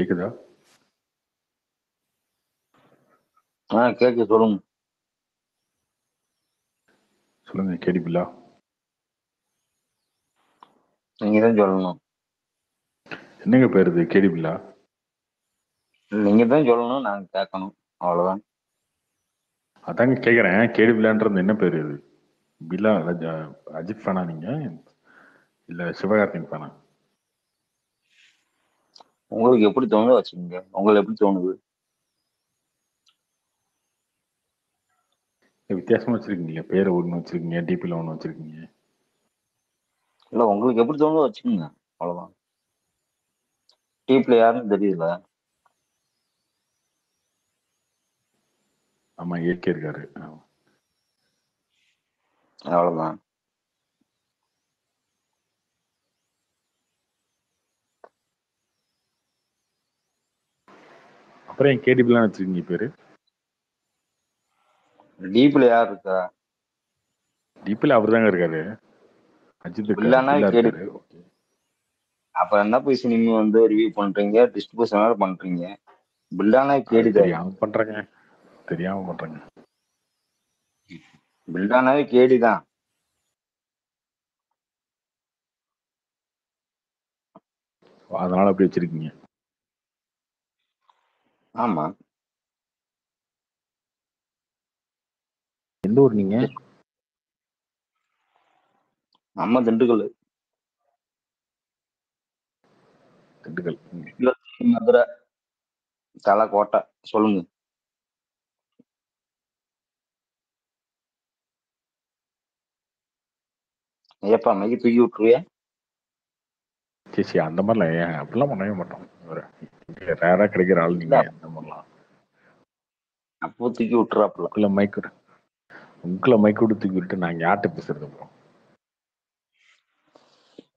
கேக்குதா? கேக்கு சொல்லுங்க. சொல்லுங்க கேடிபில்லா. நீங்க தான் சொல்லணும். என்னங்க பேர் இது கேடிபில்லா? நீங்க தான் சொல்லணும், நாங்க கேட்கணும், அவ்வளவுதான். அதாங்க கேக்குறேன், கேடிபில்லான்றது என்ன பேர் இது? பில்லா அஜித் ஃபேனா நீங்க, இல்ல சிவகார்த்திக் ஃபேனா? உங்களுக்கு எப்படி தோணுதோ வச்சுக்கோங்க. உங்களுக்கு எப்படி தோணுது? வித்தியாசமா வச்சிருக்கீங்க, பேரை ஒன்று வச்சிருக்கீங்க, டிபில ஒன்று வச்சிருக்கீங்க. இல்ல, உங்களுக்கு எப்படி தோணுதோ வச்சுக்கோங்க, அவ்வளவுதான். டீப்ல யாருன்னு தெரியல. ஆமா, இயற்கை இருக்காரு. அவ்வளவுதான். அப்புறம் ஏன் கேடிபில்லான்னு வச்சிருக்கீங்க பேரு? டீப்ல யார் இருக்கா? டிபில அவர் தாங்க இருக்காரு, அஜித் இருக்காரு, பில்லானா பில்லா கேடி. இருக்காரு. அப்ப என்ன போய் நீங்க வந்து ரிவ்யூ பண்றீங்க, டிஸ்ட்ரிபியூஷன் வேற பண்றீங்க. பில்லானா அது கேடிதான். தெரியாம பண்றேங்க, தெரியாம பண்றேங்க. பில்லானாவே கேடிதான். அதனால அப்படி வச்சிருக்கீங்க. ஆமா. எந்த ஊர் நீங்க? நம்ம திண்டுக்கல். திண்டுக்கல். மதுரை தலை கோட்டை. சொல்லுங்க. ஏப்பா மைய தூக்கி விட்டுருவிய? சரி சரி, அந்த மாதிரிலாம் ஏன் அப்படிலாம் பண்ணவே மாட்டோம். ரேரா கிடைக்கிற ஆள் இல்ல, நீங்க, அந்த மாதிரிலாம். அப்போ தூக்கி விட்டுறாப்புல. உங்களை மைக் விட்டு தூக்கி விட்டு நாங்க யார்கிட்ட பேசுறது அப்புறம்?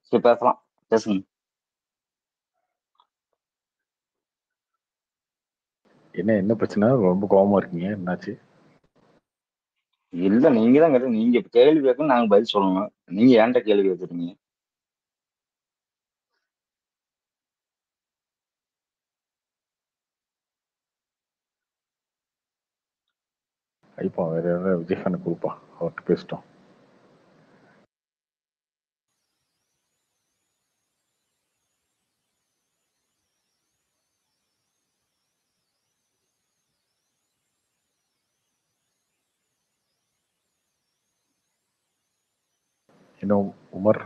சரி, பேசலாம், பேசுங்க. என்ன பிரச்சனை? ரொம்ப கோவமா இருக்கீங்க, என்னாச்சு? இல்ல, நீங்க தான் கேட்டு, நீங்க கேள்வி கேட்க நாங்க பதில் சொல்லணும். நீங்க ஏன்ட்ட கேள்வி கேட்குறீங்க? ஐப்பா, வேற யாராவது விஜய் ஃபேனை கொடுப்பா, அவர்கிட்ட பேசிட்டோம். என்ன உமர்?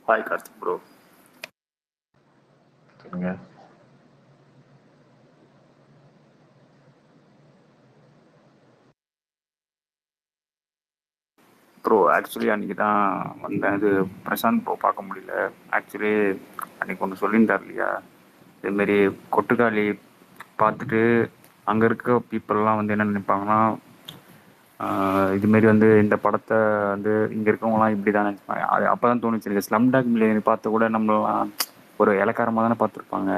Hi Karthik bro. சொல்லுங்க. ப்ரோ ஆக்சுவலி அன்றைக்கி தான் வந்தேன். இது பிரசாந்த் ப்ரோ பார்க்க முடியல. ஆக்சுவலி அன்றைக்கி ஒன்று சொல்லியிருந்தார் இல்லையா, இதுமாரி கொட்டுக்காளி பார்த்துட்டு அங்கே இருக்க பீப்புளெலாம் வந்து என்ன நினைப்பாங்கன்னா, இதுமாரி வந்து இந்த படத்தை வந்து இங்கே இருக்கவங்களாம் இப்படி தான் நினைப்பாங்க. அது அப்போ தான் தோணுச்சு எனக்கு, ஸ்லம் டாக் மில்லியனரி பார்த்து கூட நம்மளாம் ஒரு இலக்காரமாக தானே பார்த்துருப்பாங்க,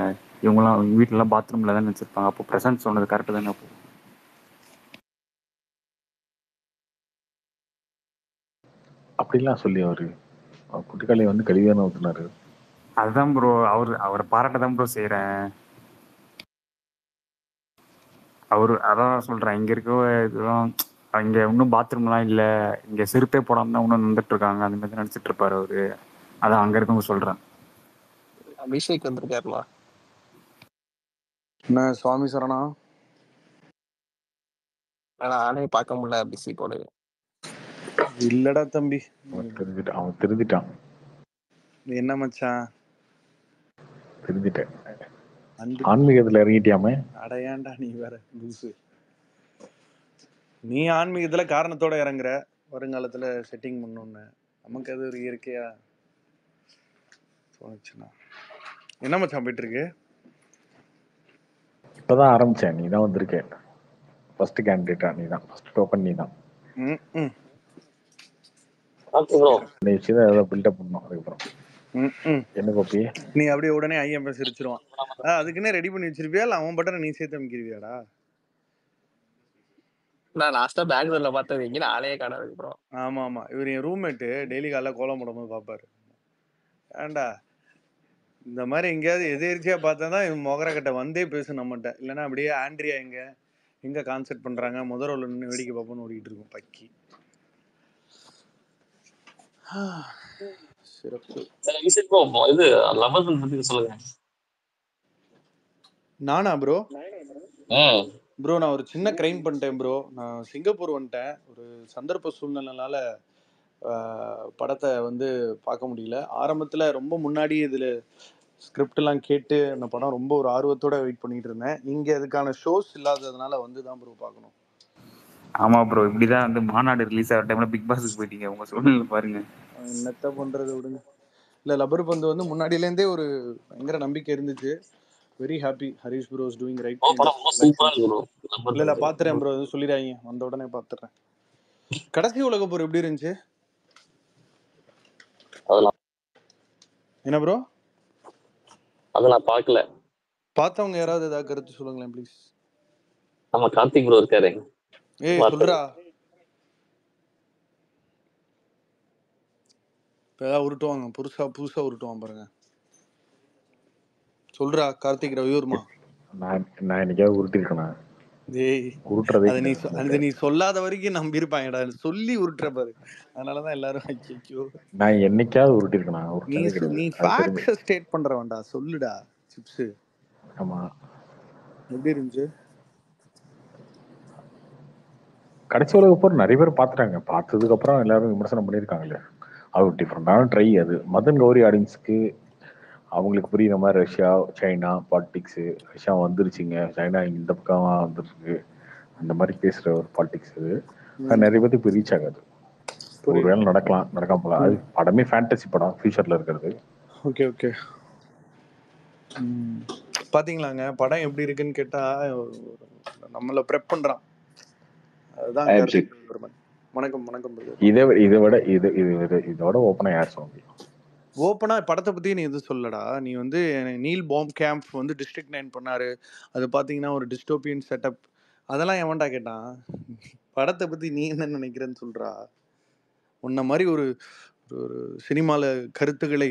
இவங்களாம் வீட்டிலலாம் பாத்ரூமில் தான் நினச்சிருப்பாங்க. அப்போ பிரசாந்த் சொன்னது கரெக்டு தானே. அப்போ அப்படிலாம் சொல்லி அவரு குட்டிக்காளி வந்து கழிவான ஊத்துனாரு. அதுதான் ப்ரோ, அவரை பாராட்ட தான் ப்ரோ செய்கிறேன். அதான் சொல்கிறேன், இங்கே இருக்க இதெல்லாம் இங்கே இன்னும் பாத்ரூம்லாம் இல்லை, இங்கே செருப்பே போடாமல் தான் இன்னும் நின்றுட்டுருக்காங்க, அந்த மாதிரி நினச்சிட்டு இருப்பார் அவரு. அதான் அங்கே இருக்கவங்க சொல்கிறேன். அபிஷேக் வந்திருக்காருமா? என்ன சுவாமி சரணா? நானே பார்க்க முடியல பிசி போடு. இல்லடா தம்பி, அவன் திருந்திட்டான். என்ன மச்சான் திருந்திட்டேன். ஆன்மீகத்துல இறங்கிட்டியாமே. அடையாண்டா நீ வேற லூசு. நீ ஆன்மீகத்துல காரணத்தோட இறங்குற, வருங்காலத்துல செட்டிங் பண்ணணும்னு. நமக்கு அது ஒரு இயற்கையா தோணுச்சுன்னா. என்ன மச்சான் போயிட்டு இருக்கு? இப்பதான் ஆரம்பிச்சேன், நீ தான் வந்திருக்க. ஃபர்ஸ்ட் கேண்டிடேட்டா நீ தான், ஃபர்ஸ்ட் டோக்கன் நீ தான். பில்டப் பண்ணணும் அதுக்கப்புறம். என்ன கோப்பி, நீ அப்படியே உடனே ஐஎம் சிரிச்சிருவான். அதுக்குன்னே ரெடி பண்ணி வச்சிருப்பியா, இல்ல அவன் பட்டனை நீ சேர்த்து அமைக்கிறியாடா? நான் லாஸ்டா பேங்களூர்ல பார்த்தது இங்க ஆளையே காணாது ப்ரோ. ஆமா ஆமா, இவர் என் ரூம்மேட்டு, டெய்லி காலைல கோலம் போடும்போது பாப்பாரு. ஏன்டா இந்த மாதிரி எங்கேயாவது எதிர்ச்சியா பார்த்தா தான் இவன் மொகரக்கட்டை வந்தே பேசு நம்மகிட்ட. இல்லைன்னா அப்படியே ஆண்ட்ரியா எங்க கான்செர்ட் பண்றாங்க முதல் ரோல நின்று வேடிக்கை பார்ப்போம்னு ஓடிட்டு இருக்கும் பக்கி. சிறப்பு. இது லவர் பத்தி சொல்லுங்க. நானா ப்ரோ? ம். ப்ரோ நான் ஒரு சின்ன கிரைம் பண்ணிட்டேன் ப்ரோ. நான் சிங்கப்பூர் வந்துட்டேன். ஒரு சந்தர்ப்ப சூழ்நிலைனால படத்தை வந்து பார்க்க முடியல. ஆரம்பத்துல ரொம்ப முன்னாடி இதுல ஸ்கிரிப்ட் எல்லாம் கேட்டு அந்த படம் ரொம்ப ஒரு ஆர்வத்தோட வெயிட் பண்ணிட்டு இருந்தேன். இங்க அதுக்கான ஷோஸ் இல்லாததுனால வந்து தான் ப்ரோ பார்க்கணும். ஆமா ப்ரோ, இப்படிதான் வந்து மாநாடு ரிலீஸ் ஆகிற டைம்ல பிக் பாஸுக்கு போயிட்டீங்க. உங்க சூழ்நிலை பாருங்க. என்னத்த பண்றது விடுங்க. இல்ல லப்பர் பந்து வந்து முன்னாடியிலேருந்தே ஒரு பயங்கர நம்பிக்கை இருந்துச்சு. Very happy Harish bro is doing right. படம் ரொம்ப சூப்பரா இருக்கு ப்ரோ. இல்ல பாத்துறேன் ப்ரோ, சொல்லிடாதீங்க, வந்த உடனே பாத்துறேன். கடைசி உலக போர் எப்படி இருந்துச்சு? என்ன ப்ரோ? அத நான் பார்க்கல. பார்த்தவங்க யாராவது ஏதாவது கருத்து சொல்லுங்களேன் ப்ளீஸ். ஆமா, கார்த்திக் ப்ரோ இருக்காரு. ஏய் சொல்றா. இப்ப ஏதாவது உருட்டுவாங்க, புதுசா உருட்டுவான் பாருங்க. சொல்றா கார்த்திக் ரவியூர்மா. நான் என்னைக்காவது உருட்டிருக்கேன். நீ சொல்லாத வரைக்கும் நம்பி இருப்பாங்கடா, சொல்லி உருட்டுற பாரு. அதனாலதான் எல்லாரும் ஐயோ. நான் என்னைக்காவது உருட்டிருக்கேன். நீ ஃபேக்ட்ஸ் ஸ்டேட் பண்றவன்டா, சொல்லுடா சிப்ஸ். ஆமா, எப்படி இருந்துச்சு கடைசி உலக போர்? நிறைய பேர் பார்த்துட்டாங்க. பார்த்ததுக்கு அப்புறம் எல்லாரும் விமர்சனம் பண்ணியிருக்காங்களே. அது டிஃப்ரெண்டான ட்ரை. அது மதன் கௌரி ஆடியன்ஸுக்கு அவங்களுக்கு புரியுற மாதிரி ரஷ்யா சைனா பாலிடிக்ஸு. ரஷ்யா வந்துருச்சுங்க, சைனா இந்த பக்கமாக வந்துருக்கு, அந்த மாதிரி பேசுகிற ஒரு பாலிடிக்ஸ். அது நிறைய பேருக்கு இப்போ ரீச் ஆகாது. ஒரு வேலை நடக்காம போகலாம். அது படமே ஃபேண்டசி படம், ஃபியூச்சரில் இருக்கிறது. Okay okay. பாத்தீங்களாங்க படம் எப்படி இருக்குன்னு கேட்டா நம்மள ப்ரெப் பண்றான். அதுதான் வணக்கம் வணக்கம். இதோட ஓப்பனா யார் சொல்ல முடியும்? ஓப்பனா படத்தை பத்தி நீ எதுவும் சொல்லடா. நீ வந்து நீல் பாம் கேம்ப் வந்து டிஸ்ட்ரிக்ட் 9 பண்ணாரு. அது பாத்தீங்கன்னா ஒரு டிஸ்டோபியன் செட்டப். அதெல்லாம் எவன்டா கேட்டான்? படத்தை பத்தி நீ என்ன நினைக்கிறேன்னு சொல்றா. உன்ன மாதிரி ஒரு ஒரு சினிமால கருத்துக்களை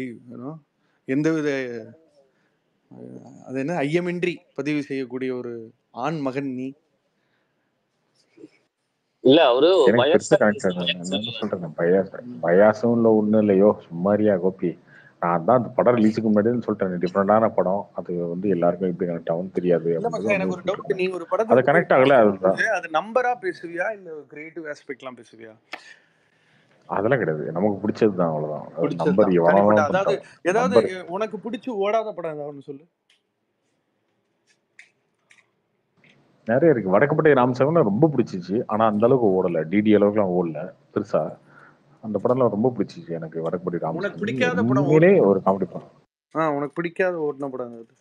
எந்தவித அது என்ன ஐயமின்றி பதிவு செய்யக்கூடிய ஒரு ஆண் மகன் நீ. இல்ல அவரு சொல்றேன், பயாசும் இல்ல ஒண்ணும் இல்லையோ, சும்மாரியா கோபி. நான் தான் அந்த படம் ரிலீஸுக்கு முன்னாடி சொல்லிட்டேன், டிஃப்ரெண்டான படம். அது வந்து எல்லாருக்கும் எப்படி கனெக்ட் ஆகும் தெரியாது. எனக்கு ஒரு டவுட். நீ ஒரு படத்தை அது கனெக்ட் ஆகல. அதுதான். அது நம்பரா பேசுவியா இல்ல கிரியேட்டிவ் ஆஸ்பெக்ட்லாம் பேசுவியா? அதெல்லாம் கிடையாது, நமக்கு பிடிச்சதுதான், அவ்வளவுதான். நம்பர் அதாவது ஏதாவது உனக்கு பிடிச்சு ஓடாத படம் ஏதாவது சொல்லு. நிறைய இருக்கு. வடக்குப்பட்டை ராமசாமி ரொம்ப பிடிச்சிச்சு, ஆனா அந்த அளவுக்கு ஓடல, டிடி அளவுக்குலாம் ஓடல பெருசா. அந்த படம்லாம் ரொம்ப பிடிச்சிச்சு எனக்கு. வடக்குப்பட்டை ராமசாமி உனக்கு பிடிக்காத படம் ஒரு காமெடி படம். உனக்கு பிடிக்காத ஓடின படம் அது?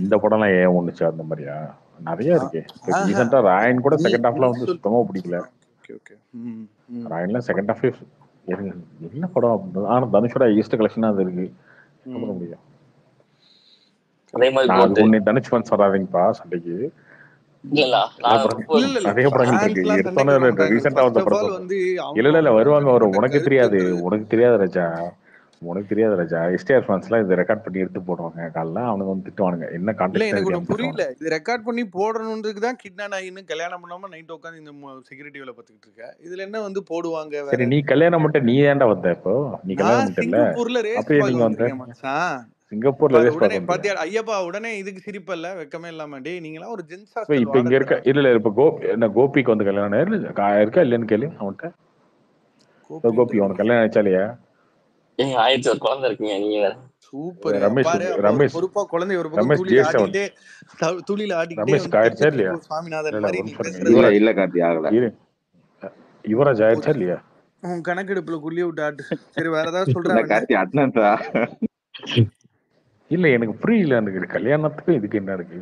இந்த படம்லாம் ஏன் ஒண்ணுச்சு அந்த மாதிரியா? நிறைய இருக்கு. ரீசெண்டா ராயன் கூட செகண்ட் ஹாஃப்ல வந்து சுத்தமா பிடிக்கல. ராயன்லாம் செகண்ட் ஹாஃப் என்ன படம் அப்படின்னு. ஆனா தனுஷோட ஈஸ்ட் கலெக்ஷனா அது இருக்கு. என்ன பண்ண முடியும்? அதே மாதிரி தனுஷ் ஃபன்ஸ் வராதீங்கப்பா சண்டைக்கு. வருவாங்க. உனக்கு தெரியாது ராஜா, உனக்கு தெரியாது ராஜா. எஸ்டிஆர் ஃபேன்ஸ்லாம் இதை ரெக்கார்ட் பண்ணி எடுத்து போடுவாங்க. காலைல அவனுக்கு வந்து திட்டுவானுங்க, என்ன கான்டெக்ட். எனக்கு புரியல, இது ரெக்கார்ட் பண்ணி போடணும்ன்றதுக்கு தான் கிட்னா நாயின்னு கல்யாணம் பண்ணாம நைட் உட்காந்து இந்த செக்யூரிட்டி வேலை பார்த்துக்கிட்டு இருக்க. இதுல என்ன வந்து போடுவாங்க? சரி, நீ கல்யாணம் மட்டும் நீ ஏன்டா வந்த? இப்போ நீ கல்யாணம் பண்ணல, சிங்கப்பூர்ல ரேஸ் பார்க்க மச்சான். சிங்கப்பூர்ல உடனே பாத்தியா ஐயப்பா, உடனே இதுக்கு சிரிப்பல்ல, வெக்கமே இல்லாம. டேய் நீங்களா ஒரு ஜென்ஸா இப்ப இங்க இருக்க. இல்ல இப்ப என்ன கோபிக்கு வந்து கல்யாணம் இருக்கா இல்லன்னு கேளு அவன்கிட்ட. கோபி அவனுக்கு கல்யாணம் ஆயிடுச்சா இல்லையா? ஆயிடுச்சு, ஒரு குழந்தை இருக்குங்க. நீங்க வேற சூப்பர். ரமேஷ் பொறுப்பா குழந்தை ஒரு பக்கம் துளியில ஆடிக்கிட்டே இல்லையா? சாமிநாதன் மாதிரி நீ பேசுற. இல்ல கார்த்தி ஆகல. யுவராஜ் ஆயிடுச்சா இல்லையா? உன் கணக்கெடுப்புல குள்ளிய விட்டு ஆட்டு. சரி, வேற ஏதாவது சொல்றேன் கார்த்தி. அட்னன்டா இல்ல எனக்கு புரியல. எனக்கு கல்யாணத்துக்கு இதுக்கு என்ன இருக்கு?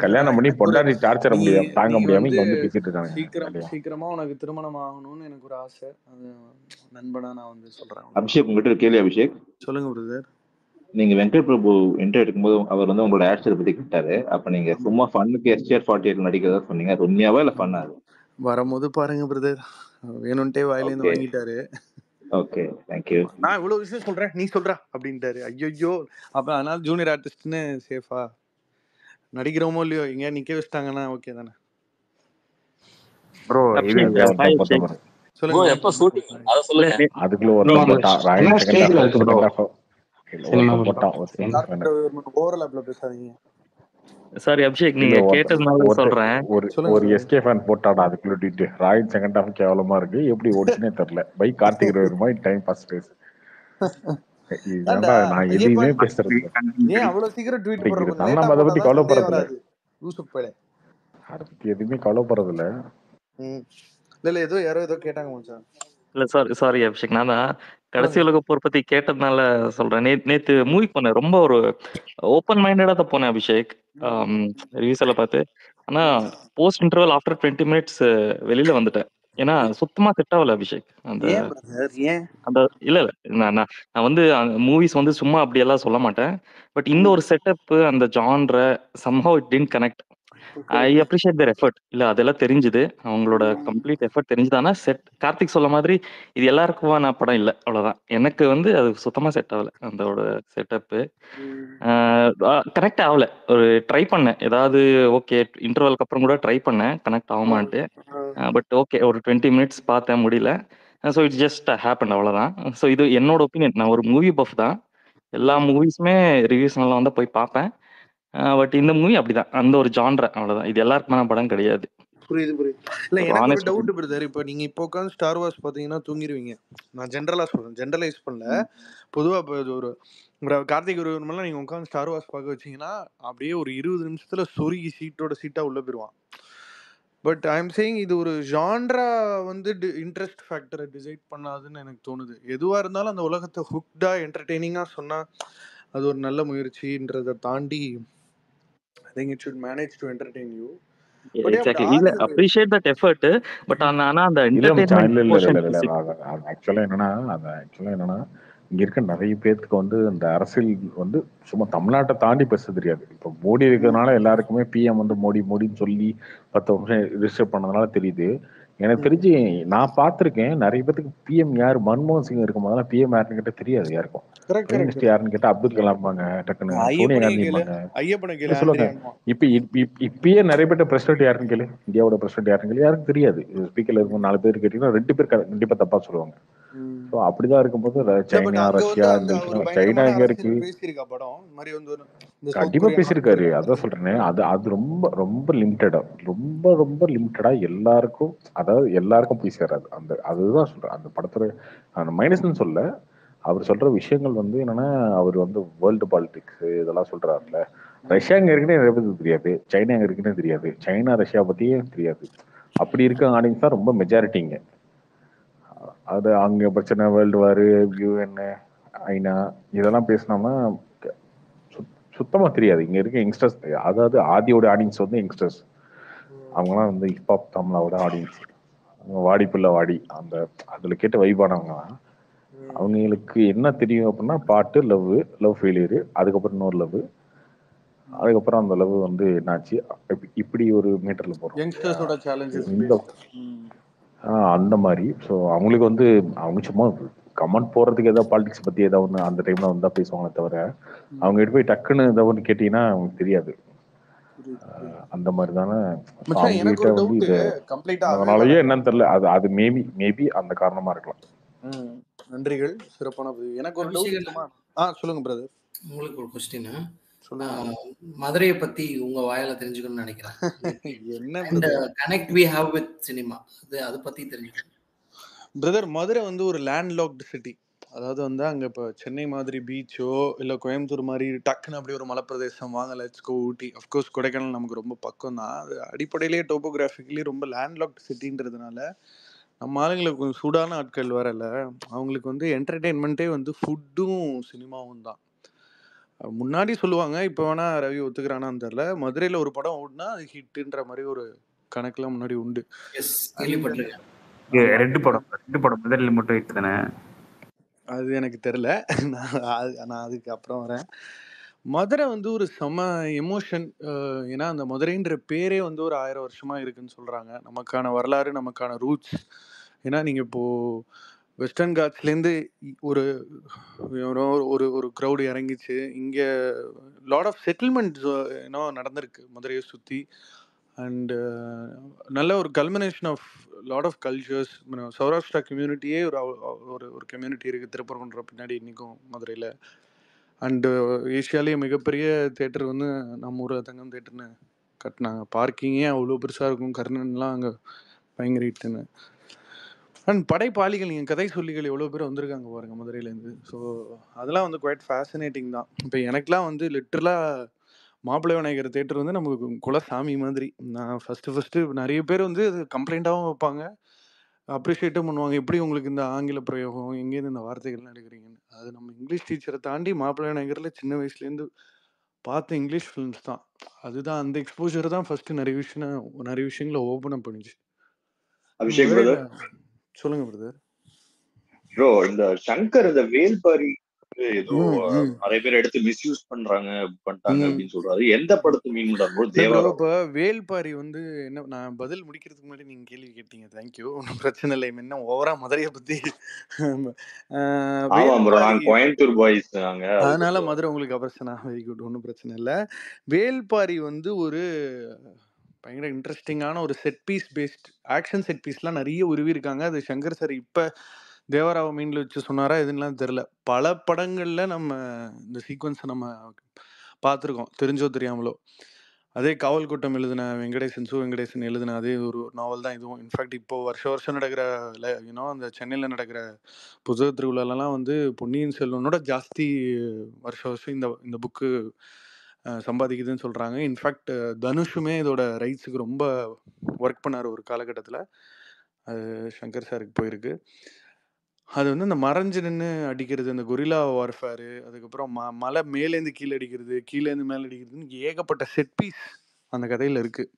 கல்யாணம் பண்ணி பொண்டாட்டி டார்ச்சர் தாங்க முடியாம இங்க வந்து பேசிட்டு இருக்காங்க. சீக்கிரமா உனக்கு திருமணம் ஆகணும்னு எனக்கு ஒரு ஆசை. அது நண்பனா நான் வந்து சொல்றேன். அபிஷேக் உங்ககிட்ட கேள்வி. அபிஷேக் சொல்லுங்க பிரதர். நீங்க வெங்கட் பிரபு என்ட்ரி எடுக்கும்போது அவர் வந்து உங்களோட ஆக்டரை பத்தி கேட்டாரு. அப்ப நீங்க சும்மா ஃபன்னுக்கு SR48 நடிக்கிறதா சொன்னீங்க. உண்மையாவா இல்ல ஃபன்னா? வரும்போது பாருங்க பிரதர், வேணும்ட்டே வாயிலேருந்து ஓகே வாங்கிட்டாரு. Okay thank you. நான் இவ்வளவு விஷயம் சொல்றேன், நீ சொல்றா அப்படின்ட்டாரு. ஐயோ, அப்ப அதனால ஜூனியர் ஆர்டிஸ்ட்னு சேஃபா நடிக்கிறோமோ இல்லையோ, எங்கேயா நிக்க வச்சிட்டாங்கன்னா ஓகே தானே. ப்ரோ இது அபிஷேக் ஒருத்தன் போட்ட பாரு. ப்ரோ சொல்லுங்க எப்போ ஷூட்டிங் அதை சொல்லுங்க. அதுக்குள்ள ப்ரோ ஒருத்தன் அந்த போட்டான் ராயன் எல்லாம் செகண்ட் ஸ்டேஜ்ல இருக்கு ப்ரோ ஹாஃப் சினிமா ஒருத்தன் போட்டான் ஒரு சிங்கிள் கார்பெண்டர் ஓவர்லாப்ல பேசாதீங்க. சாரி அபிஷேக், இல்ல நீங்க ஒருத்தன் கேட்டதுனால சொல்றேன். சொல்லுங்க ஒரு சொல்லுங்க. எஸ்கே ஃபேன் போட்டாடா அதுக்குள்ள டிட்டு ராயன் செகண்ட் ஹாஃப் கேவலமா இருக்கு, எப்படி ஓடிச்சுனே தெரியல. பை கார்த்திக் ரோஹித் மாதிரி டைம் பாஸ் பேசு. ஏன்டா இதுதான்டா நான் எதுவுமே பேசுறது இல்ல. ஏன் அவ்வளவு சீக்கிரம் ட்வீட் கார்த்திக் போடுற? இருக்கு கொஞ்சம் நம்ம லேட்டா அதை பத்தி போட்டாதான் சந்தேகம் கவலைப்படுறது இல்ல. வராது. யூசுப் பேலே. அதை பத்தி எதுவுமே கவலைப்படுறது இல்ல. இல்ல ஏதோ யாரோ ஏதோ கேட்டாங்க மச்சான். இல்ல சாரி அபிஷேக், நான் தான் கடைசி உலக போர் பத்தி கேட்டதுனால சொல்றேன். நேத்து மூவி போனேன், ரொம்ப ஒரு ஓப்பன் மைண்டடா தான் போனேன் அபிஷேக், ரிவ்யூஸ் எல்லாம் பார்த்து. ஆனா போஸ்ட் இன்டர்வல் ஆஃப்டர் 20 மினிட்ஸ் வெளியில வந்துட்டேன். ஏன்னா சுத்தமா செட் ஆகல அபிஷேக். அந்த ஏன் பிரதர் ஏன்? அந்த இல்ல நான் நான் நான் வந்து மூவிஸ் வந்து சும்மா அப்படியெல்லாம் சொல்ல மாட்டேன். பட் இந்த ஒரு செட்டப், அந்த genre somehow it didn't connect. I appreciate their effort. இல்ல அதெல்லாம் தெரிஞ்சுது, அவங்களோட கம்ப்ளீட் எஃபர்ட் தெரிஞ்சுது. ஆனா செட் கார்த்திக் சொல்ல மாதிரி இது எல்லாருக்குமான படம் இல்ல, அவ்வளவுதான். எனக்கு வந்து அது சுத்தமா செட் ஆகல, அதோட செட்டப் கனெக்ட் ஆகல. ஒரு ட்ரை பண்ணேன் ஏதாவது, ஓகே இன்டர்வலுக்கு அப்புறம் கூட ட்ரை பண்ணேன் கனெக்ட் ஆகுமான்ட்டு. பட் ஓகே ஒரு 20 மினிட்ஸ் பார்த்தேன், முடியல. ஸோ இட்ஸ் ஜஸ்ட் ஹேப்பன், அவ்வளவுதான். ஸோ இது என்னோட ஒப்பீனியன். நான் ஒரு மூவி பஃப் தான், எல்லா மூவிஸுமே ரிவ்யூஸ் நல்லா வந்தா போய் பார்ப்பேன். பட் இந்த மூவி அப்படிதான், அந்த ஒரு ஜான்ர, அவ்வளவுதான். இது எல்லாருக்குமான படம் கிடையாது. புரியுது. இல்ல ஒரு எனக்கு ஒரு honest டவுட் opinion. பிரதர். இப்போ நீங்க இப்போ உட்காந்து ஸ்டார் வார்ஸ் பாத்தீங்கன்னா தூங்கிடுவீங்க. நான் ஜென்ரலா சொல்றேன், ஜென்ரலைஸ் பண்ணல. பொதுவா இப்போ இது ஒரு கார்த்திக் ஒரு மாதிரிலாம் நீங்க உட்காந்து ஸ்டார் வார்ஸ் பார்க்க வச்சீங்கன்னா அப்படியே ஒரு 20 நிமிஷத்துல சொருகி சீட்டா உள்ள போயிருவான். பட் ஐ எம் சேயிங் இது ஒரு ஜான்ரா வந்து இன்ட்ரெஸ்ட் ஃபேக்டரை டிசைட் பண்ணாதுன்னு எனக்கு தோணுது. எதுவா இருந்தாலும் அந்த உலகத்தை ஹுக்டா என்டர்டெய்னிங்கா சொன்னா அது ஒரு நல்ல முயற்சின்றதை தாண்டி ஐ think it should manage to entertain you. But exactly, இல்ல அப்ரிஷியேட் தட் எஃபர்ட். பட் ஆனா அந்த இல்ல மச்சான், என்டர்டெயின்மெண்ட் இல்ல போர்ஷன் அது ஆக்சுவலா என்னன்னா இங்க இருக்க நிறைய பேருக்கு வந்து இந்த அரசியல் வந்து சும்மா தமிழ்நாட்டை தாண்டி பேச தெரியாது. இப்போ மோடி இருக்கிறதுனால எல்லாருக்குமே பிஎம் வந்து மோடின்னு சொல்லி 10 வருஷம் ரிஜிஸ்டர் பண்ணதுனால தெரியுது. எனக்கு தெரிஞ்சு நான் பார்த்திருக்கேன் நிறைய பேருக்கு பிஎம் யார், மன்மோகன் சிங் இருக்கும் போதெல்லாம் பிஎம் யாருன்னு கேட்டா தெரியாது யாருக்கும். பிரைம் மினிஸ்டர் யாருன்னு கேட்டா அப்துல் கலாம்பாங்க, டக்குன்னு சோனியா காந்திம்பாங்க, ஐயப்பனை சொல்லுவாங்க. இப்பயே நிறைய பேர் பிரசிடென்ட் யாருன்னு கேளு, இந்தியாவோட பிரசிடென்ட் யாருன்னு கேளு, யாருக்கும் தெரியாது. ஸ்பீக்கர்ல இருக்கும் 4 பேர் கேட்டீங்கன்னா 2 பேர் கண்டிப்பா தப்பா சொல்லுவாங்க. ஸோ அப்படிதான் இருக்கும்போது சைனா, ரஷ்யா, சைனா எங்க இருக்கு, பேசியிருக்கா படம் மாதிரி வந்து கண்டிப்பா பேசியிருக்காரு. அதான் சொல்றேனே, அது ரொம்ப ரொம்ப லிமிட்டடா, ரொம்ப லிமிட்டடா எல்லாருக்கும், அதாவது எல்லாருக்கும் போய் சேராது. அதுதான் சொல்றேன். அந்த படத்துல அந்த மைனஸ்ன்னு சொல்ல, அவர் சொல்ற விஷயங்கள் வந்து என்னன்னா, அவர் வந்து வேர்ல்டு பாலிடிக்ஸ் இதெல்லாம் சொல்றாருல. ரஷ்யா எங்க இருக்குன்னே நிறைய பேருக்கு தெரியாது, சைனா எங்க இருக்குன்னே தெரியாது, சைனா ரஷ்யா பத்தியே தெரியாது. அப்படி இருக்க ஆடியன்ஸ் தான் ரொம்ப மெஜாரிட்டிங்க. அது அங்க பிரச்சனை, வேர்ல்டு வாரு, யூஎன், ஐநா இதெல்லாம் பேசினோம்னா சுத்தமா தெரியாது. இங்க இருக்க யங்ஸ்டர்ஸ், அதாவது ஆதியோட ஆடியன்ஸ் வந்து யங்ஸ்டர்ஸ், அவங்கலாம் வந்து ஹிப்ஹாப் தமிழோட ஆடியன்ஸ், வாடிப்புள்ள வாடி அந்த அதுல கேட்ட வைபானவங்க. அவங்களுக்கு என்ன தெரியும் அப்படின்னா பாட்டு, லவ் ஃபெயிலியர், அதுக்கப்புறம் இன்னொரு லவ், அதுக்கப்புறம் அந்த லவ் வந்து என்னாச்சு, இப்படி ஒரு மீட்டர்ல போறோம் அந்த மாதிரி. ஸோ அவங்களுக்கு வந்து அவங்க சும்மா கமெண்ட் போடுறதுக்கு ஏதாவது பாலிடிக்ஸ் பத்தி ஏதாவது ஒன்று அந்த டைம்ல வந்தா பேசுவாங்களே தவிர, அவங்க கிட்ட போய் டக்குன்னு ஏதாவது ஒன்று கேட்டீங்கன்னா அவங்களுக்கு தெரியாது. அந்த மாதிரி தானே அவங்க கிட்ட வந்து இது. அதனாலயே என்னன்னு தெரியல, அது மேபி அந்த காரணமா இருக்கலாம். நன்றிகள், சிறப்பான எனக்கு ஒரு டவுட். சொல்லுங்க பிரதர். உங்களுக்கு ஒரு கொஸ்டின். மதுரையை பத்தி உங்க வாயில தெரிஞ்சுக்கணும்னு நினைக்கிறேன். என்ன connect we have with cinema, அது பத்தி தெரிஞ்சுக்கணும் பிரதர். மதுரை வந்து ஒரு லேண்ட் லாக்டு சிட்டி. அதாவது வந்து அங்கே இப்போ சென்னை மாதிரி பீச்சோ இல்லை கோயம்புத்தூர் மாதிரி டக்குன்னு அப்படி ஒரு மலைப்பிரதேசம் வாங்க let's go Ooty, of course Kodaikanal நமக்கு ரொம்ப பக்கம் தான். அது அடிப்படையிலேயே டோபோகிராஃபிக்கலி ரொம்ப லேண்ட் லாக்டு சிட்டின்றதுனால நம்ம ஆளுங்களுக்கு கொஞ்சம் சூடான ஆட்கள் வரல. அவங்களுக்கு வந்து என்டர்டெயின்மெண்ட்டே வந்து ஃபுட்டும் சினிமாவும் தான். முன்னாடி சொல்லுவாங்க, இப்போ வேணா ரவி ஒத்துக்கிறானான்னு தெரியல, மதுரையில் ஒரு படம் ஓடுனா அது ஹிட்டுன்ற மாதிரி ஒரு கணக்குலாம் முன்னாடி உண்டு. ரெண்டு படம் முதலில் மட்டும் ஹிட் தானே? அது எனக்கு தெரியல, நான் அதுக்கு அப்புறம் வரேன். மதுரை வந்து ஒரு செம எமோஷன். ஏன்னா அந்த மதுரைன்ற பேரே வந்து ஒரு 1000 வருஷமா இருக்குன்னு சொல்றாங்க. நமக்கான வரலாறு, நமக்கான ரூட்ஸ். ஏன்னா நீங்க இப்போ வெஸ்டர்ன் காட்ஸ்லேருந்து ஒரு ஒரு ஒரு ஒரு க்ரௌடு இறங்கிச்சு. இங்கே லாட் ஆஃப் செட்டில்மெண்ட்ஸ் நடந்திருக்கு மதுரையை சுற்றி. அண்டு நல்ல ஒரு culmination of lot of cultures. Saurashtra கம்யூனிட்டியே ஒரு ஒரு கம்யூனிட்டி இருக்குது திருப்பரங்குன்ற பின்னாடி இன்றைக்கும் மதுரையில். அண்டு ஏஷியாலேயே மிகப்பெரிய தேட்டர் வந்து நம்ம ஊர் தங்கம் தேட்டர்னு கட்டினாங்க. பார்க்கிங்கே அவ்வளோ பெருசாக இருக்கும். கர்ணன்லாம் அங்கே பயங்கர ஹிட்டுன்னு. அண்ட் படைப்பாளிகள், நீங்கள் கதை சொல்லிகள் எவ்வளோ பேர் வந்திருக்காங்க பாருங்க மதுரையிலேருந்து. ஸோ அதெல்லாம் வந்து குவைட் ஃபேசினேட்டிங் தான். இப்போ எனக்குலாம் வந்து லிட்டரலாக மாப்பிள்ளை விநாயகர் தேட்டர் வந்து நமக்கு குலசாமி மாதிரி. நான் ஃபஸ்ட்டு நிறைய பேர் வந்து கம்ப்ளைண்ட்டாகவும் வைப்பாங்க, அப்ரிஷியேட்டும் பண்ணுவாங்க. எப்படி உங்களுக்கு இந்த ஆங்கில பிரயோகம், எங்கேருந்து இந்த வார்த்தைகள்லாம் எடுக்கிறீங்கன்னு. அது நம்ம இங்கிலீஷ் டீச்சரை தாண்டி மாப்பிள்ளை விநாயகரில் சின்ன வயசுலேருந்து பார்த்த இங்கிலீஷ் ஃபிலிம்ஸ் தான். அதுதான் அந்த எக்ஸ்போஜர் தான் ஃபஸ்ட்டு நிறைய விஷயங்களை ஓப்பன் அப் பண்ணிச்சு. அபிஷேக் பிரதர், சொல்லுங்க பிரதர். ப்ரோ இந்த சங்கர் இந்த வேல்பாரி ஏதோ நிறைய பேர் எடுத்து மிஸ்யூஸ் பண்ணிட்டாங்க அப்படின்னு சொல்றாரு. எந்த படத்து மீன் ப்ரோ? தேவாரம். இப்ப வேல்பாரி வந்து என்ன, நான் பதில் முடிக்கிறதுக்கு முன்னாடி நீங்க கேள்வி கேட்டீங்க. தேங்க்யூ, ஒன்றும் பிரச்சனை இல்லை. என்ன ஓவரா மதுரையை பத்தி கோயம்புத்தூர் பாய்ஸ் அதனால மதுரை உங்களுக்கு பிரச்சனை. வெரி குட், ஒன்றும் பிரச்சனை இல்லை. வேல்பாரி வந்து ஒரு பயங்கர இன்ட்ரெஸ்டிங்கான ஒரு set piece based action set பீஸ்லாம் நிறைய உருவி இருக்காங்க. அது சங்கர் சார் இப்போ தேவராவ மீன்ல வச்சு சொன்னாரா எதுலாம் தெரில. பல படங்கள்ல நம்ம இந்த சீக்வன்ஸை நம்ம பார்த்துருக்கோம், தெரிஞ்சோ தெரியாமலோ. அதே காவல் கூட்டம் எழுதின வெங்கடேசன் எழுதின அதே ஒரு நாவல் தான் இதுவும். இன்ஃபேக்ட் இப்போ வருஷம் நடக்கிற அந்த சென்னையில் நடக்கிற புத்தக திருவிழாலலாம் வந்து பொன்னியின் செல்வனோட ஜாஸ்தி வருஷம் இந்த புக்கு சம்பாதிக்குதுன்னு சொல்கிறாங்க. இன்ஃபேக்ட் தனுஷுமே இதோட ரைட்ஸுக்கு ரொம்ப ஒர்க் பண்ணார் ஒரு காலகட்டத்தில். அது சங்கர் சாருக்கு போயிருக்கு. அது வந்து இந்த மறைஞ்சு நின்று அடிக்கிறது, அந்த கொரில்லா வார்ஃபேரு, அதுக்கப்புறம் மலை மேலேருந்து கீழே அடிக்கிறது, கீழேருந்து மேலே அடிக்கிறதுன்னு ஏகப்பட்ட செட் பீஸ் அந்த கதையில் இருக்குது.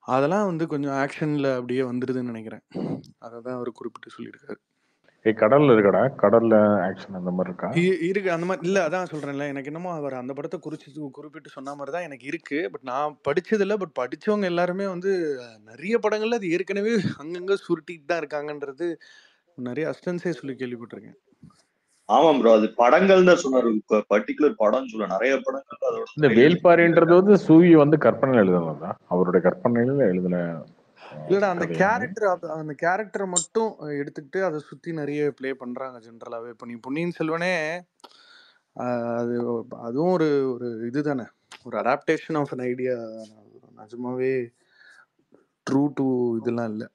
அதெல்லாம் வந்து கொஞ்சம் ஆக்ஷனில் அப்படியே வந்துடுதுன்னு நினைக்கிறேன். அதை தான் அவர் குறிப்பிட்டு சொல்லியிருக்காரு. கடல்ல இருக்கடா, கடல்ல ஆக்ஷன் அந்த மாதிரி இருக்கா? இருக்கு அந்த மாதிரி இல்லை. அதான் சொல்கிறேன்ல, எனக்கு என்னமோ அவர் அந்த படத்தை குறிப்பிட்டு சொன்ன மாதிரி தான் எனக்கு இருக்கு. பட் நான் படிச்சதில்லை. பட் படித்தவங்க எல்லாருமே வந்து நிறைய படங்கள்ல அது ஏற்கனவே அங்கங்கே சுருட்டிட்டு தான் இருக்காங்கன்றது நிறைய அஸ்டன்ஸே சொல்லி கேள்விப்பட்டிருக்கேன். ஆமாம் ப்ரோ, அது படங்கள் தான் சொன்னாரு. பர்டிகுலர் படம் சொல்ல நிறைய படங்கள். அதோட இந்த வேல்பாரின்றது வந்து சூவி வந்து கற்பனையில எழுதுனதா? அவருடைய கற்பனையில எழுதுன இல்லடா, அந்த கேரக்டரை மட்டும் எடுத்துக்கிட்டு அதை சுத்தி நிறைய பிளே பண்றாங்க ஜென்ரலாவே. இப்போ நீ பொன்னியின் செல்வனே அதுவும் ஒரு ஒரு இதுதானே, ஒரு அடாப்டேஷன் ஆஃப் அன் ஐடியா. நிஜமாவே ட்ரூ டு இதெல்லாம் இல்லை.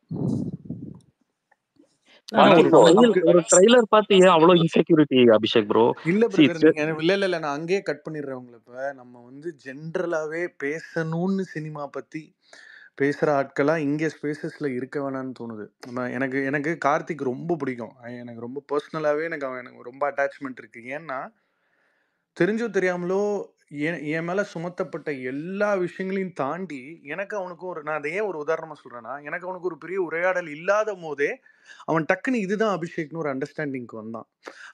ஒரு ட்ரைலர் பார்த்து ஏன் அவ்வளவு இன்செக்யூரிட்டி அபிஷேக் ப்ரோ? இல்ல பிரதர், இல்ல நான் அங்கேயே கட் பண்ணிடுறேன் உங்களை. இப்ப நம்ம வந்து ஜென்ரலாவே பேசணும்னு சினிமா பத்தி பேசுற ஆட்களா இங்கே ஸ்பேசஸ்ல இருக்க வேணாம்னு தோணுது. எனக்கு கார்த்திக் ரொம்ப பிடிக்கும். எனக்கு ரொம்ப பர்சனலாவே எனக்கு ரொம்ப அட்டாச்மெண்ட் இருக்கு. ஏன்னா தெரிஞ்சோ தெரியாமலோ என் மேல சுமத்தப்பட்ட எல்லா விஷயங்களையும் தாண்டி எனக்கு அவனுக்கும் நான் அதை ஏன் ஒரு உதாரணமா சொல்றேன்னா, எனக்கு அவனுக்கு ஒரு பெரிய உரையாடல் இல்லாத போதே அவன் டக்குன்னு இதுதான் அபிஷேக்னு ஒரு அண்டர்ஸ்டாண்டிங்க்கு வந்தான்.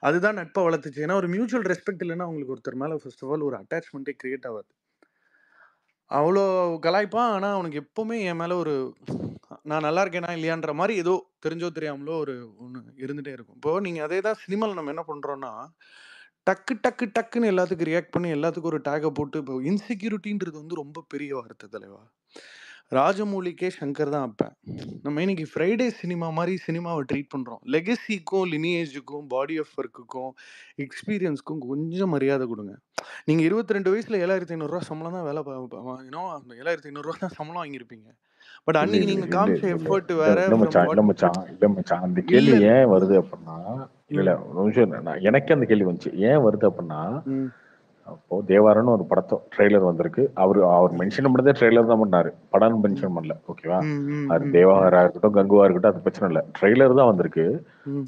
அதுதான் நட்பை வளர்த்துச்சு. ஏன்னா ஒரு மியூச்சுவல் ரெஸ்பெக்ட் இல்லைன்னா அவங்களுக்கு ஒருத்தர் மேல ஃபர்ஸ்ட் ஆஃப் ஆல் ஒரு அட்டாச்மெண்ட்டே கிரியேட் ஆகாது. அவ்வளோ கலாய்ப்பான், ஆனா அவனுக்கு எப்பவுமே என் மேல ஒரு நான் நல்லா இருக்கேனா இல்லையான்ற மாதிரி ஏதோ தெரிஞ்சோ தெரியாமலோ ஒரு ஒன்று இருந்துட்டே இருக்கும். இப்போ நீங்க அதே தான் சினிமாவில் நம்ம என்ன பண்றோம்னா, டக்குன்னு எல்லாத்துக்கும் ரியாக்ட் பண்ணி எல்லாத்துக்கும் ஒரு டேகை போட்டு. இப்போ இன்செக்யூரிட்டின்றது வந்து ரொம்ப பெரிய வார்த்தை தலைவா. ராஜமௌலிக்கே சங்கர் தான் அப்ப. நம்ம இன்னைக்கு ஃப்ரைடே சினிமா மாதிரி சினிமாவை ட்ரீட் பண்றோம். லெகசிக்கும் லினியேஜுக்கும் பாடி ஆஃப் ஒர்க்குக்கும் எக்ஸ்பீரியன்ஸ்க்கும் கொஞ்சம் மரியாதை கொடுங்க. நீங்க 22 வயசுல 7500 ரூபா சம்பளம் தான் வேலை அந்த 7500 ரூபா தான் சம்பளம் வாங்கியிருப்பீங்க. பட் அன்னைக்கு நீங்க காமிச்ச எஃபர்ட் வேற. அந்த கேள்வி ஏன் வருது அப்படின்னா, இல்ல எனக்கு அந்த கேள்வி வந்துச்சு ஏன் வருது அப்படின்னா, அப்போ தேவாரன்னு ஒரு படத்தோ ட்ரெய்லர் வந்திருக்கு. அவர் மென்ஷன் பண்ணதே ட்ரெய்லர் தான் பண்ணாரு, படம் மென்ஷன் பண்ணல. ஓகேவா, அது தேவாரா இருக்கட்டும் கங்குவா இருக்கட்டும் அது பிரச்சனை இல்லை, ட்ரெய்லர் தான் வந்திருக்கு.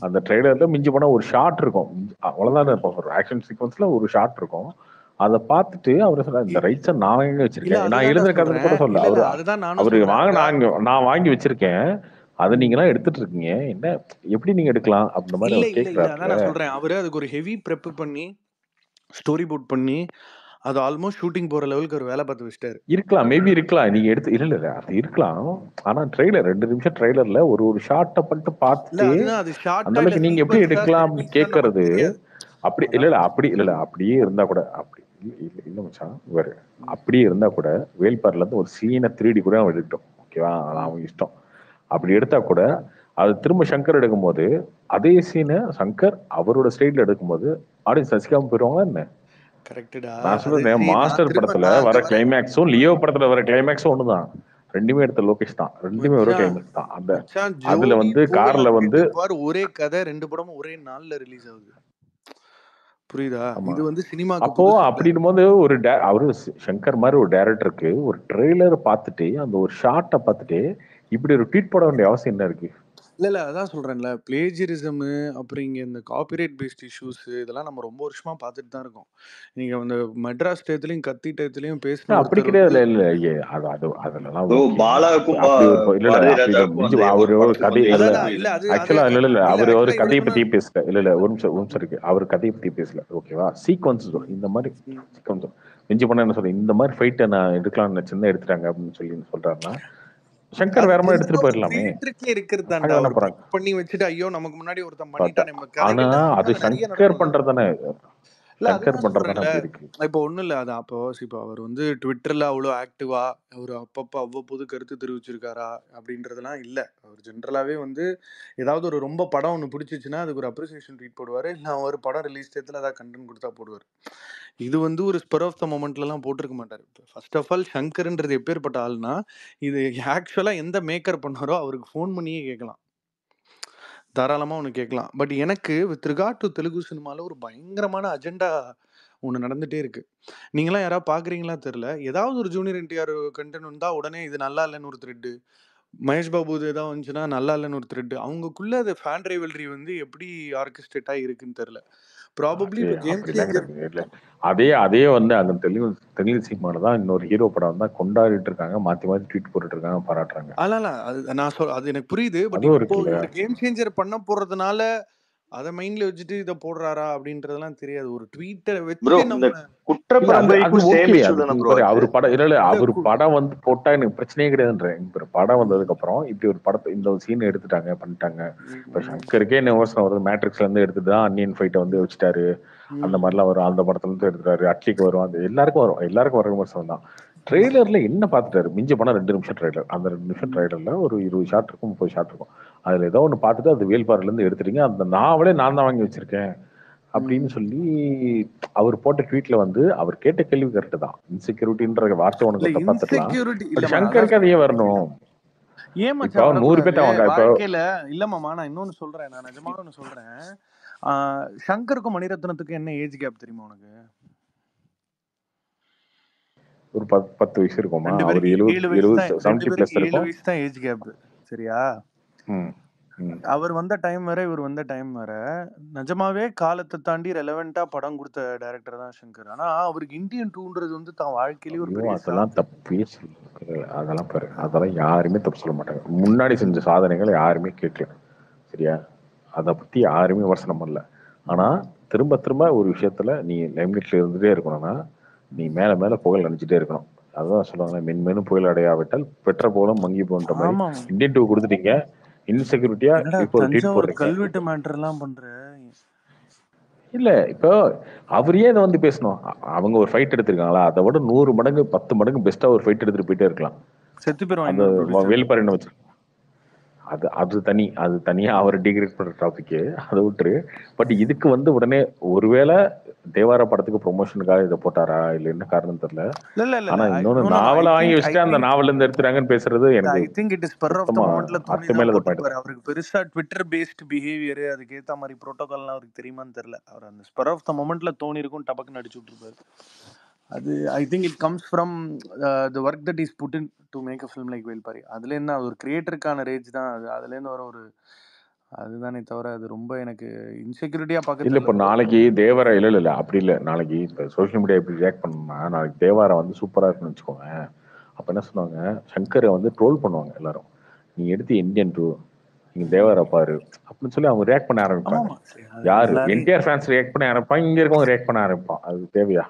அந்த ட்ரெய்லர்ல மிஞ்சி போனா ஒரு ஷார்ட் இருக்கும், அவ்வளவுதான் இருக்கும். ஒரு ஆக்ஷன் சீக்வன்ஸ்ல ஒரு ஷார்ட் இருக்கும். அதை பார்த்துட்டு அவரு சொல்ல, இந்த ரைட்ஸை நான் எங்க வச்சிருக்கேன், நான் எழுதுற கதை கூட சொல்ல அவரு நான் வாங்கி வச்சிருக்கேன், அதை நீங்க எல்லாம் எடுத்துட்டு இருக்கீங்க, என்ன எப்படி நீங்க எடுக்கலாம் அப்படின்ற மாதிரி கேட்கிறாரு. நான் சொல்றேன், அவரு அதுக்கு ஒரு ஹெவி ப்ரெப் பண்ணி ஸ்டோரி போர்ட் பண்ணி அது ஆல்மோஸ்ட் ஷூட்டிங் போற லெவலுக்கு ஒரு வேலை பார்த்து வச்சிட்டாரு. இருக்கலாம், மேபி இருக்கலாம். நீங்க எடுத்து இல்ல அது இருக்கலாம். ஆனா ட்ரெய்லர் 2 நிமிஷம் ட்ரெய்லர்ல ஒரு ஷார்ட்ட மட்டும் இல்ல பார்த்துட்டு அதுதான் அது அந்த ஷார்ட்டா இல்ல அளவுக்கு நீங்க எப்படி சீக்வென்ஸா எடுக்கலாம்னு செட் பீஸா நமக்கு கேட்கறது தெரியாது. அப்படி அதான் இல்ல பிரச்சனை. அப்படியே இருந்தா கூட அப்படி இல்ல மச்சான் இவரு அப்படியே இருந்தா கூட வேல்பாரில இருந்து ஒரு சீனை 3D கூட அவன் எடுக்கட்டும், ஓகேவா? அது அவன் இஷ்டம். அப்படி எடுத்தா கூட அது திரும்ப சங்கர் எடுக்கும்போது அதே சீனை சங்கர் அவரோட ஸ்டைல்ல எடுக்கும்போது ஆடியன்ஸ் ரசிக்காம போயிருவாங்களா என்ன? கரெக்டுடா. நான் அது சொல்றேன், see, நான் மாஸ்டர் திரும்ப படத்துல நான் வர அங்க வரேன். கிளைமேக்ஸும் லியோ படத்துல வர கிளைமேக்ஸும் ஒண்ணுதான். ரெண்டுமே எடுத்த லோகேஷ் தான், ரெண்டுமே ஒரே மச்சான் கிளைமேக்ஸ் தான். அந்த மச்சான் அதுல ஜோடி வந்து போய் கார்ல அங்க வந்து பாரு ஒரே கதை 2 படமும் ஒரே நாள்ல ரிலீஸ் ஆகுது. புரியுதா? ஆமா. இது வந்து சினிமாக்கு அப்போ புதுசு இல்ல. அப்படின்னும் போது ஒரு அவரு சங்கர் மாதிரி ஒரு டைரக்டருக்கு ஒரு ட்ரெய்லர் பார்த்துட்டு அந்த ஒரு ஷார்ட்டை பார்த்துட்டு இப்படி ஒரு ட்வீட் போட வேண்டிய அவசியம் என்ன இருக்கு? இல்ல அதான் சொல்றேன்ல, பிளேஜரிசம் அப்புறம் இங்க இந்த காப்பிரைட் பேஸ்ட் இஷ்யூஸ் இதெல்லாம் நம்ம ரொம்ப வருஷமா பார்த்துட்டு தான் இருக்கோம். நீங்க அந்த மெட்ராஸ் டயத்துலயும் கத்தி டயத்துலயும் பேசின அப்படி ஒருத்தர் கிடையாது. வந்து இல்ல அதெல்லாம் ஓ ஓகே. பாலாவுக்கும் அப்படி ஒரு இல்ல பாரதி அப்படி ராஜாவுக்கும் மிஞ்சி வந்து அவரு ஒரு ஒரு படத்துக்கு கதை வந்து இல்ல எதிர்ப்பு அதான் இல்ல அது அது ஆக்சுவலா இல்ல இல்ல அவரு ஆக்சுவலா கதையை இவர் பத்தி சொன்ன பேசல. இல்ல ஒரு நிமிஷம் இருக்கு. அவர் கதையை பத்தி பேசல, ஓகேவா? சீக்வன்ஸ் இந்த மாதிரி சீக்வன்ஸ் மிஞ்சி பண்ண என்ன சொல்றேன், இந்த மாதிரி ஃபைட்டை நான் எடுக்கலாம்னு சின்ன எடுத்துட்டாங்க அப்படின்னு சொல்லி சொல்றாருன்னா சங்கர் அது வேற மாதிரி ஜென்ரலா எடுத்துட்டு ஒரு போயிடலாமே. கிரியேட்டருக்கே இருக்கிறது சாக தான்டா. தானே ஒரு போறாங்க. படம் பண்ணி வச்சுட்டு ஐயோ நமக்கு முன்னாடி ஒருத்தன் பட் பண்ணிட்டான் நம்ம ஆனா கதைகள் அது அதனால நிறைய சங்கர் நடக்கும். பண்றதானே, இல்ல சங்கர் அதுதான் பண்றதானே சொல்றேன்ல. அப்படி இருக்கு. இப்போ ஒண்ணும் இல்ல அதான் இப்போ அவர் வந்து ட்விட்டர்ல அவ்வளோ ஆக்டிவா அவர் அப்பப்போ அவ்வப்போது கருத்து தெரிவிச்சிருக்காரா அப்படின்றதெல்லாம் இல்ல. அவர் ஜென்ரலாவே வந்து ஏதாவது ஒரு ரொம்ப படம் ஒன்று பிடிச்சிச்சுன்னா அதுக்கு ஒரு அப்ரிசியேஷன் ட்வீட் போடுவாரு. இல்லை அவர் படம் ரிலீஸ் டேத்துல ஏதாவது கண்டென்ட் கொடுத்தா போடுவார். இது வந்து ஒரு ஸ்பெர் ஆஃப் த மொமெண்ட்லலாம் போட்டிருக்க மாட்டார். ஃபர்ஸ்ட் ஆஃப் ஆல் சங்கர்ன்றது எப்பேற்பட்ட ஆள்னா இது ஆக்சுவலா எந்த மேக்கர் பண்ணாரோ அவருக்கு ஃபோன் பண்ணியே கேட்கலாம், தாராளமா ஒன்று கேட்கலாம். பட் எனக்கு வித் ரிகார்ட் டு தெலுங்கு சினிமாவில் ஒரு பயங்கரமான அஜெண்டா ஒன்று நடந்துகிட்டே இருக்கு. நீங்களாம் யாராவது பார்க்குறீங்களா தெரில. ஏதாவது ஒரு ஜூனியர் என்டிஆர் கண்டென்ட் வந்தால் உடனே இது நல்லா இல்லைன்னு ஒரு த்ரெட்டு, மகேஷ் பாபு ஏதாவது வந்துச்சுன்னா நல்லா இல்லைன்னு ஒரு த்ரெட்டு. அவங்களுக்குள்ள அது ஃபேன் ரைவல்ரி வந்து எப்படி ஆர்கெஸ்ட்ரேட்டாக இருக்குன்னு தெரில. ப்ராபப்ளி இப்போ கேம் அப்படிலாம் சேஞ்சர். கிடையாது. அதே வந்து அந்த தெலுங்கு சினிமால தான் இன்னொரு ஹீரோ படம் தான் கொண்டாடிட்டு இருக்காங்க, மாத்தி ட்வீட் போட்டுட்டு இருக்காங்க, பாராட்டுறாங்க. அல்ல அது நான் அது எனக்கு புரியுது. பட் அதுவும் இப்போ இருக்குல்ல. இவர் கேம் சேஞ்சர் பண்ண போறதுனால அதை மைண்ட்ல வச்சுட்டு இதை போடுறாரா அப்படின்றதெல்லாம் தெரியாது. ஒரு ட்வீட்டை ப்ரோ வச்சு இந்த நம்ம இல்ல குற்றப்பரம்பரைக்கும் அது சேம் ஓகே. இஷ்யூ அது தானே ப்ரோ அவர் அது. படம் இல்ல இல்ல அவர் படம் வந்து போட்டா எனக்கு பிரச்சனையே கிடையாதுன்றேன். இப்ப படம் வந்ததுக்கு அப்புறம் இப்படி ஒரு படத்தை இந்த ஒரு சீன் எடுத்துட்டாங்க பண்ணிட்டாங்க. இப்ப சங்கருக்கே என்ன விமர்சனம் வருது, மேட்ரிக்ஸ்ல இருந்து எடுத்துட்டு தான் அன்னியன் ஃபைட்டை வந்து வச்சுட்டாரு, அந்த மாதிரிலாம் வரும், அந்த படத்துல இருந்து எடுத்துட்டாரு, அட்லிக்கு வரும், அது எல்லாருக்கும் வர விமர்சனம் தான். ட்ரெய்லர்ல என்ன பார்த்துட்டாரு? மிஞ்சி போனா 2 நிமிஷம் ட்ரெய்லர். அந்த 2 நிமிஷம் ட்ரெய்லர்ல ஒரு 20 ஷாட் இருக்கும், 30 ஷாட் இருக்கும். அதுல ஏதோ ஒன்று பார்த்துட்டு அது வேல்பாரில இருந்து எடுத்துட்டீங்க, அந்த நாவலே நான் தான் வாங்கி வச்சிருக்கேன் அப்படின்னு சொல்லி அவர் போட்ட ட்வீட்ல வந்து அவர் கேட்ட கேள்வி கரெக்ட் தான். இன்செக்யூரிட்டின்ற வார்த்தை உனக்கு இல்ல வந்து பார்த்துக்கலாம். இன்செக்யூரிட்டி பட் இல்லம்மா, அதான் சங்கருக்கு அது ஏன் வரணும்? ஏன் இப்போ மச்சான் 100 வரக்கூடாது பேர்த்த அவங்க இப்போ வாழ்க்கையில? இல்லம்மாமா நான் இன்னொன்னு சொல்றேன், நான் நிஜமாக ஒன்று சொல்றேன். சங்கருக்கும் மணிரத்னத்துக்கும் என்ன ஏஜ் கேப் தெரியுமா உனக்கு? ஒரு 10 வயசு இருக்குமா? ரெண்டு அவர் பேருக்கு 7 வயசு தான். 70 பிளஸ் 7 இருக்கும். வயசு தான் ஏஜ் கேப். சரியா? அவர் வந்த டைம் வேற இவர் வந்த டைம் வேற. நிஜமாவே காலத்தை தாண்டி ரெலவெண்டா படம் கொடுத்த டைரக்டர் தான் சங்கர். ஆனா அவருக்கு இந்தியன் 2ன்றது வந்து தான் வாழ்க்கையிலேயே ஒரு பெரிய அதெல்லாம் தப்பே அதெல்லாம் பாரு, அதெல்லாம் யாருமே தப்பு சொல்ல மாட்டாங்க. முன்னாடி செஞ்ச சாதனைகளை யாருமே கேட்கல, சரியா? அதை பத்தி யாருமே விமர்சனம் பண்ணல. ஆனா திரும்ப திரும்ப ஒரு விஷயத்துல நீ லைம்லைட்ல இருந்துட்டே இருக்கணும்னா நீ மேல மேல புகழ் நினைச்சிட்டே இருக்கணும். அதான் சொல்லுவாங்க, மென்மேலும் புகழ் அடையாவிட்டால் பெற்ற போலும் மங்கி போன்ற மாதிரி. இந்தியன் 2 கொடுத்துட்டீங்க, இன்செக்யூரிட்டியா இப்போ ஒரு ட்வீட் போடுறீங்க. கல்வெட்டு மேட்டர் எல்லாம் பண்ற இல்ல இப்போ அவரே அதை வந்து பேசணும். அவங்க ஒரு ஃபைட் எடுத்திருக்காங்களா, அதை விட 100 மடங்கு 10 மடங்கு பெஸ்டா ஒரு ஃபைட் எடுத்துட்டு போயிட்டே இருக்கலாம். செத்து பேரும் அந்த வேல்பாரி என்ன வச்சு அது தனியா அவர் டிகிரேட் பண்ற டாபிக், அதை விட்டுரு. பட் இதுக்கு வந்து உடனே ஒருவேளை தேவார படத்துக்கு ப்ரொமோஷனுக்காக இதை போட்டாரா இல்ல என்ன காரணம் தெரியல. ஆனா இன்னொன்னு நாவலை வாங்கி வச்சுட்டு அந்த நாவல இருந்து எடுத்துறாங்கன்னு பேசுறது எனக்கு அவருக்கு பெருசா ட்விட்டர் பேஸ்ட் பிஹேவியர் அதுக்கு ஏத்த மாதிரி புரோட்டோகால்லாம் அவருக்கு தெரியுமான்னு தெரியல. அவர் அந்த ஸ்பர் ஆஃப் த மொமெண்ட்ல தோணி இருக்கும், டபக்குன்னு அடிச்சு விட்டுருப்பாரு. அது I think it comes from the work that is put in to make a film like Velpari. அதுல என்ன ஒரு கிரியேட்டருக்கான ரேஞ்ச் தான் அது. அதுல இருந்து வர ஒரு அதுதானே தவிர அது ரொம்ப எனக்கு இன்செக்யூரிட்டியா பார்க்க இல்ல. இப்போ நாளைக்கு தேவாரா இல்ல அப்படி இல்ல, நாளைக்கு இப்போ சோஷியல் மீடியா எப்படி ரியாக்ட் பண்ணணும்னா, நாளைக்கு தேவாரா வந்து சூப்பரா இருக்குன்னு வச்சுக்கோங்க. அப்ப என்ன சொன்னாங்க, சங்கரை வந்து ட்ரோல் பண்ணுவாங்க எல்லாரும், நீ எடுத்து இந்தியன் 2 நீங்க தேவாரா பாரு அப்படின்னு சொல்லி அவங்க ரியாக்ட் பண்ண ஆரம்பிப்பாங்க. யாரு? என்டிஆர் ஃபேன்ஸ் ரியாக்ட் பண்ண ஆரம்பிப்பாங்க, இங்க இருக்கவங்க ரியாக்ட் பண்ண ஆரம்பிப்பான். அது தேவையா?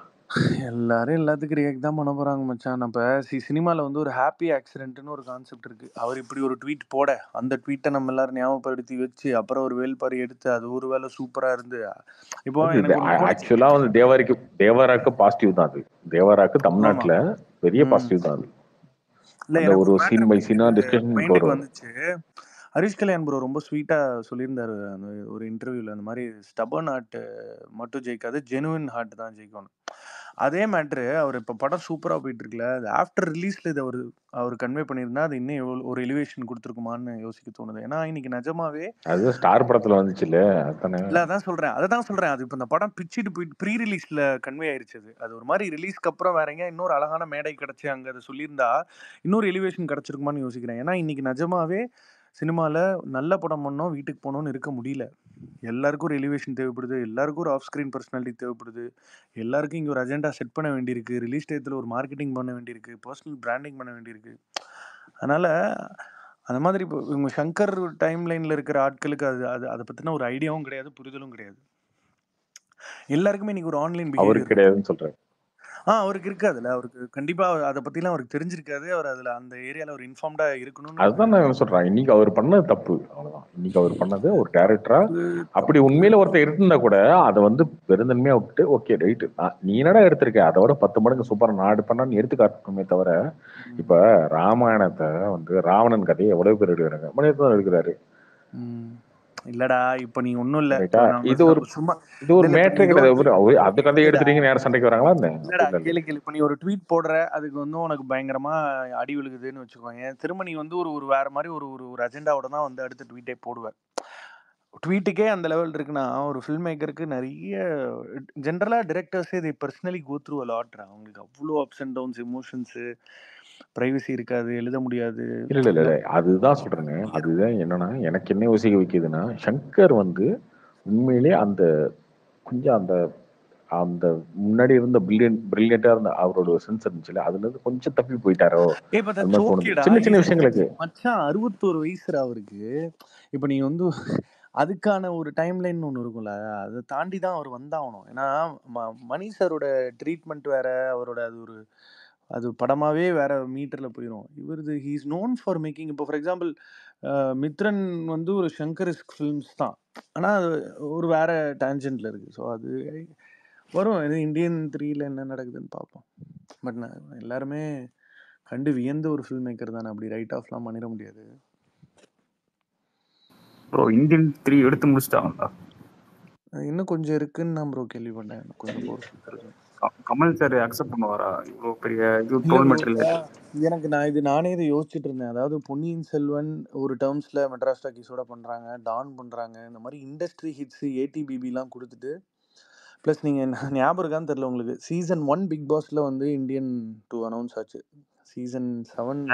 எல்லாரும் எல்லாத்துக்கும் ரியாக்ட் தான் பண்ண போறாங்க மச்சான். நம்ம சினிமாவில் வந்து ஒரு ஹாப்பி ஆக்சிடென்ட்னு ஒரு கான்செப்ட் இருக்கு. அவர் இப்படி ஒரு ட்வீட் போட அந்த ட்வீட்டை நம்ம எல்லாரும் ஞாபகப்படுத்தி வச்சு அப்புறம் ஒரு வேல்பாரி எடுத்து அது ஒரு வேலை சூப்பரா இருந்து இப்போ எனக்கு ஒன்று தோணுச்சு. ஆக்சுவலா வந்து தேவராக்கு பாசிட்டிவ் தான் அது. தேவராக்கு தமிழ்நாட்டுல பெரிய பாசிட்டிவ் தான் அது. இல்லை அந்த எனக்கு ஒரு ஒரு சீன் பை சீனா டிஸ்கஷன் மைண்டுக்கு வந்துச்சு. ஹரிஷ் கல்யாண் ப்ரோ ரொம்ப ஸ்வீட்டாக சொல்லியிருந்தாரு அந்த ஒரு இன்டர்வியூவில். அந்த மாதிரி ஸ்டபர்ன் ஹார்ட் மட்டும் ஜெயிக்காது, ஜெனுவின் ஹார்ட் தான் ஜெயிக்கணும். அதே மேட்ரு அவர் இப்போ படம் சூப்பராக போயிட்டு இருக்குல்ல, அது ஆஃப்டர் ரிலீஸில் இதை அவர் கன்வே பண்ணியிருந்தா அது இன்னும் எவ்வளோ ஒரு எலிவேஷன் கொடுத்துருக்குமான்னு யோசிக்க தோணுது. ஏன்னா இன்னைக்கு நிஜமாவே அது ஸ்டார் படத்தில் வந்துச்சு இல்லை? இல்லை அதான் சொல்கிறேன். அது இப்போ இந்த படம் பிச்சுட்டு போயிட்டு ப்ரீ ரிலீஸில் கன்வே ஆயிடுச்சு. அது ஒரு மாதிரி ரிலீஸ்க்கு அப்புறம் வேறங்க இன்னொரு அழகான மேடை கிடச்சி அங்கே அதை சொல்லியிருந்தா இன்னொரு எலிவேஷன் கிடச்சிருக்குமான்னு யோசிக்கிறேன். ஏன்னா இன்னைக்கு நிஜமாவே சினிமாவில் நல்ல படம் பண்ணோம் வீட்டுக்கு போனோன்னு இருக்க முடியல. எல்லாருக்கும் ஒரு எலிவேஷன் தேவைப்படுது, எல்லாருக்கும் ஒரு ஆஃப் ஸ்க்ரீன் பர்சனாலிட்டி தேவைப்படுது, எல்லாருக்கும் இங்கே ஒரு அஜெண்டா செட் பண்ண வேண்டியிருக்கு, ரிலீஸ் டயத்தில் ஒரு மார்க்கெட்டிங் பண்ண வேண்டியிருக்கு, பர்சனல் பிராண்டிங் பண்ண வேண்டியிருக்கு. அதனால் அந்த மாதிரி இப்போ இவங்க சங்கர் டைம் லைனில் இருக்கிற ஆட்களுக்கு அதை பற்றின ஒரு ஐடியாவும் கிடையாது, புரிதலும் கிடையாது. எல்லாருக்குமே இன்னைக்கு ஒரு ஆன்லைன் அவருக்கு கிடையாதுன்னு சொல்கிறேன். அவருக்கு இருக்காதுல்ல, அவருக்கு கண்டிப்பா அதை பத்திலாம் அவருக்கு தெரிஞ்சிருக்காது. அவர் அதுல அந்த ஏரியால ஒரு இன்ஃபார்ம்டா இருக்கணும்னு அதுதான் நான் சொல்றேன். இன்னைக்கு அவர் பண்ணது தப்பு, அவ்வளவுதான். இன்னைக்கு அவர் பண்ணது ஒரு டேரக்டரா அப்படி உண்மையில ஒருத்தர் இருந்தா கூட அதை வந்து பெருந்தன்மையா விட்டு ஓகே ரைட்டு நீ என்னடா எடுத்திருக்க அதோட 10 மடங்கு சூப்பரா நாடு பண்ணான்னு எடுத்து காட்டணுமே தவிர, இப்ப ராமாயணத்தை வந்து ராவணன் கதையை எவ்வளவு பேர் எடுக்கிறாங்க, மணியத்தான் எடுக்கிறாரு. இல்லடா இப்ப நீ ஒண்ணும் இல்ல, இது ஒரு சும்மா இது ஒரு மேட்டரே கிடையாது. அந்த கதையை எடுத்துட்டீங்க நேரம் சண்டைக்கு வராங்களா? இல்லடா கேளு இப்ப நீ ஒரு ட்வீட் போடுற, அதுக்கு வந்து உனக்கு பயங்கரமா அடி விழுகுதுன்னு வச்சுக்கோங்க. திரும்ப நீ வந்து ஒரு வேற மாதிரி ஒரு அஜெண்டாவோட தான் வந்து அடுத்த ட்வீட்டே போடுவேன். ட்வீட்டுக்கே அந்த லெவல் இருக்குன்னா ஒரு ஃபில்ம் மேக்கருக்கு நிறைய ஜென்ரலாக டிரெக்டர்ஸே இதை பர்சனலி கோ த்ரூ அலாட்ரா. அவங்களுக்கு அவ்வளோ ups and downs, emotions, privacy இருக்காது, எழுத முடியாது. இல்லை அதுதான் சொல்றேங்க. அதுதான் என்னன்னா எனக்கு என்ன யோசிக்க வைக்குதுன்னா, சங்கர் வந்து உண்மையிலே அந்த கொஞ்சம் அந்த அந்த முன்னாடி இருந்த பிரில்லியண்டா இருந்த அவரோட சென்ஸ் இருந்துச்சுல, அதுல இருந்து கொஞ்சம் தப்பி போயிட்டாரோ சின்ன சின்ன விஷயங்களுக்கு. மச்சான் 61 வயசுரா அவருக்கு. இப்ப நீங்க வந்து அதுக்கான ஒரு டைம் லைன் ஒன்று இருக்கும்ல, அதை தாண்டி தான் அவர் வந்தாகணும். ஏன்னா மணி சாரோட ட்ரீட்மெண்ட் வேற, அவரோட அது படமாவே வேற மீட்டர்ல போயிடும். இவரது he is known for making. இப்போ ஃபார் எக்ஸாம்பிள் மித்ரன் வந்து ஒரு சங்கரிஸ்க் ஃபிலிம்ஸ் தான், ஆனால் அது ஒரு வேற டான்ஜென்ட்ல இருக்கு. ஸோ அது வரும். இது இந்தியன் 3ல என்ன நடக்குதுன்னு பார்ப்போம். பட் எல்லாருமே கண்டு வியந்த ஒரு ஃபில்ம் மேக்கர் தானே, அப்படி ரைட் ஆஃப்லாம் பண்ணிட முடியாது. ப்ரோ இந்தியன் 3 எடுத்து முடிச்சிட்டாங்களா? இன்னும் கொஞ்சம் இருக்குன்னு நான் ப்ரோ கேள்விப்பட்டேன். கொஞ்சம் போர்ஷன் கமல் சார் அக்செப்ட் பண்ணுவாரா இவ்வளோ பெரிய இது ட்ரோல் மெட்டீரியல்? எனக்கு நானே இதை யோசிச்சுட்டு இருந்தேன். அதாவது பொன்னியின் செல்வன் ஒரு டேர்ம்ஸ்ல மெட்ராஸ் டாக்கீஸோட பண்றாங்க, டான் பண்றாங்க, இந்த மாதிரி இண்டஸ்ட்ரி ஹிட்ஸ் ஏடிபிபிலாம் கொடுத்துட்டு, ப்ளஸ் நீங்கள் ஞாபகம் இருக்கான்னு தெரியல உங்களுக்கு, சீசன் 1 பிக் பாஸ்ல வந்து இந்தியன் 2 அனௌன்ஸ் ஆச்சு. சீசன் 7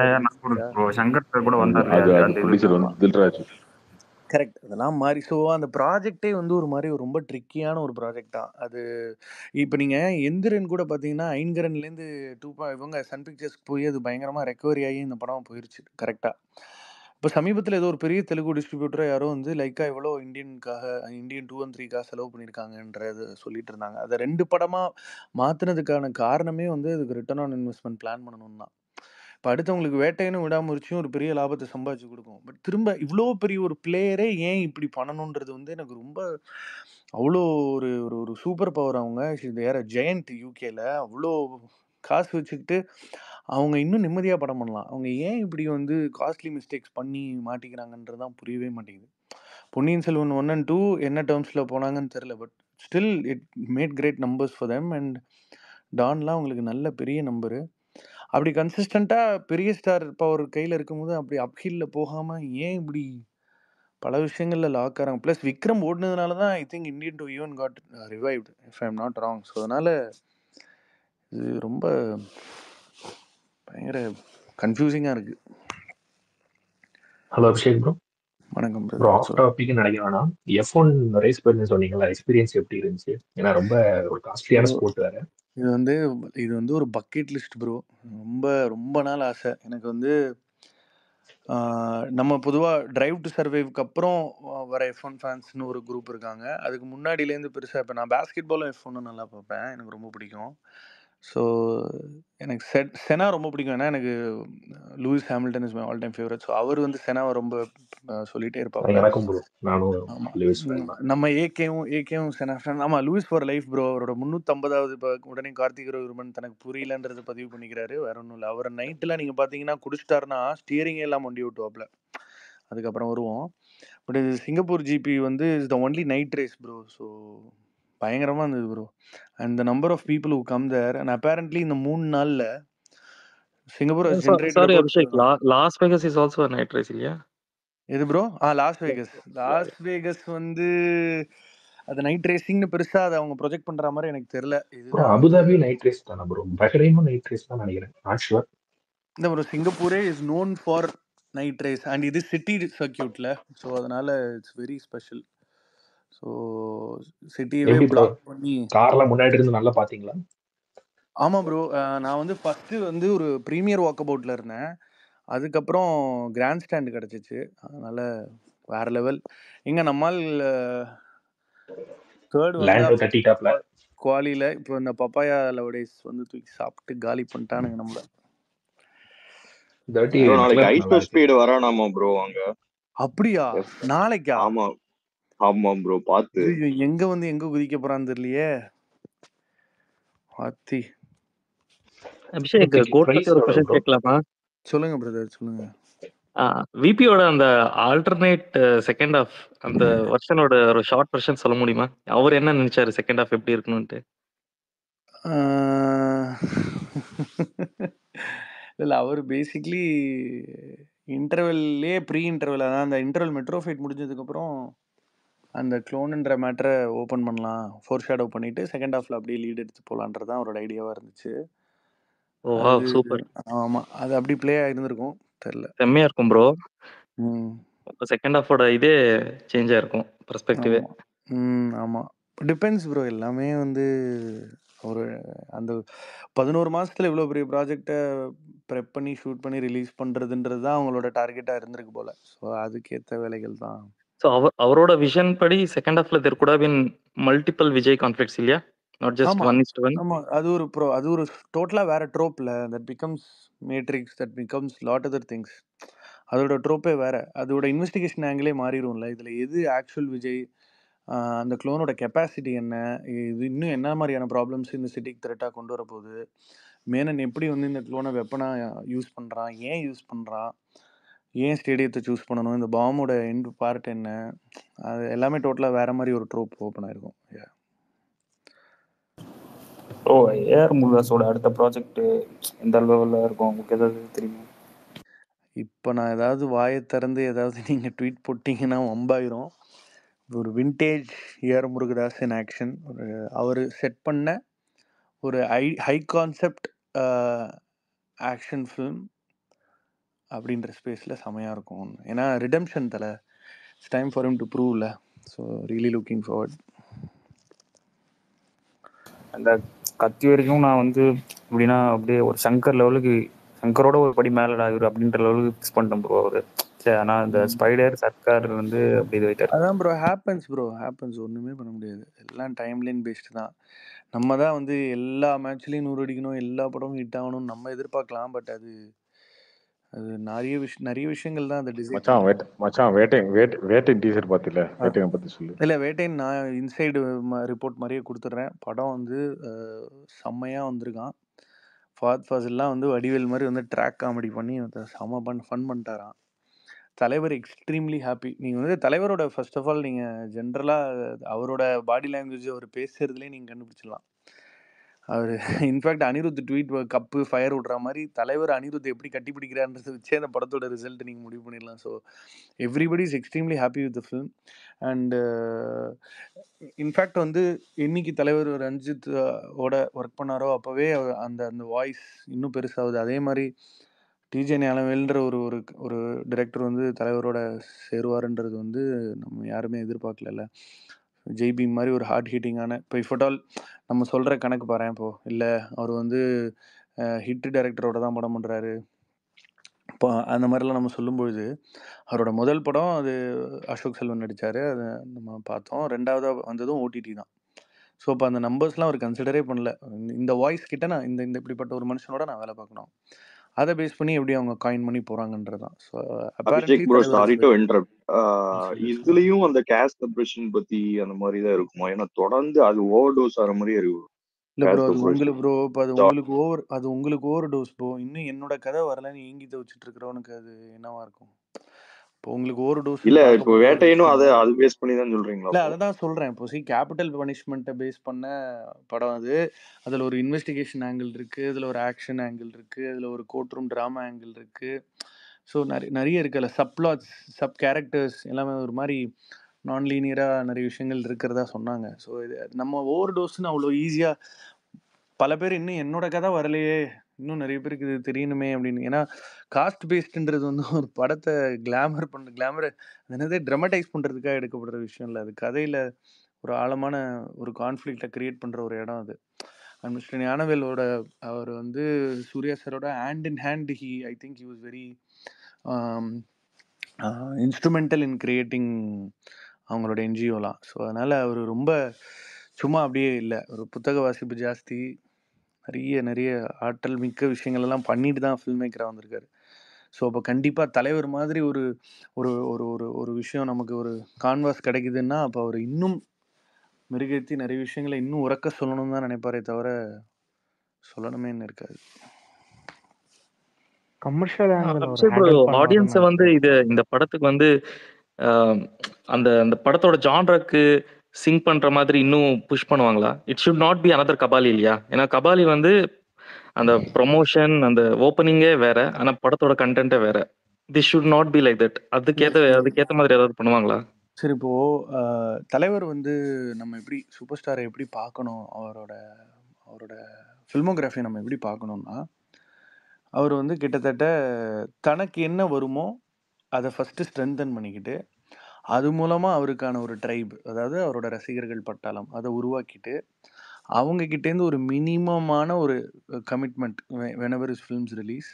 சங்கர் சார் கூட வந்தாரு. கரெக்ட். அதெல்லாம் மாதிரி ஸோ அந்த ப்ராஜெக்டே வந்து ஒரு மாதிரி ரொம்ப ட்ரிக்கியான ஒரு ப்ராஜெக்ட் தான் அது. இப்போ நீங்கள் எந்திரன் கூட பார்த்தீங்கன்னா ஐன்கரன்லேருந்து இவங்க சன் பிக்சர்ஸ்க்கு போய் அது பயங்கரமாக ரெக்கவரி ஆகி இந்த படம் போயிடுச்சு கரெக்டாக. இப்போ சமீபத்தில் ஏதோ ஒரு பெரிய தெலுங்கு டிஸ்ட்ரிபியூட்டராக யாரோ வந்து லைக்காக எவ்வளோ இந்தியன் 2 and 3 செலவு பண்ணியிருக்காங்கன்றது சொல்லிட்டு இருந்தாங்க. அதை 2 படமாக மாற்றினதுக்கான காரணமே வந்து அதுக்கு ரிட்டர்ன் ஆன் இன்வெஸ்ட்மெண்ட் பிளான் பண்ணணும் தான். இப்போ அடுத்தவங்களுக்கு வேட்டைன்னு விடாமுயற்சியும் ஒரு பெரிய லாபத்தை சம்பாதிச்சு கொடுக்கும். பட் திரும்ப இவ்வளோ பெரிய ஒரு பிளேயரே ஏன் இப்படி பண்ணணுன்றது வந்து எனக்கு ரொம்ப அவ்வளோ ஒரு ஒரு சூப்பர் பவர். அவங்க வேற ஜெயண்ட் யூகேல அவ்வளோ காசு வச்சுக்கிட்டு அவங்க இன்னும் நிம்மதியாக படம் பண்ணலாம். அவங்க ஏன் இப்படி வந்து காஸ்ட்லி மிஸ்டேக்ஸ் பண்ணி மாட்டிக்கிறாங்கன்றது தான் புரியவே மாட்டேங்குது. பொன்னியின் செல்வன் 1 and 2 என்ன டேர்ம்ஸில் போனாங்கன்னு தெரில, but still it made great numbers for them. And டான்லாம் அவங்களுக்கு நல்ல பெரிய நம்பரு. அப்படி கன்சிஸ்டண்ட்டாக பெரிய ஸ்டார் பவர் கையில் இருக்கும்போது அப்படி அப்ஹில்ல போகாமல் ஏன் இப்படி பல விஷயங்களில் லாக் ஆகிறாங்க. ப்ளஸ் விக்ரம் ஓடினதுனால தான் I think Indian 2 even got revived if I am not wrong. So அதனால் இது ரொம்ப பயங்கர கன்ஃபியூசிங்காக இருக்குது. Hello Abhishek bro. வணக்கம் ப்ரோ. ஆஃப் டாபிக்னு நினைக்கிறேன்னா F1 ரேஸ் பண்ணி சொன்னீங்களா, எக்ஸ்பீரியன்ஸ் எப்படி இருந்துச்சு? ஏன்னா ரொம்ப ஒரு காஸ்ட்லியான ஸ்போர்ட் வேறு. இது வந்து ஒரு பக்கெட் லிஸ்ட் ப்ரோ. ரொம்ப ரொம்ப நாள் ஆசை எனக்கு வந்து நம்ம பொதுவாக டிரைவ் டு சர்வைவ்க்கு அப்புறம் வர F1 ஃபேன்ஸ்னு ஒரு குரூப் இருக்காங்க. அதுக்கு முன்னாடியிலேருந்து பெருசாக இப்போ நான் பேஸ்கெட் பாலும் F1 நல்லா பார்ப்பேன், எனக்கு ரொம்ப பிடிக்கும். ஸோ எனக்கு செனா ரொம்ப பிடிக்கும். ஏன்னா எனக்கு Lewis Hamilton is my all time favourite. So அவர் வந்து செனாவை ரொம்ப சொல்லிகிட்டே இருப்பாப்புல. எனக்கும் ப்ரோ, நானும் ஆமாம், லூயிஸ் ஃபேன் தான். நம்ம ஏகேவும் செனா ஃபேன். ஆமாம், லூயிஸ் ஃபார் லைஃப் ப்ரோ. அவரோட 350வது இப்போ உடனே கார்த்திக் ரவிவர்மன் தனக்கு புரியலன்றதை பதிவு பண்ணிக்கிறாரு. வேற ஒன்றும் இல்லை. அவரை நைட்டில் நீங்கள் பார்த்தீங்கன்னா குடிச்சிட்டாருன்னா ஸ்டியரிங்கே எல்லாம் வண்டி ஓட்டுவாப்புல. அதுக்கப்புறம் வருவோம். பட் இது சிங்கப்பூர் ஜிபி வந்து is the only night race bro. So பயங்கரமாக இருந்தது bro. And the number of people who come there and apparently இந்த 3 நாளில் Singapore has generated Sorry, about Abhishek. Las Vegas is also a night race, இல்லையா? எது bro? Loss Vegas வந்து அது night ரேசிங்னு பெருசா அதை அவங்க ப்ரொஜெக்ட் பண்ற மாதிரி எனக்கு தெரியல. ப்ரோ இதுதான் அபுதாபி நைட் ரேஸ் தானே ப்ரோ? பஹ்ரைனும் நைட் ரேஸ் தான் நினைக்கிறேன், நாட் ஷுவர். இந்த ஒரு சிங்கப்பூரே is known for night race and இது சிட்டி சர்க்கியூட்ல. ஸோ அதனால இட்ஸ் வெரி ஸ்பெஷல். ஸோ சிட்டியவே எப்படி ப்ரோ, பிளாக் பண்ணி கார்ல முன்னாடி இருந்து நல்லா பாத்தீங்களா? ஆமாம் ப்ரோ. நான் வந்து ஃபஸ்ட்டு வந்து ஒரு ப்ரீமியர் வாக் அபவுட்டில் இருந்தேன். அதுக்கப்புறம் கிராண்ட் ஸ்டாண்டு கிடச்சிச்சு. அதனால் வேறு லெவல். எங்கே நம்மால் தேர்ட் வந்து லேண்டோ தட்டிட்டாப்ல. குவாலியில் இப்போ இந்த பப்பாயா லவடேஸ் வந்து தூக்கி சாப்பிட்டு காலி பண்ணிட்டானுங்க நம்மள. நாளைக்கு ஐஸ்போ ஸ்பீடு வரானாமா ப்ரோ அங்க. அப்படியா? நாளைக்கா? ஆமா ஆமா ப்ரோ, பார்த்து. எங்க வந்து எங்க குதிக்க போறான்னு தெரியலையே. ஆத்தி. அபிஷேக், கோட் பத்தி ஒரு क्वेश्चन கேட்கலாமா? சொல்லுங்க பிரதர், சொல்லுங்க. விபியோட அந்த ஆல்டர்னேட் செகண்ட் ஹாஃப் அந்த வெர்ஷனோட ஒரு ஷார்ட் வெர்ஷன் சொல்ல முடியுமா? அவர் என்ன நினைச்சாரு செகண்ட் ஹாஃப் எப்படி இருக்கணும்ட்டு? இல்லை, அவர் பேசிக்லி இன்டர்வெல்லே ப்ரீ இன்டர்வெல், அதான் அந்த இன்டர்வெல் மெட்ரோ ஃபைட் முடிஞ்சதுக்கப்புறம் அந்த க்ளோனுன்ற மேட்டரை ஓப்பன் பண்ணலாம், ஃபோர் ஷேடோ பண்ணிவிட்டு செகண்ட் ஹாஃபில் அப்படியே லீட் எடுத்து போகலான்றது தான் அவரோட ஐடியாவாக இருந்துச்சு. அது சூப்பர். ஆமாம், அது அப்படி ப்ளே ஆகிருந்துருக்கும், தெரில. செம்மையா இருக்கும் ப்ரோ. ம், செகண்ட் ஹாஃபோட இதே சேஞ்ச் ஆயிருக்கும் பெர்ஸ்பெக்டிவே. ஆமாம், டிபெண்ட்ஸ் ப்ரோ. எல்லாமே வந்து ஒரு அந்த 11 மாதத்தில் இவ்வளோ பெரிய ப்ராஜெக்டை ப்ரெப் பண்ணி ஷூட் பண்ணி ரிலீஸ் பண்ணுறதுன்றது தான் அவங்களோட டார்கெட்டாக இருந்திருக்கு போல். ஸோ அதுக்கேற்ற வேலைகள் தான். ஸோ அவரோட விஷன் படி செகண்ட் ஹாஃப்ல there could have been multiple Vijay conflicts, இல்லையா? Not just 1:1. ஆமாம், அது ஒரு டோட்டலாக வேறு ட்ரோப்பில் that becomes matrix, that becomes lot other things. அதோட ட்ரோப்பே வேறு, அதோட இன்வெஸ்டிகேஷன் ஆங்கிலே மாறிடும்ல. இதில் எது ஆக்சுவல் விஜய், அந்த க்ளோனோட கெப்பாசிட்டி என்ன, இது இன்னும் என்ன மாதிரியான ப்ராப்ளம்ஸ் இந்த சிட்டிக்கு த்ரெட்டாக கொண்டு வரப்போகுது, மேனன் எப்படி வந்து இந்த க்ளோனை வெப்பனாக யூஸ் பண்ணுறான், ஏன் யூஸ் பண்ணுறான், ஏன் ஸ்டேடியத்தை சூஸ் பண்ணணும், இந்த பாம்போட எண்ட் பார்ட் என்ன, அது எல்லாமே டோட்டலாக வேறு மாதிரி ஒரு ட்ரோப் ஓப்பன் ஆயிருக்கும். ஏஆர் முருகாஸோட அடுத்த ப்ராஜெக்ட் எந்த லெவலில் இருக்கும் உங்களுக்கு ஏதாவது தெரியுமா? இப்போ நான் ஏதாவது வாயை திறந்து ஏதாவது நீங்கள் ட்வீட் போட்டிங்கன்னா வம்பாயிரும். ஒரு vintage AR Murugadoss in action, அவர் செட் பண்ண ஒரு ஹை கான்செப்ட் ஆக்ஷன் ஃபில்ம் அப்படின்ற ஸ்பேஸில் செமையாக இருக்கும். ஏன்னா ரிடம்ஷன் தலை, it's time for him to ப்ரூவ்ல. So really looking forward. அந்த கத்தி வரைக்கும் நான் வந்து எப்படின்னா அப்படியே ஒரு சங்கர் லெவலுக்கு, சங்கரோட ஒரு படி மேலடா இவர் அப்படின்ற லெவலுக்கு ஃபிக்ஸ் பண்ணிட்டேன் ப்ரோ அவரு. சரி, ஆனால் இந்த ஸ்பைடர் சர்க்கார் வந்து அப்படி இது வைட்டார். அதான் ப்ரோ ஹேப்பன்ஸ், ஒன்றுமே பண்ண முடியாது. எல்லாம் டைம்லைன் பேஸ்டு தான். நம்ம தான் வந்து எல்லா மேட்ச்லேயும் 100 அடிக்கணும், எல்லா படமும் ஹிட் ஆகணும்னு நம்ம எதிர்பார்க்கலாம். பட் அது நிறைய விஷயங்கள் தான் அந்த டிசைன். மச்சான் வேட்டைன் டீசர் பார்த்தில? வேட்டையன் பற்றி சொல்லு. இல்லை, வேட்டைன் நான் இன்சைடு ரிப்போர்ட் மாதிரியே கொடுத்துட்றேன். படம் வந்து செம்மையாக வந்திருக்கான். ஃபாத் ஃபாசில்லாம் வந்து வடிவேல் மாதிரி வந்து ட்ராக் காமெடி பண்ணி செம்ம ஃபன் பண்ணிட்டாரான். தலைவர் எக்ஸ்ட்ரீம்லி ஹாப்பி. நீங்கள் வந்து தலைவரோட ஃபர்ஸ்ட் ஆஃப் ஆல் நீங்கள் ஜென்ரலாக அவரோட பாடி லாங்குவேஜ், அவர் பேசுகிறதுலேயே நீங்கள் கண்டுபிடிச்சிடலாம். அவர் இன்ஃபேக்ட் அனிருத் ட்வீட் கப்பு ஃபயர் விட்ற மாதிரி தலைவர் அனிருத் எப்படி கட்டி பிடிக்கிறான்றதை வச்சே அந்த படத்தோட ரிசல்ட் நீங்கள் முடிவு பண்ணிடலாம். So everybody is extremely happy with the film. And in fact வந்து என்னைக்கு தலைவர் ரஞ்சித் ஓட ஒர்க் பண்ணாரோ அப்போவே அந்த அந்த வாய்ஸ் இன்னும் பெருசாகுது. அதே மாதிரி டிஜே ஞானவேல்ன்ற ஒரு டைரக்டர் வந்து தலைவரோட சேருவாருன்றது வந்து நம்ம யாருமே எதிர்பார்க்கல. ஜெய்பீம் மாதிரி ஒரு ஹார்ட் ஹீட்டிங்கான, இப்போ இஃப் அட் ஆல் நம்ம சொல்கிற கணக்கு பாரு, இப்போ இல்லை அவர் வந்து ஹிட் டைரக்டரோட தான் படம் பண்ணுறாரு, இப்போ அந்த மாதிரிலாம் நம்ம சொல்லும்பொழுது அவரோட முதல் படம் அது அசோக் செல்வன் நடித்தார், அதை நம்ம பார்த்தோம். ரெண்டாவதாக வந்ததும் ஓடிடி தான். ஸோ இப்போ அந்த நம்பர்ஸ்லாம் அவர் கன்சிடரே பண்ணல. இந்த வாய்ஸ் கிட்ட நான் இந்த இந்த இப்படிப்பட்ட ஒரு மனுஷனோட நான் வேலை பார்க்கணும், அதை பேஸ் பண்ணி எப்படி அவங்க காயின் பண்ணி போகிறாங்கன்றது தான். ஸோ அபிஷேக் அப்பேரண்ட்லி ப்ரோ, தலைவர் sorry is to very interrupt. சொல்லு. இதுலயும் அந்த கேஸ் கம்ப்ரெஷன் பத்தி அந்த மாதிரி தான் இருக்குமா? ஏன்னா தொடர்ந்து அது ஓவர் டோஸ் ஆகிற மாதிரியே இருக்கு. இல்லை ப்ரோ, கேஸ் அது உங்களுக்கு கம்ப்ரெஷன் ப்ரோ, இப்போ அது உங்களுக்கு ஓவர் டோஸ் ப்ரோ. இன்னும் என்னோட கதை வரலன்னு ஏங்கி தவிச்சிட்டு இருக்கிறவனுக்கு அது என்னவா இருக்கும்? இப்போ உங்களுக்கு ஓவர் இல்ல. டோஸ்ன்னு இப்போ பார்க்கப்பட்ட ஒரு வேட்டையனும் விஷயம் அது பேஸ் பண்ணி தான் சொல்றீங்களா? இல்லை, அப்போ அதை தான் சொல்கிறேன். இப்போ கேபிட்டல் பனிஷ்மெண்ட்டை பேஸ் பண்ண படம் அது. அதில் ஒரு இன்வெஸ்டிகேஷன் ஆங்கிள் இருக்குது, அதில் ஒரு ஆக்ஷன் ஆங்கிள் இருக்குது, அதில் ஒரு கோர்ட் ரூம் ட்ராமா ஆங்கிள் இருக்குது. ஸோ நிறைய இருக்குல்ல, சப்ளாட்ஸ், சப் கேரக்டர்ஸ் எல்லாமே ஒரு மாதிரி நான் லீனியராக நிறைய விஷயங்கள் இருக்கிறதா சொன்னாங்க. ஸோ இது நம்ம ஓவர் டோஸ்ன்னு அவ்வளோ ஈஸியாக பல பேர் இன்னும் என்னோட கதை வரலையே, இன்னும் நிறைய பேருக்கு இது தெரியணுமே அப்படின்னு. ஏன்னா காஸ்ட் பேஸ்டுன்றது வந்து ஒரு படத்தை கிளாமர் என்னதே ட்ரமடைஸ் பண்ணுறதுக்காக எடுக்கப்படுற விஷயம் இல்லை. அது கதையில் ஒரு ஆழமான ஒரு கான்ஃப்ளிக்டை கிரியேட் பண்ணுற ஒரு இடம் அது. அண்ட் மிஸ்டர் ஞானவேலோட அவர் வந்து சூர்யா சாரோட hand in hand I think he was very instrumental in creating அவங்களோட என்ஜிஓலாம். ஸோ அதனால் அவர் ரொம்ப சும்மா அப்படியே இல்லை, ஒரு புத்தக வாசிப்பு ஜாஸ்தி, நிறைய ஆற்றல் மிக்க விஷயங்கள் எல்லாம் பண்ணிட்டு தான் ஃபில்ம் மேக்கராக வந்திருக்காரு. ஸோ அப்போ கண்டிப்பாக தலைவர் மாதிரி ஒரு ஒரு ஒரு ஒரு ஒரு விஷயம் நமக்கு ஒரு கான்வாஸ் கிடைக்குதுன்னா அப்போ அவர் இன்னும் மெருகேற்றி நிறைய விஷயங்களை இன்னும் உறக்க சொல்லணும்னு தான் நினைப்பாரே தவிர சொல்லணுமேன்னு இருக்காது. கமர்ஷியல் ஆங்கிள் அவர் அபிஷேக் ப்ரோ, ஹேண்டில் பண்ணுவாருன்னு ஆடியன்ஸை வந்து நினைக்கிறேன். இந்த படத்துக்கு வந்து அந்த அந்த படத்தோட ஜான்ரக்கு சிங்க் பண்ற மாதிரி இன்னும் புஷ் பண்ணுவாங்களா? It should not be another Kabali இல்லையா? ஏன்னா கபாலி வந்து அந்த ப்ரொமோஷன் அந்த ஓப்பனிங்கே வேற, ஆனா படத்தோட கண்டென்ட்டே வேற. This should not be like that. அதுக்கேத்த மாதிரி ஏதாவது பண்ணுவாங்களா? சரி, இப்போது தலைவர் வந்து நம்ம எப்படி சூப்பர் ஸ்டாரை எப்படி பார்க்கணும், அவரோட ஃபில்மோகிராஃபியை நம்ம எப்படி பார்க்கணுன்னா, அவர் வந்து கிட்டத்தட்ட தனக்கு என்ன வருமோ அதை ஃபஸ்ட்டு ஸ்ட்ரென்தன் பண்ணிக்கிட்டு, அது மூலமாக அவருக்கான ஒரு ட்ரைப், அதாவது அவரோட ரசிகர்கள் பட்டாளம் அதை உருவாக்கிட்டு, அவங்கக்கிட்டேருந்து ஒரு மினிமமான ஒரு commitment whenever is films release,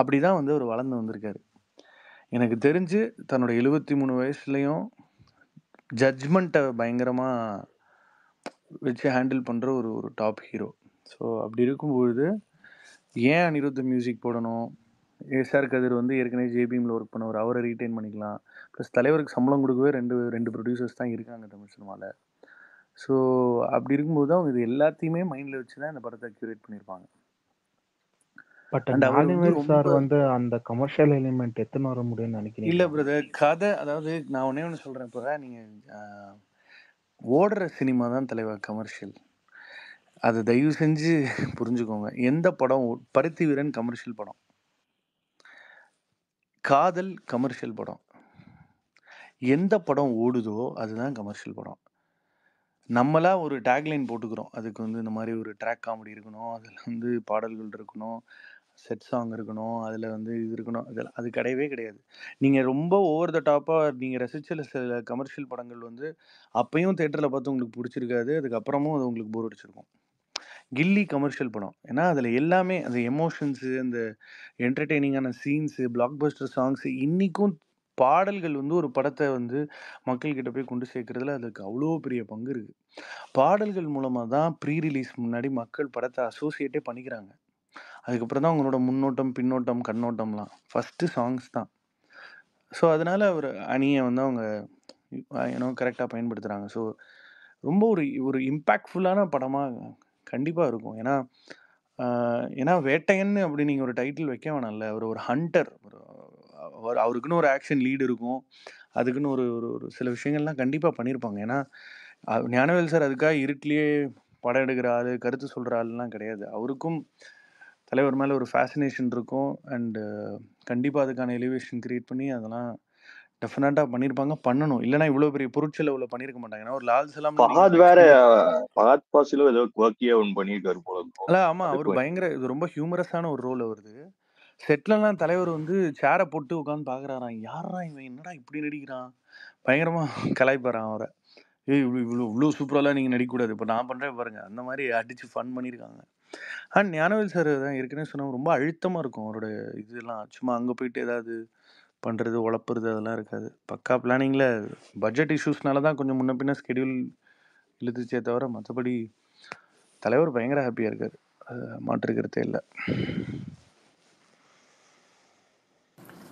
அப்படி தான் வந்து அவர் வளர்ந்து வந்திருக்காரு. எனக்கு தெரிஞ்சு தன்னோட 73 வயசுலேயும் ஜட்ஜ்மெண்ட்டை பயங்கரமாக வச்சு ஹேண்டில் பண்ணுற ஒரு டாப் ஹீரோ. ஸோ அப்படி இருக்கும்பொழுது ஏன் அனிருத் மியூசிக் போடணும்? எஸ்ஆர் கதிர் வந்து ஏற்கனவே ஜேபிஎம்மில் ஒர்க் பண்ணவர், அவரை ரீட்டைன் பண்ணிக்கலாம். ப்ளஸ் தலைவருக்கு சம்பளம் கொடுக்கவே ரெண்டு ப்ரொடியூசர்ஸ் தான் இருக்காங்க தமிழ் சினிமாவில். ஸோ அப்படி இருக்கும்போது அவங்க இது எல்லாத்தையுமே மைண்டில் வச்சு தான் இந்த படத்தை க்யூரேட் பண்ணியிருப்பாங்க. பட் அண்ட் அவர் வந்து ஞானவேல் சார் ரொம்ப வந்து அந்த கமர்ஷியல் எலிமெண்ட் எத்தனை வர முடியும்னு இல்லை நினைக்கிறீங்களா? பிரதர், கதை, அதாவது நான் ஒன்று சொல்கிறேன். இப்போ நீங்கள் ஓடுற சினிமா தான் தலைவர் கமர்ஷியல். அதை தயவு செஞ்சு புரிஞ்சுக்கோங்க. எந்த படம் பருத்தி வீரன் கமர்ஷியல் படம், காதல் கமர்ஷியல் படம், எந்த படம் ஓடுதோ அதுதான் கமர்ஷியல் படம். நம்மளா ஒரு டேக்லைன் போட்டுக்கிறோம், அதுக்கு வந்து இந்த மாதிரி ஒரு ட்ராக் காமெடி இருக்கணும், அதில் வந்து பாடல்கள் இருக்கணும், செட் சாங் இருக்கணும், அதில் வந்து இது இருக்கணும், அதெல்லாம் அது கிடையவே கிடையாது. நீங்கள் ரொம்ப ஓவர் த டாப்பாக நீங்கள் ரசித்த சில கமர்ஷியல் படங்கள் வந்து அப்பையும் தேட்டரில் பார்த்து உங்களுக்கு பிடிச்சிருக்காது, அதுக்கப்புறமும் அது உங்களுக்கு போர் அடிச்சிருக்கும். கில்லி கமர்ஷியல் படம், ஏன்னா அதில் எல்லாமே அந்த எமோஷன்ஸு, அந்த என்டர்டெய்னிங்கான சீன்ஸு, பிளாக் பஸ்டர் சாங்ஸு, இன்றைக்கும் பாடல்கள் வந்து ஒரு படத்தை வந்து மக்கள்கிட்ட போய் கொண்டு சேர்க்கறதுல அதுக்கு அவ்வளோ பெரிய பங்கு இருக்குது. பாடல்கள் மூலமாக தான் ப்ரீ ரிலீஸ் முன்னாடி மக்கள் படத்தை அசோசியேட்டே பண்ணிக்கிறாங்க. அதுக்கப்புறம் தான் அவங்களோட முன்னோட்டம், பின்னோட்டம், கண்ணோட்டம்லாம். ஃபஸ்ட்டு சாங்ஸ் தான். ஸோ அதனால் ஒரு அணியை வந்து அவங்க கரெக்டாக பயன்படுத்துகிறாங்க. ஸோ ரொம்ப ஒரு இம்பேக்ட்ஃபுல்லான படமாக கண்டிப்பாக இருக்கும். ஏன்னா வேட்டையன்னு அப்படி நீங்கள் ஒரு டைட்டில் வைக்க வேணாம்ல. ஒரு ஹண்டர், அவருக்குன்னு ஒரு ஆக்ஷன் லீடு இருக்கும், அதுக்குன்னு ஒரு ஒரு சில விஷயங்கள்லாம் கண்டிப்பாக பண்ணியிருப்பாங்க. ஏன்னா ஞானவேல் சார் அதுக்காக இருட்டிலேயே படம் எடுக்கிற ஆள், கருத்து சொல்கிற ஆள்லாம் கிடையாது. அவருக்கும் தலைவர் மேலே ஒரு ஃபேசினேஷன் இருக்கும். அண்டு கண்டிப்பாக அதுக்கான எலிவேஷன் கிரியேட் பண்ணி அதெல்லாம் டெஃபினட்டாக பண்ணியிருப்பாங்க, பண்ணணும். இல்லைனா இவ்வளோ பெரிய பொருட்செலவில் பண்ணியிருக்க மாட்டாங்க. ஏன்னா ஒரு லால் சலாம் ஃபஹத் வேற, ஃபஹத் ஃபாசிலும் ஏதோ குவர்க்கியா ஒன்று பண்ணியிருக்காரு போல. ஆமாம், அவர் பயங்கர, இது ரொம்ப ஹியூமரஸான ஒரு ரோல் வருது. செட்லலாம் தலைவர் வந்து சேரை போட்டு உட்காந்து பார்க்குறாராம், யாரா இவன், என்னடா இப்படி நடிக்கிறான், பயங்கரமாக கலாய்ப்பாரான் அவரை. இவ்வளோ சூப்பராலாம் நீங்கள் நடிக்கக்கூடாது, இப்போ நான் பண்ணுறேன் பாருங்க, அந்த மாதிரி அடித்து ஃபன் பண்ணியிருக்காங்க. ஞானவேல் சார் தான் ஏற்கனவே சொன்ன ரொம்ப அழுத்தமாக இருக்கும் அவரோட இதெல்லாம். சும்மா அங்கே போயிட்டு ஏதாவது பண்ணுறது, உழப்புறது அதெல்லாம் இருக்காது. பக்கா பிளானிங்கில் பட்ஜெட் இஷ்யூஸ்னால தான் கொஞ்சம் முன்ன பின்ன ஸ்கெடியூல் இழுத்துச்சே தவிர மற்றபடி தலைவர் பயங்கர ஹாப்பியாக இருக்கார். அது மாற்றுக்கிறதே இல்லை.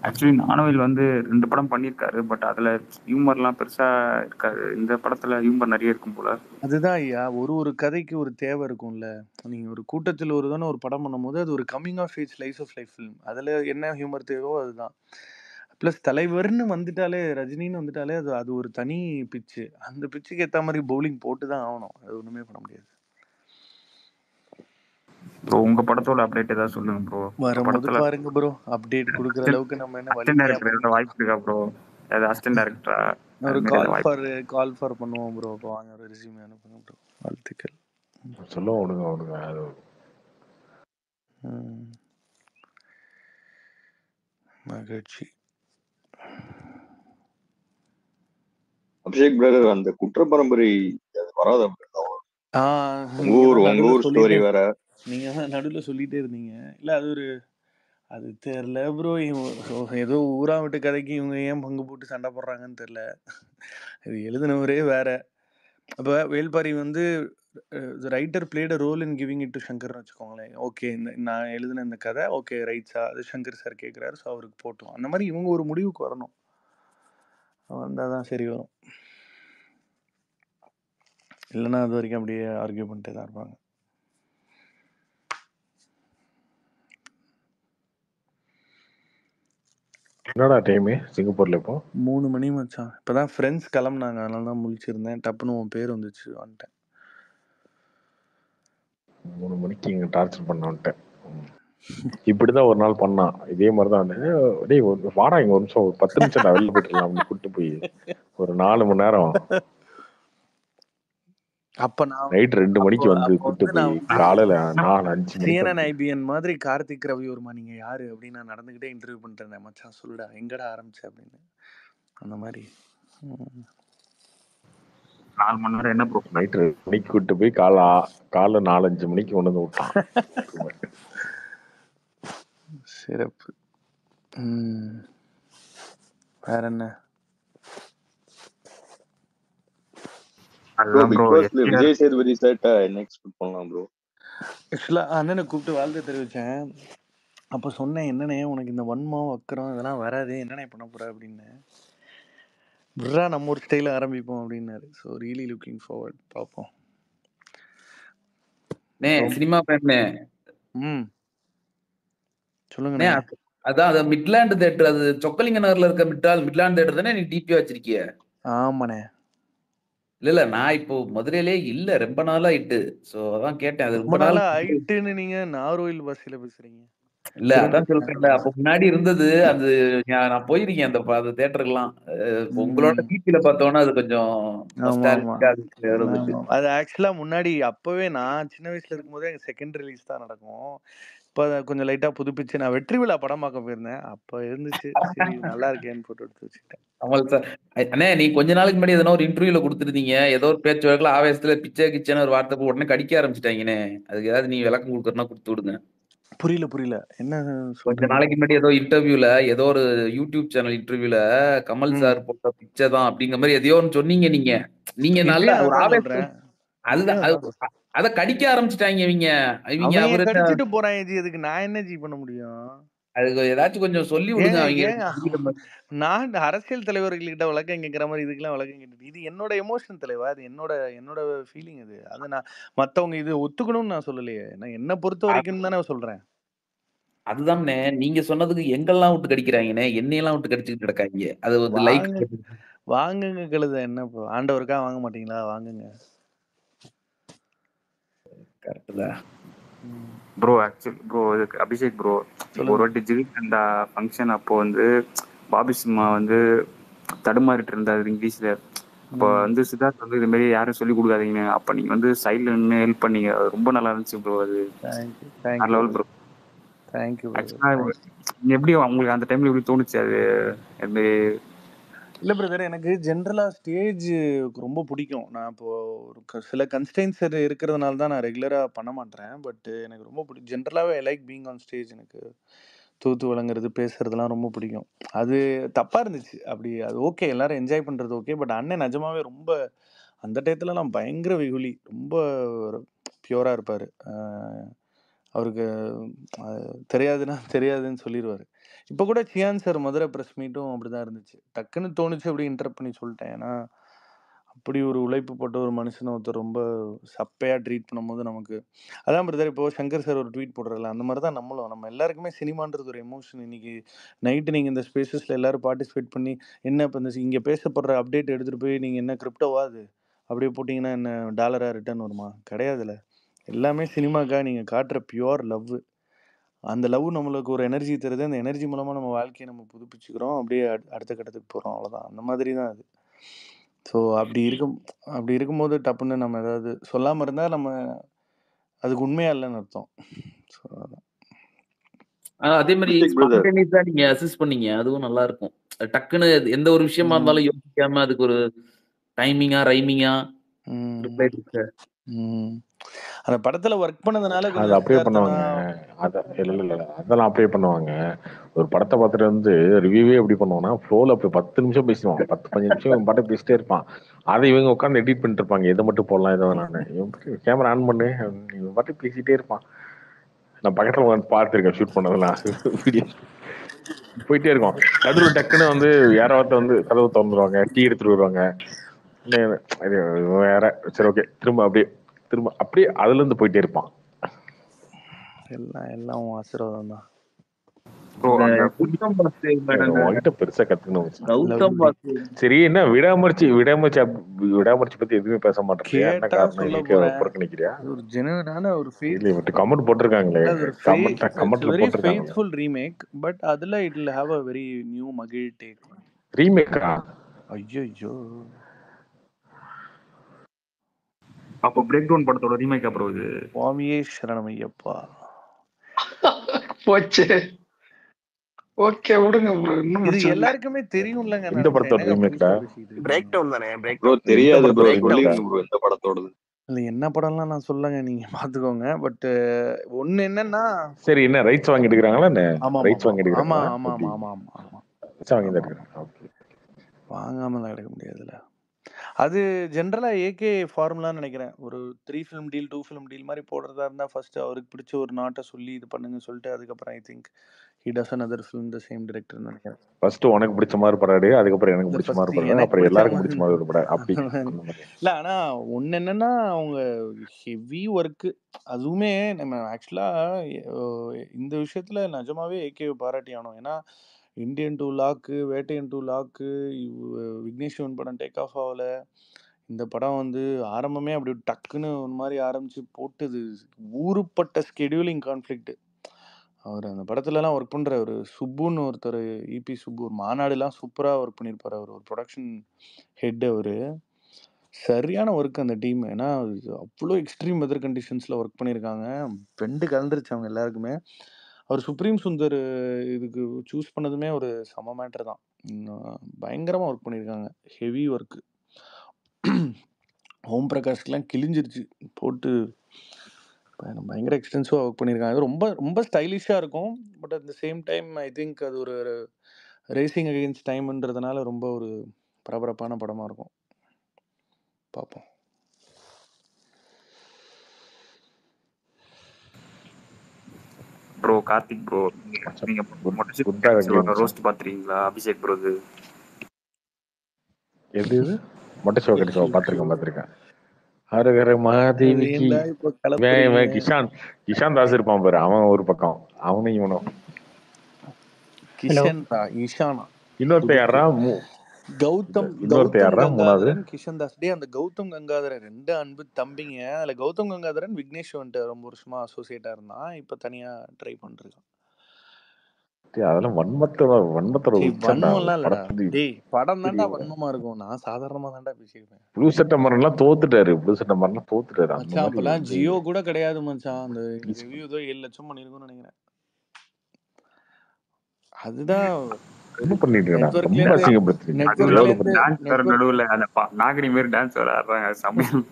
ஆக்சுவலி ஞானவேல் வந்து 2 படம் பண்ணியிருக்காரு. பட் அதில் ஹியூமர்லாம் பெருசாக இருக்காது. இந்த படத்தில் ஹியூமர் நிறைய இருக்கும் போல. அதுதான் ஐயா, ஒரு கதைக்கு ஒரு தேவை இருக்கும்ல. நீங்கள் ஒரு கூட்டத்தில் ஒரு படம் பண்ணும்போது அது ஒரு coming of age slice of life film. அதில் என்ன ஹியூமர் தேவையோ அதுதான். ப்ளஸ் தலைவர்னு வந்துட்டாலே, ரஜினின்னு வந்துட்டாலே அது ஒரு தனி பிச்சு. அந்த பிச்சுக்கு ஏற்ற மாதிரி பவுலிங் போட்டு தான் ஆகணும். அது ஒன்றுமே பண்ண முடியாது. ப்ரோ உங்கள் படத்தோட அப்டேட் ஏதாவது சொல்லுங்க ப்ரோ. வரும்போது பாருங்க ப்ரோ, அப்டேட் கொடுக்குற அளவுக்கு நம்ம என்ன அசிஸ்டன்ட் டைரக்டர் ஏதாவது வாய்ப்பு இருக்கா ப்ரோ? ஏதாவது அசிஸ்டன்ட் டைரக்டரா ஒரு கால் ஃபார் பண்ணுவோம் ப்ரோ. அப்போ வாங்க ஒரு ரெஸ்யூமே அனுப்புங்க ப்ரோ. வாழ்த்துக்கள். சொல்லுவோம் விடுங்க அது மகிழ்ச்சி. அபிஷேக் பிரதர், அந்த குற்ற பரம்பரை வராத உங்க ஊர் ஸ்டோரி வேற நீங்க தான் நடுவில் சொல்லிட்டே இருந்தீங்க. இல்லை அது தெரில ப்ரோ. ஏதோ ஊரா விட்டு கதைக்கு இவங்க ஏன் பங்கு போட்டு சண்டை போடுறாங்கன்னு தெரில. இது எழுதினவரே வேற. அப்போ வேல்பாரி வந்து writer played a role in giving it to சங்கர்னு வச்சுக்கோங்களேன். ஓகே, நான் எழுதின இந்த கதை ஓகே ரைட்ஸா, அது சங்கர் சார் கேட்குறாரு, ஸோ அவருக்கு போட்டோம். அந்த மாதிரி இவங்க ஒரு முடிவுக்கு வரணும். வந்தால் தான் சரி வரும். இல்லைன்னா அது வரைக்கும் அப்படியே ஆர்கியூ பண்ணிட்டே தான் இருப்பாங்க. என்னடா டைமு சிங்கப்பூர்ல இப்போ 3 மணி மச்சான். இப்போதான் ஃப்ரெண்ட்ஸ் கிளம்புனாங்க, அதனால தான் முழிச்சிருந்தேன். டப்புன்னு உன் பேர் வந்துச்சு, வந்துட்டேன். 3 மணிக்கு இங்கே டார்ச்சர் பண்ண வந்துட்டேன். இப்படிதான் ஒரு நாள் பண்ணான். இதே மாதிரி தான் டேய் வாடா இங்க ஒரு நிமிஷம், ஒரு 10 நிமிஷம் நான் வெளில போயிட்டு அப்படின்னு கூப்பிட்டு போய் ஒரு 4 மணி நேரம் அப்ப நான் நைட் 2 மணிக்கு வந்து கூப்பிட்டு போய் காலையில 4-5 CNN IBN மாதிரி கார்த்திக் ரவிவர்மா நீங்க யாரு அப்படின்னு நான் நடந்துகிட்டே இன்டர்வியூ பண்ணிட்டேன். மச்சான் சொல்லுடா எங்கடா ஆரம்பிச்ச அப்படின்னு. அந்த மாதிரி 4 மணி நேரம் என்ன ப்ரோ? நைட் 2 மணிக்கு கூப்பிட்டு போய் காலைல 4-5 மணிக்கு கொண்டு வந்து விட்டான். சிறப்பு. வேற என்ன? விஜய் சேதுபதி சார்ட்ட என்ன எக்ஸ்பெக்ட் பண்ணலாம் ப்ரோ? ஆக்சுவலா அண்ணனை கூப்பிட்டு வாழ்த்து தெரிவிச்சேன். அப்ப சொன்னேன், என்னண்ணே உனக்கு இந்த வன்மம் வக்கரம் இதெல்லாம் வராது, என்னண்ணே பண்ண போற அப்படின்னு. விட்றா நம்ம ஒரு ஸ்டைல ஆரம்பிப்போம் அப்படின்னாரு. So really looking forward. பார்ப்போம். சினிமா ஃபேன்ண்ணே. சொல்லுங்கண்ணே. அதான் அது மிட்லாண்ட் தியேட்டர், அது சொக்கலிங்க நகர்ல இருக்க மிட்லாண்ட் தியேட்டர் தானே நீ டிபியா வச்சிருக்கிய? ஆமாண்ணே. இல்ல நான் இப்போ மதுரையிலே இல்ல, ரொம்ப நாளா ஆயிட்டு. சோ அதான் கேட்டேன். அது ரொம்ப நாளா ஆயிட்டுன்னு நீங்க நாரோயில் பாஷையில பேசுறீங்க. இல்ல அதான் சொல்றேன்ல, அப்ப முன்னாடி இருந்தது அது. நான் போயிருக்கேன் அந்த தியேட்டருக்குலாம். உங்களோட டிபில பார்த்தோன்னா அது கொஞ்சம் அது ஆக்சுவலா முன்னாடி அப்பவே நான் சின்ன வயசுல இருக்கும்போதே செகண்ட் ரிலீஸ் தான் நடக்கும். இப்போ கொஞ்சம் லைட்டா புதுப்பிச்சு நான் வெற்றி விழா படம் பார்க்க போயிருந்தேன். அப்ப இருந்துச்சு, சரி நல்லா இருக்கேன்னு போட்டோ எடுத்து வச்சுக்கிட்டேன். கமல் சார், அண்ணே நீ கொஞ்ச நாளைக்கு முன்னாடி எதனா ஒரு இன்டர்வியூல கொடுத்துருந்தீங்க, ஏதோ ஒரு பேச்சு வழக்குல ஆவேசத்துல பிச்சை கிச்சன்னு ஒரு வார்த்தை உடனே கடிக்க ஆரம்பிச்சிட்டாங்கண்ணே. அதுக்கு ஏதாவது நீ விளக்கம் கொடுக்கறனா கொடுத்து விடுங்க. புரியல என்ன? கொஞ்ச நாளைக்கு முன்னாடி ஏதோ இன்டர்வியூல, ஏதோ ஒரு யூடியூப் சேனல் இன்டர்வியூல கமல் சார் போட்ட பிச்சை தான் அப்படிங்கிற மாதிரி எதையோ ஒன்று சொன்னீங்க. நீங்க நல்ல ஒரு ஆவேசம். அதுதான் அத கடிக்க ஆரம்பிச்சிட்டாங்க இவங்க. அவரு கடிச்சிட்டு போறாங்க. அதுக்கு நான் என்ன பண்ண முடியும்? அதுக்கு ஏதாச்சும் கொஞ்சம் சொல்லி விடுங்க அவங்க. நான் அரசியல் தலைவர்கள்கிட்ட விளக்கம் கேட்கிற மாதிரி இதுக்கெல்லாம் விளக்கம் கேட்டு, இது என்னோட எமோஷன் தலைவா, அது என்னோட ஃபீலிங். அது அதை நான் மத்தவங்க இது ஒத்துக்கணும்னு நான் சொல்லலையே. நான் என்ன பொறுத்த வரைக்கும் தானே சொல்றேன். அதுதானே நீங்க சொன்னதுக்கு எங்கெல்லாம் விட்டு கடிக்கிறாங்கண்ணே, என்னையெல்லாம் விட்டு கடிச்சுக்கிட்டு கிடக்காங்க. அது வந்து லைக் வாங்குங்க கழுத. என்ன இப்போ ஆண்டவருக்கா வாங்க மாட்டீங்களா? வாங்குங்க. ப்ரோ ஆக்சுவலி ப்ரோ இதுக்கு அபிஷேக் ப்ரோ, ஒரு வாட்டி ஜிகிர்தண்டா ஃபங்க்ஷன் அப்போ வந்து பாபி சிம்மா வந்து தடுமாறிட்டு இருந்தாரு இங்கிலீஷ்ல. அப்போ வந்து சித்தார்த் வந்து இது மாதிரி யாரும் சொல்லி கொடுக்காதீங்க, அப்ப நீங்க வந்து சைட்ல நின்று ஹெல்ப் பண்ணீங்க. ரொம்ப நல்லா இருந்துச்சு ப்ரோ. அது லெவல் ப்ரோ. தேங்க்யூ. ஆக்சுவலா எப்படி உங்களுக்கு அந்த டைம்ல எப்படி தோணுச்சு? அது எப்படி இல்லை பிரதர், எனக்கு ஜென்ரலாக ஸ்டேஜ் ரொம்ப பிடிக்கும். நான் இப்போது ஒரு சில கன்ஸ்டன்ஸ் இருக்கிறதுனால தான் நான் ரெகுலராக பண்ண மாட்டேன். பட் எனக்கு ரொம்ப பிடிக்கும். ஜென்ரலாகவே I like being on stage. எனக்கு தூத்து வழங்குறது, பேசுறதுலாம் ரொம்ப பிடிக்கும். அது தப்பாக இருந்துச்சு அப்படி, அது ஓகே, எல்லாரும் என்ஜாய் பண்ணுறது ஓகே. பட் அண்ணன் நிஜமாவே ரொம்ப அந்த டயத்துலலாம் பயங்கர வெகுளி, ரொம்ப பியூராக இருப்பார். அவருக்கு தெரியாதுன்னா தெரியாதுன்னு சொல்லிடுவார். இப்போ கூட சியான் சார் மதுரை ப்ரெஸ் மீட்டும் அப்படி தான் இருந்துச்சு. டக்குன்னு தோணுச்சு அப்படி இன்டரப்ட் பண்ணி சொல்லிட்டேன். ஏன்னா அப்படி ஒரு உழைப்பு போட்ட ஒரு மனுஷனை ஒருத்தர் ரொம்ப சப்பையாக ட்ரீட் பண்ணும்போது நமக்கு அதான் பிரதர். இப்போது சங்கர் சார் ஒரு ட்வீட் போடுறதில்ல, அந்த மாதிரி தான் நம்மளும். நம்ம எல்லாருக்குமே சினிமான்றது ஒரு எமோஷன். இன்னைக்கு நைட்டு நீங்கள் இந்த ஸ்பேசஸில் எல்லோரும் பார்ட்டிசிபேட் பண்ணி என்ன இப்போ இந்த இங்கே பேசப்படுற அப்டேட் எடுத்துகிட்டு போய் நீங்கள் என்ன கிரிப்டோவா அது அப்படியே போட்டிங்கன்னா என்ன டாலராக ரிட்டர்ன் வருமா? கிடையாதுல்ல. எல்லாமே சினிமாக்காக நீங்கள் காட்டுற பியூர் லவ். அந்த லவ் நம்மளுக்கு ஒரு எனர்ஜி தருது. அந்த எனர்ஜி மூலமாக நம்ம வாழ்க்கையை நம்ம புதுப்பிச்சுக்கிறோம். அப்படியே அடுத்த கட்டத்துக்கு போகிறோம். அவ்வளோதான். அந்த மாதிரி தான் அது. ஸோ அப்படி இருக்கும்போது டப்புன்னு நம்ம ஏதாவது சொல்லாமல் இருந்தால் நம்ம அதுக்கு உண்மையா இல்லைன்னு அர்த்தம். ஸோ அதான். அதே மாதிரி ஸ்பான்டேனியஸா நீங்க அசிஸ்ட் பண்ணீங்க, அதுவும் நல்லா இருக்கும். டக்குன்னு எந்த ஒரு விஷயமா இருந்தாலும் யோசிக்காம அதுக்கு ஒரு டைமிங்கா ரைமிங்கா ரிப்ளை கொடுக்க. அந்த படத்துல ஒர்க் பண்ணதுனால அது அப்படியே பண்ணுவாங்க. இல்ல அதெல்லாம் அப்படியே பண்ணுவாங்க. ஒரு படத்தை பார்த்துட்டு வந்து ரிவ்யூவே எப்படி பண்ணுவாங்கன்னா ஃப்ளோல அப்படி 10 நிமிஷம் பேசுவான், 10-15 நிமிஷம் பாட்டை பேசிட்டே இருப்பான். அதை இவங்க உட்காந்து எடிட் பண்ணிட்டு இருப்பாங்க. எதை மட்டும் போடலாம், எதை வேணான்னு. கேமரா ஆன் பண்ணு, இவன் பாட்டு பேசிட்டே இருப்பான். நான் பக்கத்துல உட்காந்து பார்த்துருக்கேன் ஷூட் பண்ணதெல்லாம். வீடியோ போயிட்டே இருக்கும். நடுவில் டக்குன்னு வந்து யாராவது வந்து கதவு திறந்துருவாங்க, டீ எடுத்துட்டு வருவாங்க. வேற சரி ஓகே, திரும்ப அப்படியே அதுல இருந்து போயிட்டே இருப்பான். எல்லாம் ஆசீர்வாதம் தான். பெருசா கத்துக்கணும். சரி, என்ன விடாமர்ச்சி பத்தி எதுவுமே பேச மாட்டேன். என்ன காரணம் புறக்கணிக்கிறியா? ஒரு ஜெனுவினான ஒரு கமெண்ட் போட்டிருக்காங்களே, கமெண்ட்ல ஃபெய்த்ஃபுல் ரீமேக். பட் அதுல it will have a very new மகிழ் டேக். ரீமேக்கா? ஐயோ, அப்போ பிரேக் டவுன் படத்தோட ரீமேக் அப்புறம் இது சுவாமியே சரணம் ஐயப்பா. போச்சு. ஓகே விடுங்க ப்ரோ. இது எல்லாருக்குமே தெரியும்லங்க. இந்த படத்தோட ரீமேக்டா? பிரேக் டவுன் தானே. பிரேக் ப்ரோ தெரியாது ப்ரோ. சொல்லுங்க ப்ரோ இந்த படத்தோடது. இல்ல என்ன படம்லாம் நான் சொல்லங்க, நீங்க பாத்துக்கோங்க. பட் ஒண்ணு என்னன்னா, சரி என்ன ரைட்ஸ் வாங்கிட்டு இருக்காங்களா? என்ன ரைட்ஸ் வாங்கிட்டு இருக்காங்களா? வாங்காமலாம் எடுக்க முடியாதுல்ல. அது ஜென்ரலா ஏகே ஃபார்முலான்னு நினைக்கிறேன். ஒரு 3 ஃபிலிம் டீல் 2 ஃபிலிம் டீல் மாதிரி போடுறதா இருந்தா ஃபர்ஸ்ட் அவருக்கு பிடிச்ச ஒரு நாட்டை சொல்லி இது பண்ணுங்க சொல்லிட்டு அதுக்கப்புறம் I think he does another film the same director ன்னு நினைக்கிறேன். ஃபர்ஸ்ட் உனக்கு பிடிச்ச மாதிரி படாடு, அதுக்கப்புறம் எனக்கு பிடிச்ச மாதிரி படாடு, அப்புறம் எல்லாருக்கும் பிடிச்ச மாதிரி ஒரு படம் அப்படி. இல்ல ஆனா ஒன்னு என்னன்னா அவங்க ஹெவி ஒர்க். அதுவுமே நம்ம ஆக்சுவலா இந்த விஷயத்துல நிஜமாவே ஏகே பாராட்டி ஆனோம். ஏன்னா இந்தியன் 2 லாக்கு, வேட்டையன் 2 லாக்கு, விக்னேஸ்வரன் படம் டேக் ஆஃப் ஆகல. இந்த படம் வந்து ஆரம்பமே அப்படி டக்குன்னு ஒரு மாதிரி ஆரம்பிச்சு போட்டுது. ஊருப்பட்ட ஸ்கெடியூலிங் கான்ஃப்ளிக்ட். அவர் அந்த படத்துலலாம் ஒர்க் பண்ணுற ஒரு சுப்புன்னு ஒருத்தர், இபி சுப்பு, ஒரு மாநாடுலாம் சூப்பராக ஒர்க் பண்ணியிருப்பார். அவர் ஒரு ப்ரொடக்ஷன் ஹெட். அவர் சரியான ஒர்க் அந்த டீம். ஏன்னா அவ்வளோ எக்ஸ்ட்ரீம் வெதர் கண்டிஷன்ஸில் ஒர்க் பண்ணியிருக்காங்க. பெண்டு கலந்துருச்சு அவங்க எல்லாருக்குமே. அவர் சுப்ரீம் சுந்தர் இதுக்கு சூஸ் பண்ணதுமே ஒரு செம மேட்டர் தான். பயங்கரமாக ஒர்க் பண்ணியிருக்காங்க. Heavy work. ஓம் பிரகாஷ்க்கெலாம் கிழிஞ்சிருச்சு போட்டு. பயங்கர எக்ஸ்டென்சிவாக ஒர்க் பண்ணியிருக்காங்க. அது ரொம்ப ரொம்ப ஸ்டைலிஷாக இருக்கும். But at the same time I think அது ஒரு ரேசிங் அகெயின்ஸ்ட் டைம்ன்றதுனால ரொம்ப ஒரு பரபரப்பான படமாக இருக்கும். பார்ப்போம். ப்ரோ கார்த்திக் ப்ரோ, நீங்க ரோஸ்ட் பாத்துறீங்களா? அபிஷேக் ப்ரோ எது மொட்டை ஷோ பார்த்துருக்கேன். ஹரஹர மகாதேவிக்கு கிஷான் தாஸ் இருப்பான் பாரு, அவன் ஒரு பக்கம், அவனும் இவனும். இன்னொருத்த யாரா? கௌதம் கங்காதரன், கிஷன் தாஸ். டே அந்த கௌதம் கங்காதரன் 2 அன்பு தம்பிங்க. அதுல கௌதம் கங்காதரன் விக்னேஸ்வரன் ரொம்ப வருஷமா அசோசியேட்டா இருந்தான். இப்ப தனியா ட்ரை பண்றான். அதெல்லாம் படம் தான்டா வன்மமா இருக்கும். நான் சாதாரணமா தான்டா பேசிருப்பேன். ப்ளூ சட்டை மரன்லாம் தோத்துட்டாரு. மச்சான் அப்பெல்லாம் ஜியோ கூட கிடையாது மச்சான். அந்த ரிவ்யூ 7 லட்சம் பண்ணிருக்கும்னு நினைக்கிறேன். அதுதான் என்ன பண்ணிட்டு இருக்காங்க? ரொம்ப நெட்வொர்க்லேருந்து அசிங்கப்படுத்துறீங்க. அதுல லெவல் நெட்வொர்க்லேருந்து டான்ஸ் வேற நெட்வொர்க் நடுவுல அந்த நாகரி மாதிரி டான்ஸ் வேற ஆடுறாங்க சமையல்.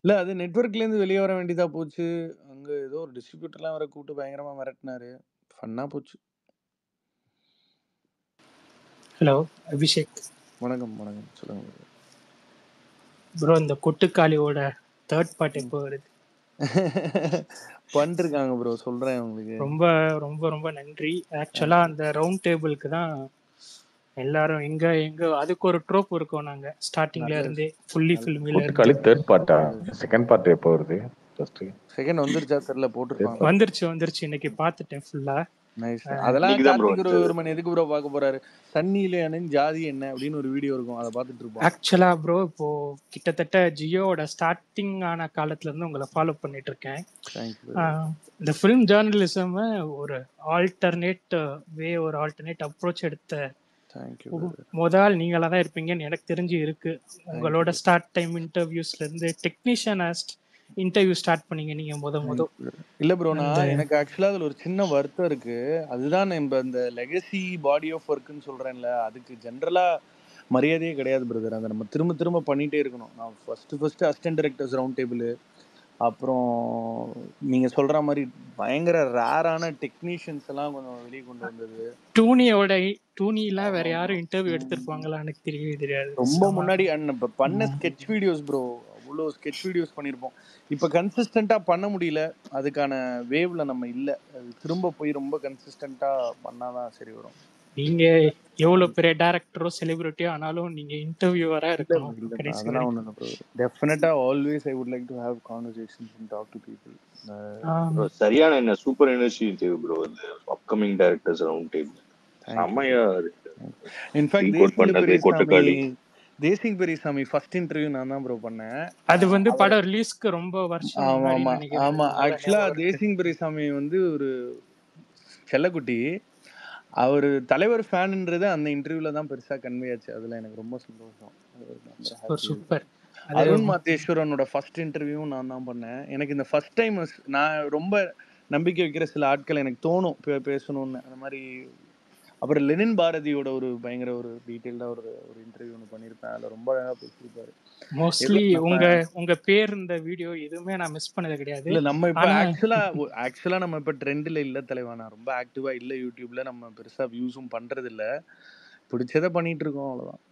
இல்லை அது நெட்வொர்க்லேருந்து வெளியே வர வேண்டியதா போச்சு. அங்கே ஏதோ ஒரு டிஸ்ட்ரிபியூட்டர்லாம் வேற கூப்பிட்டு பயங்கரமாக மிரட்டினாரு. ஃபன்னாக போச்சு. ஹலோ அபிஷேக் வணக்கம் வணக்கம் சொல்லுங்க. ப்ரோ, இந்த கொட்டுக்காளியோட தேர்ட் பார்ட் எப்போ வருது? பண்ணிருக்காங்க ப்ரோ, சொல்றேன் உங்களுக்கு. ரொம்ப ரொம்ப ரொம்ப நன்றி. ஆக்சுவலா அந்த ரவுண்ட் டேபிளுக்கு தான் எல்லாரும் எங்க எங்க அதுக்கு ஒரு ட்ரோப் இருக்கோம். நாங்க ஸ்டார்டிங்ல இருந்தே ஃபுல்லி ஃபில்மில கொட்டுக்காளி இருந்து தேர்ட் பார்ட்டா? செகண்ட் பார்ட் எப்போ வருது? ஃபர்ஸ்ட் செகண்ட் வந்துருச்சா தெரியல, போட்டுருப்பாங்க. வந்துருச்சு இன்னைக்கு பார்த்துட்டேன் ஃபுல்லா. நைஸ். அதெல்லாம் கார்த்திக் ஒருமன் எதுக்கு ப்ரோ பார்க்க போறாரு? சன்னியில ஜாதி என்ன அப்படின்னு ஒரு வீடியோ இருக்கும், அதை பார்த்துட்டு இருப்போம். ஆக்சுவலா ப்ரோ இப்போ கிட்டத்தட்ட ஜியோட ஸ்டார்டிங் ஆன காலத்துல இருந்து உங்களை ஃபாலோ பண்ணிட்டு இருக்கேன். இந்த ஃபிலிம் ஜேர்னலிசம் ஒரு ஆல்டர்னேட் வே, ஒரு ஆல்டர்னேட் அப்ரோச் எடுத்த முதல் நீங்களா தான் இருப்பீங்கன்னு எனக்கு தெரிஞ்சு இருக்கு. உங்களோட ஸ்டார்ட் டைம் இன்டர்வியூஸ்ல இருந்து டெக்னீஷியன் இன்டர்வியூ ஸ்டார்ட் பண்ணீங்க நீங்க முத. இல்ல ப்ரோ, நான் எனக்கு ஆக்சுவலா அதுல ஒரு சின்ன வருத்தம் இருக்கு. அதுதான் நம்ம இந்த லெகசி பாடி ஆஃப் ஒர்க்குன்னு சொல்றேன்ல, அதுக்கு ஜென்ரலா மரியாதையே கிடையாது பிரதர். அதை நம்ம திரும்ப திரும்ப பண்ணிட்டே இருக்கணும். நான் first assistant directors round table, அப்புறம் நீங்க சொல்ற மாதிரி பயங்கர ரேரான டெக்னீஷியன்ஸ் எல்லாம் கொஞ்சம் வெளியே கொண்டு வந்தது. டூனிலாம் வேற யாரும் இன்டர்வியூ எடுத்திருப்பாங்களா எனக்கு தெரியாது. ரொம்ப முன்னாடி பண்ண ஸ்கெட்ச் வீடியோஸ் ப்ரோ, அவ்வளோ ஸ்கெட்ச் வீடியோஸ் பண்ணியிருப்போம். இப்போ கன்சிஸ்டண்ட்டாக பண்ண முடியல, அதுக்கான வேவ்ல நம்ம இல்லை. அது திரும்ப போய் ரொம்ப கன்சிஸ்டண்ட்டாக பண்ணாதான் சரி வரும். நீங்க எவ்வளவு பெரிய டைரக்டரோ செலிபிரிட்டியோ ஆனாலும் நீங்க இன்டர்வியூவரா இருக்கணும். அதெல்லாம் ஒண்ணு bro, definitely always I would like to have conversations and talk to people. சரியான என்ன சூப்பர் எனர்ஜி தேவை ப்ரோ இந்த அப்கமிங் டைரக்டர்ஸ் ரவுண்ட் டேபிள். செமையா இருக்கு. In fact Desingh Periyasamy first interview நான் தான் ப்ரோ பண்ணேன். அது படம் ரிலீஸ்க்கு ரொம்ப வருஷம் முன்னாடி நினைக்கிறேன். ஆமா ஆக்சுவலா தேசிங் பெரியசாமி ஒரு செல்லக்குட்டி. அவர் தலைவர் ஃபேன்ன்றது அந்த இன்டர்வியூல தான் பெருசா கன்வே ஆச்சு. அதுல எனக்கு ரொம்ப சந்தோஷம். சூப்பர். அருண் மாத்தேஸ்வரனோட ஃபர்ஸ்ட் இன்டர்வியூ நான் தான் பண்ணேன். எனக்கு இந்த ஃபர்ஸ்ட் டைம் நான் ரொம்ப நம்பிக்கை வைக்கிற சில ஆட்கள் எனக்கு தோணும் பேசணும்னு, அந்த மாதிரி. அப்புறம் லெனின் பாரதியோட ஒரு பயங்கர ஒரு டீடைல்டா ஒரு இன்டர்வியூ ஒன்று பண்ணியிருப்பேன். அதில் ரொம்ப அழகா பேசியிருப்பாரு. மோஸ்ட்லி உங்க பேர் இந்த வீடியோ எதுவுமே நான் மிஸ் பண்ணது கிடையாது. இல்லை நம்ம இப்போ ஆக்சுவலா நம்ம இப்போ ட்ரெண்டில் இல்லை தலைவா. நான் ரொம்ப ஆக்டிவா இல்லை யூடியூப்ல. நம்ம பெருசா வியூஸும் பண்றது இல்லை, பிடிச்சதை பண்ணிட்டு இருக்கோம், அவ்வளோதான்.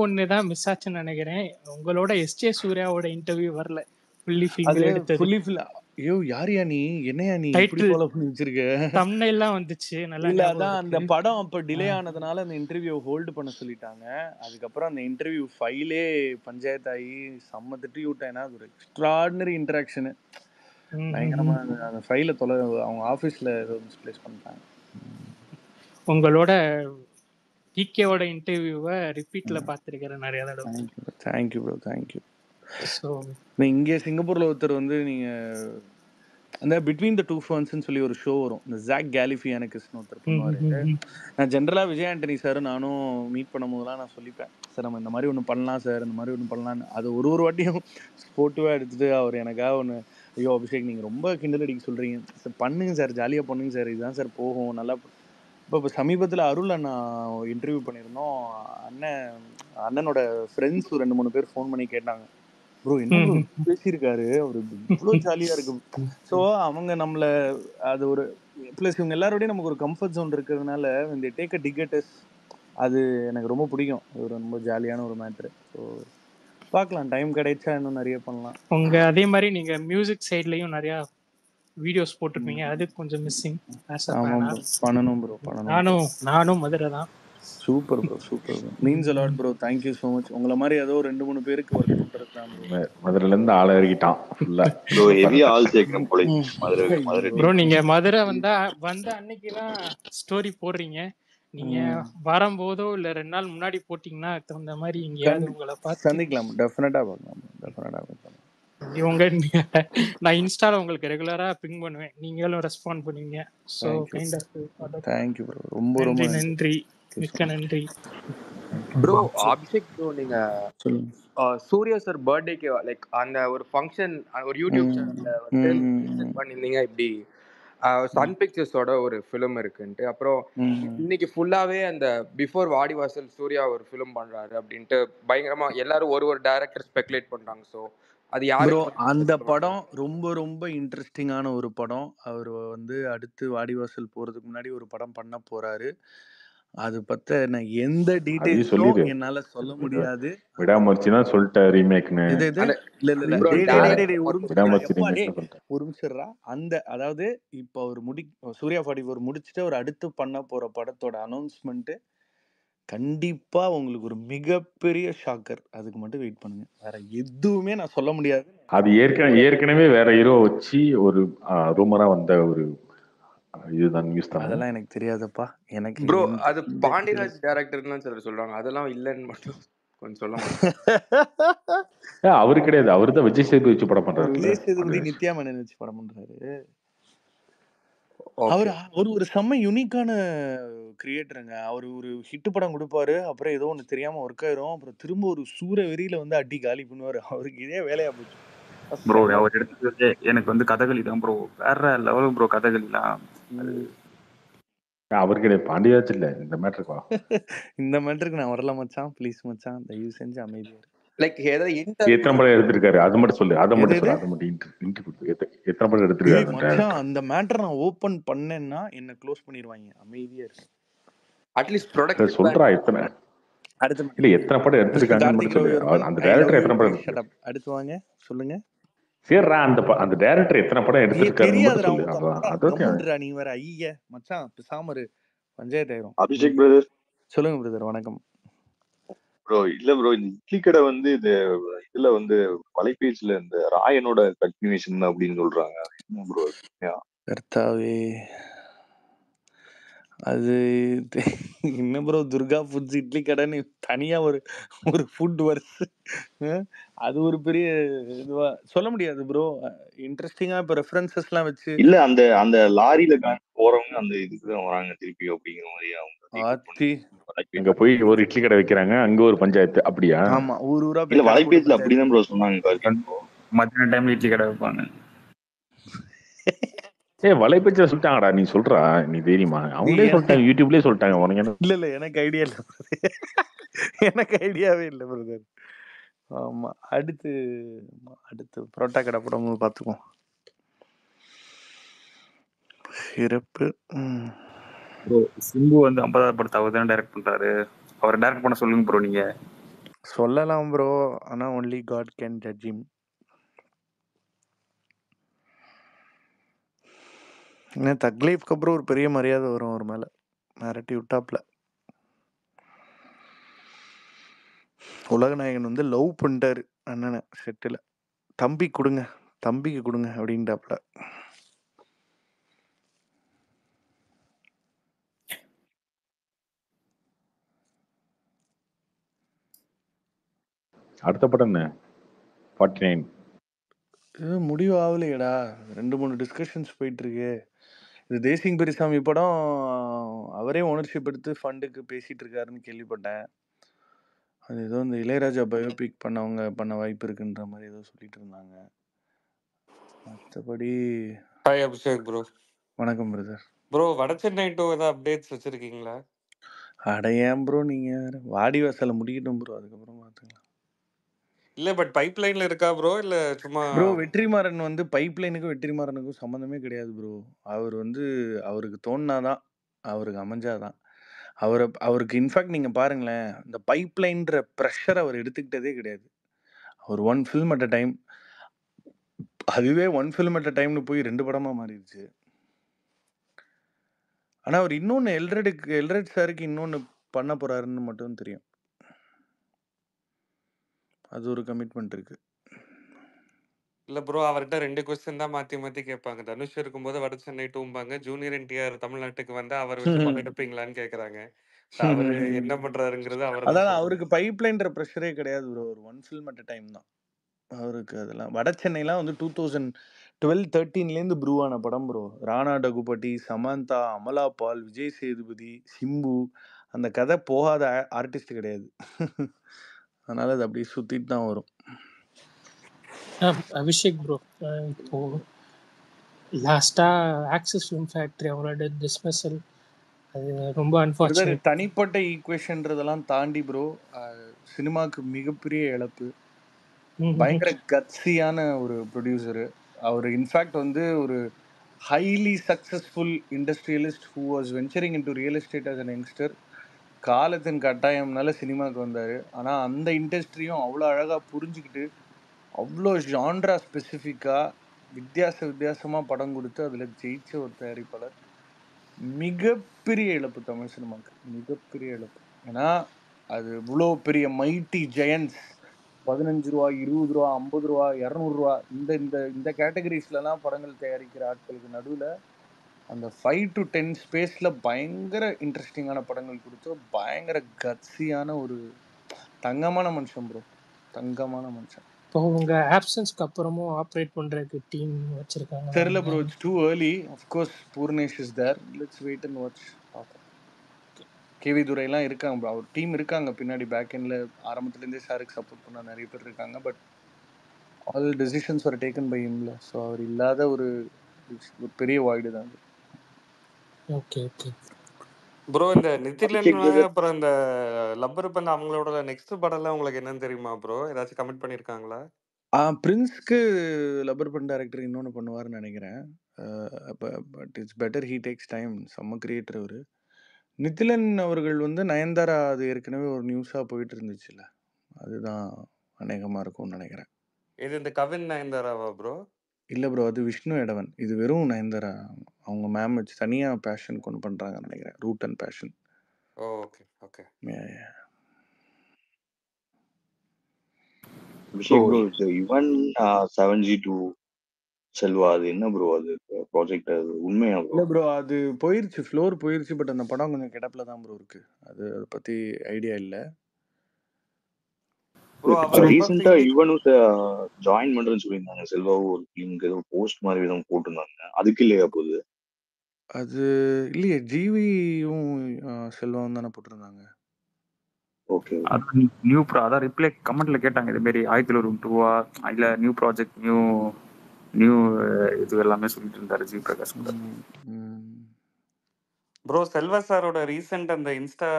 ஒன்னேதான் மிஸ் ஆச்சுன்னு நினைக்கிறேன். உங்களோட எஸ்ஜே சூர்யாவோட இன்டர்வியூ வரல. ஃபுல்லி ஐயோ யாரியா நீ, என்னையா நீ இப்படி ஃபாலோ பண்ணி வச்சிருக்க? தம்ப்நெயில்லாம் வந்துச்சு. நல்லா இல்ல, அதான் அந்த படம் அப்ப டிலே ஆனதுனால அந்த இன்டர்வியூ ஹோல்டு பண்ண சொல்லிட்டாங்க. அதுக்கப்புறம் அந்த இன்டர்வியூ ஃபைலே பஞ்சாயத்து ஆகி செம்ம திட்டி விட்டேன். அது ஒரு எக்ஸ்ட்ராடினரி இன்டராக்ஷனு. பயங்கரமா அந்த ஃபைலை அவங்க ஆஃபீஸ்ல ஏதோ மிஸ்பிளேஸ் பண்ணிட்டாங்க. உங்களோட டிகேவோட இன்டர்வியூவை ரிப்பீட்ல பார்த்துருக்கிறேன் நிறைய தடவை. Thank you bro, thank you. இங்கே சிங்கப்பூர்ல ஒருத்தர் நீங்க அந்த பிட்வீன் த டூ ஃபர்ன்ஸ்ன்னு சொல்லி ஒரு ஷோ வரும். இந்த ஜாக் கேலிஃபியானிகஸ்னு ஒருத்தர் பண்ணுவாரு. நான் ஜென்ரலா விஜய் ஆண்டனி சார் நானும் மீட் பண்ணும் போதெல்லாம் நான் சொல்லிப்பேன், சார் நம்ம இந்த மாதிரி ஒன்று பண்ணலாம் சார், இந்த மாதிரி ஒன்று பண்ணலான்னு. அது ஒரு வாட்டியும் ஸ்போர்ட்டிவாக எடுத்துட்டு அவர் எனக்காக ஒன்று, ஐயோ அபிஷேக் நீங்கள் ரொம்ப கிண்டல் அடிக்க சொல்கிறீங்க சார், பண்ணுங்க சார், ஜாலியாக பண்ணுங்க சார், இதுதான் சார் போகும் நல்லா. இப்போ சமீபத்தில் அருள் அண்ணா இன்டர்வியூ பண்ணியிருந்தோம். அண்ணனோட ஃப்ரெண்ட்ஸ் 2-3 பேர் ஃபோன் பண்ணி கேட்டாங்க, ப்ரோ என்ன பேசியிருக்காரு அவரு, இவ்வளோ ஜாலியா இருக்கு. ஸோ அவங்க நம்மள அது ஒரு பிளஸ் இவங்க எல்லாரோடையும் நமக்கு ஒரு கம்ஃபர்ட் ஜோன் இருக்கிறதுனால இந்த டேக் அ டிக்கெட்டஸ், அது எனக்கு ரொம்ப பிடிக்கும். அது ஒரு ரொம்ப ஜாலியான ஒரு மேட்ரு. ஸோ பார்க்கலாம், டைம் கிடைச்சா இன்னும் நிறைய பண்ணலாம். அதே மாதிரி நீங்க மியூசிக் சைட்லயும் நிறைய வீடியோஸ் போட்டிருப்பீங்க, அது கொஞ்சம் மிஸ்ஸிங். பண்ணணும் ப்ரோ, பண்ணணும். நானும் மதுரை தான். Super bro, super bro, means a lot bro, thank you so much. உங்கள மாதிரி ஏதோ 2-3 பேருக்கு ஒர்க் பண்றதுதான் ப்ரோ. மதுரையில இருந்து ஆள இறக்கிட்டான் ஃபுல்லா ப்ரோ, ஹெவியா ஆள் சேர்க்கணும் போல மதுரை. ப்ரோ நீங்க மதுரை வந்த அன்னைக்கு தான் ஸ்டோரி போடுறீங்க. நீங்க வரும்போதோ இல்ல 2 நாள் முன்னாடி போட்டீங்கன்னா தகுந்த மாதிரி எங்கேயாவது உங்களை பார்த்து சந்திக்கலாம். டெஃபினட்டா பார்க்கலாம். நான் இன்ஸ்டால உங்களுக்கு ரெகுலரா பிங் பண்ணுவேன், நீங்களும் ரெஸ்பாண்ட் பண்ணுவீங்க. So kind of thank you bro, ரொம்ப நன்றி, மிக்க நன்றி ப்ரோ. அபிஷேக் ப்ரோ, நீங்க சூர்யா சார் பர்த்டேக்கு லைக் அந்த ஒரு ஃபங்க்ஷன் ஒரு யூடியூப் சேனல்ல பண்ணிருந்தீங்க. இப்படி சன் பிக்சர்ஸோட ஒரு ஃபிலிம் இருக்குன்ட்டு. அப்புறம் இன்னைக்கு ஃபுல்லாவே அந்த பிஃபோர் வாடிவாசல் சூர்யா ஒரு ஃபிலிம் பண்றாரு அப்படின்ட்டு பயங்கரமா எல்லாரும் ஒரு டைரக்டர் ஸ்பெகுலேட் பண்றாங்க. ஸோ அது ப்ரோ யாருக்கு அந்த படம் ரொம்ப ரொம்ப இன்ட்ரெஸ்டிங்கான ஒரு படம். அவர் வந்து அடுத்து வாடிவாசல் போறதுக்கு முன்னாடி ஒரு படம் பண்ண போறாரு. அது பத்த நான் எந்த அதையும் டீடைல்ஸும் சொல்லிடு. என்னால சொல்ல முடியாது. விடாமுயற்சினா சொல்லிட்டேன் ரீமேக்னு. இது அந்த இல்ல இல்ல இல்ல ப்ரோ டேய் டேய் டேரக்ட் டேய் டேய் ஒரு நிமிஷம் விடாமுயற்சி எப்பா டேய் ரீமேக்னு சொல்லிட்டேன். ஒரு நிமிஷம்டா. அந்த அதாவது இப்போ அவர் சூர்யா 44 முடிச்சுட்டு அவர் அடுத்து பண்ண போற படத்தோட அனௌன்ஸ்மெண்ட் கண்டிப்பா உங்களுக்கு ஒரு மிகப்பெரிய ஷாக்கர். அதுக்கு மட்டும் வெயிட் பண்ணுங்க. வேற எதுவுமே நான் சொல்ல முடியாது. அது ஏற்கனவே வேற ஹீரோ வச்சு ஒரு ரூமரா வந்த ஒரு இதுதான் நியூஸ் தானே. அதெல்லாம் எனக்கு தெரியாதப்பா. எனக்கு ப்ரோ எந்த அது தெரியாது. பாண்டியராஜ் டைரக்டர்னு தான் சிலர் சொல்றாங்க. அதெல்லாம் இல்லைன்னு மட்டும் கொஞ்சம் சொல்ல மாட்டேன். அவரு கிடையாது, அவரு தான் விஜய் சேதுபதி வச்சு படம் அவர் பண்றாரு. விஜய் சேதுபதி நித்யா மேனன் வச்சு படம் பண்றாரு. அவர் ஒரு செம்ம யூனிக்கான கிரியேட்டருங்க. அவர் ஒரு ஹிட் படம் கொடுப்பாரு, அப்புறம் ஏதோ ஒன்று தெரியாம ஒர்க் ஆயிரும், அப்புறம் திரும்ப ஒரு சூற வெறியில வந்து அடி காலி பண்ணுவாரு. அவருக்கு இதே வேலையா போச்சு. ப்ரோ அவர் எடுத்தது எனக்கு வந்து கதகளி தான் ப்ரோ. வேற லெவல் ப்ரோ கதகளிலாம். அவர் கிடையாது, பாண்டியராஜ் இல்ல. இந்த மேட்டருக்கு இந்த மேட்டருக்கு நான் வரல மச்சான். ப்ளீஸ் மச்சான், தயவு செஞ்சு அமைதியா இரு. லைக் எத்தனை படம் எடுத்திருக்காரு அது மட்டும் சொல்லு. அதை மட்டும் சொல்லு. அதை மட்டும் எத்தனை படம் எடுத்திருக்காரு மச்சான்? அந்த மேட்டர் நான் ஓபன் பண்ணேன்னா என்ன க்ளோஸ் பண்ணிடுவாங்க. அமைதியா இருக்கு. அட்லீஸ்ட் ப்ரொடக்ஷன் சொல்றா எத்தனை இல்ல எத்தனை படம் எடுத்திருக்காங்கன்னு மட்டும் சொல்லு. அந்த டைரக்டர் எத்தனை படம் எடுத்திருக்காரு? அடுத்து வாங்க சொல்லுங்க. சரிடா, அந்த டைரக்டர் எத்தனை படம் எடுத்திருக்காருன்னு மட்டும் சொல்லு. தெரியாதுடா. நீ வேற ஐய மச்சான் பேசாம இரு. பஞ்சாயத்து ஆயிரும். அபிஷேக் பிரதர் சொல்லுங்க பிரதர். வணக்கம் ப்ரோ. இல்ல ப்ரோ, இந்த இட்லி கடை வந்து இதுல வந்து வலைபேஜ்ல இந்த ராயனோட கண்டினியூஷன் அப்படின்னு சொல்றாங்க. என்ன ப்ரோ கர்த்தாவே? அது என்ன ப்ரோ, துர்கா ஃபுட்ஸ் இட்லி கடைன்னு தனியா ஒரு ஃபுட் வருது. அது ஒரு பெரிய இதுவா சொல்ல முடியாது ப்ரோ. இன்ட்ரெஸ்டிங்கா இப்ப ரெஃபரன்சஸ்லாம் வச்சு இல்ல அந்த லாரியில போறவங்க அந்த இதுக்கு தான் வராங்க திருப்பி அப்படிங்கிற மாதிரி அவங்க அங்க போய் ஒரு இட்லி கடை வைக்கிறாங்க, அங்க ஒரு பஞ்சாயத்து. அப்படியா? ஆமா, ஊரா இல்ல வலைபேஜ்ல அப்படிதான் ப்ரோ சொன்னாங்க. மத்தியான டைம்ல இட்லி கடை வைப்பாங்க. வலைபேஜ்ல சொல்லிட்டாங்கடா. நீ சொல்றா, நீ தெரியுமா? அவங்களே சொல்லிட்டாங்க, யூடியூப்லயே சொல்லிட்டாங்க. உனக்கு இல்ல எனக்கு ஐடியா இல்ல. எனக்கு ஐடியாவே இல்ல பிரதர். ஆமா, அடுத்து புரோட்டா கடை படம் பார்த்துக்குவோம். சிறப்பு. ப்ரோ சிம்பு வந்து 50,000 படத்தை அவர் தான் டைரக்ட் பண்றாரு. அவரை டைரக்ட் பண்ண சொல்லுங்க ப்ரோ. நீங்க சொல்லலாம் ப்ரோ, ஆனா only God can judge him. ஏன்னா தக்லீஃப்க்கு அப்புறம் ஒரு பெரிய மரியாதை வரும் அவர் மேல. நேரட்டிவ் டாப்ல உலகநாயகன் வந்து லவ் பண்ணிட்டாரு அண்ணனை செட்டில். தம்பிக்கு கொடுங்க அப்படின்ட்டாப்ல. அடுத்த படம் என்ன? 49 முடிவு ஆகலையடா. 2-3 டிஸ்கஷன்ஸ் போயிட்டு இருக்கு. இது தேசிங் பெரியசாமி படம் அவரே ஓனர்ஷிப் எடுத்து ஃபண்டுக்கு பேசிட்டு இருக்காருன்னு கேள்விப்பட்டேன். அது ஏதோ இந்த இளையராஜா பயோபிக் பண்ண வாய்ப்பு இருக்குன்ற மாதிரி ஏதோ சொல்லிட்டு இருந்தாங்க. மற்றபடி ஹாய் அபிஷேக் ப்ரோ. வணக்கம் பிரதர். ப்ரோ வடசென்னை டூ ஏதாவது அப்டேட்ஸ் வச்சிருக்கீங்களா? அட ஏன் ப்ரோ, நீங்க வாடிவாசலை முடிக்கட்டும் ப்ரோ, அதுக்கப்புறம் பார்த்துக்கலாம். இல்ல பட் பைப் லைன்ல இருக்கா ப்ரோ? இல்ல சும்மா ப்ரோ வெற்றிமாறன் வந்து பைப் லைனுக்கும் வெற்றிமாறனுக்கும் சம்மந்தமே கிடையாது ப்ரோ. அவர் வந்து அவருக்கு தோணுனாதான், அவருக்கு அமைஞ்சாதான். அவருக்கு இன்ஃபேக்ட் நீங்க பாருங்களேன், இந்த பைப் லைன்ற ப்ரெஷர் அவர் எடுத்துக்கிட்டதே கிடையாது. அவர் 1 ஃபில்ம் அட் அ டைம். அதுவே 1 ஃபில்ம் அட் அ டைம்னு போய் 2 படமா மாறிடுச்சு. ஆனா அவர் இன்னொன்னு எல்ரெட் சாருக்கு இன்னொன்னு பண்ண போறாருன்னு மட்டும் தெரியும். அது ஒரு கமிட்மெண்ட் இருக்கு. இல்ல ப்ரோ, அவர்கிட்ட 2 கொஸ்டின் தான் மாத்தி மாத்தி கேட்பாங்க. தனுஷ் இருக்கும்போது வடசென்னை டூம்பாங்க, ஜூனியர் என்டிஆர் தமிழ்நாட்டுக்கு வந்து அவர் வச்சு படம் எடுப்பீங்களான்னு கேக்குறாங்க. அவரு என்ன பண்றாருங்கிறது அவர் தான் அதாவது சொல்லணும். அவருக்கு பைப் லைன்ற ப்ரெஷரே கிடையாது ப்ரோ. ஒரு 1 ஃபில்ம் அட் அ டைம் தான் அவருக்கு. அதெல்லாம் வட சென்னைலாம் வந்து 2012-13 ப்ரூவான படம் ப்ரோ. ராணா டகுபட்டி, சமந்தா, அமலா பால், விஜய் சேதுபதி, சிம்பு, அந்த கதை போகாத ஆர்டிஸ்ட் கிடையாது. அதனால அது அப்படியே சுத்திட்டு தான் வரும். அபிஷேக் ப்ரோ, இப்போ லாஸ்ட்டாக ஆக்சிஸ் ஃபிலிம் ஃபேக்ட்ரி அவங்களோட டிஸ்மிஸல் அது ரொம்ப பிரதர் அன்ஃபார்ச்சுனேட். தனிப்பட்ட ஈக்குவேஷன்றதெல்லாம் தாண்டி ப்ரோ சினிமாவுக்கு மிகப்பெரிய இழப்பு. பயங்கர கட்சியான ஒரு ப்ரொடியூசரு அவர். இன்ஃபேக்ட் வந்து ஒரு highly successful industrialist who was venturing in to real estate as an youngster. காலத்தின் கட்டாயம்னால சினிமாவுக்கு வந்தார். ஆனால் அந்த இண்டஸ்ட்ரியும் அவ்வளோ அழகாக புரிஞ்சுக்கிட்டு அவ்வளோ ஜான்ரா ஸ்பெசிஃபிக்காக வித்தியாசமாக படம் கொடுத்து அதில் ஜெயிச்ச ஒரு தயாரிப்பாளர். மிகப்பெரிய இழப்பு தமிழ் சினிமாவுக்கு, மிகப்பெரிய இழப்பு. ஏன்னா அது இவ்வளோ பெரிய மைட்டி ஜெயன்ஸ் 15 ரூபா 20 ரூபா 50 ரூபா 200 ரூபா இந்த இந்த இந்த கேட்டகரிஸ்லாம் படங்கள் தயாரிக்கிற ஆட்களுக்கு நடுவில் அந்த 5 to 10 ஸ்பேஸில் பயங்கர இன்ட்ரெஸ்டிங்கான படங்கள் கொடுத்து பயங்கர கட்சியான ஒரு தங்கமான மனுஷன் ப்ரோ, தங்கமான மனுஷன். இப்போ உங்கள் ஆப்சன்ஸ்க்கு அப்புறமும் ஆப்ரேட் பண்ணுறதுக்கு டீம் வச்சுருக்காங்க தெரியல bro, it's too early. Of course Purnesh is there, let's wait and watch. பார்ப்போம். கேவி துரைலாம் இருக்காங்க ப்ரோ, அவர் டீம் இருக்காங்க பின்னாடி பேக் எண்டில். ஆரம்பத்துலேருந்தே சாருக்கு சப்போர்ட் பண்ண நிறைய பேர் இருக்காங்க. But all decisions are taken by ஹிம்ல. ஸோ அவர் இல்லாத ஒரு பெரிய வாய்டு தான். ஓகே ஓகே ப்ரோ இந்த நிதிலன் அப்புறம் இந்த லப்பர் பந்து அவங்களோட நெக்ஸ்ட் படம்லாம் உங்களுக்கு என்னன்னு தெரியுமா ப்ரோ? ஏதாச்சும் கமிட் பண்ணிருக்காங்களா? பிரின்ஸ்க்கு லப்பர் பண்ட் டைரக்டர் இன்னொன்று பண்ணுவார்னு நினைக்கிறேன். But it's better he takes time. செம்ம கிரியேட்டர் அவர். நிதிலன் அவர்கள் வந்து நயன்தாரா அது ஏற்கனவே ஒரு நியூஸாக போயிட்டு இருந்துச்சுல்ல, அதுதான் அநேகமாக இருக்கும்னு நினைக்கிறேன். இது இந்த கவின் நயன்தாராவா ப்ரோ? இல்லை ப்ரோ, அது விஷ்ணு எடவன். இது வெறும் நயன்தாரா அவங்க மேம் வச்சு தனியாக பேஷன் கொண்டு பண்ணுறாங்கன்னு நினைக்கிறேன். Root and passion. Okay okay. Abhishek bro, Yuvan 7G2 Selva அது என்ன ப்ரோ? அது ப்ராஜெக்ட் அது உண்மையா ப்ரோ? இல்லை ப்ரோ, அது போயிருச்சு, ஃப்ளோர் போயிருச்சு. பட் அந்த படம் கொஞ்சம் கிடப்பில் தான் ப்ரோ இருக்கு. அதை பற்றி ஐடியா இல்லை. ரீசெண்டா யுவனும் ஜாயின் பண்றேன்னு சொல்லியிருந்தாங்க. செல்வாவும் ஒரு லிங்க் ஏதோ போஸ்ட் மாதிரி எதுவும் போட்டிருந்தாங்க. அதுக்கு இல்லையா போகுது? அது இல்லையே, ஜிவியும் செல்வாவும் தானே போட்டிருந்தாங்க. ஓகே. அதான் நியூ அதான் ரிப்ளை கமெண்ட்ல கேட்டாங்க இது மாதிரி 1002 இல்ல நியூ ப்ராஜெக்ட் நியூ இது எல்லாமே சொல்லிட்டு இருந்தாரு ஜி பிரகாஷ் கூட. ப்ரோ செல்வா சாரோட ரீசெண்ட் அந்த இன்ஸ்டா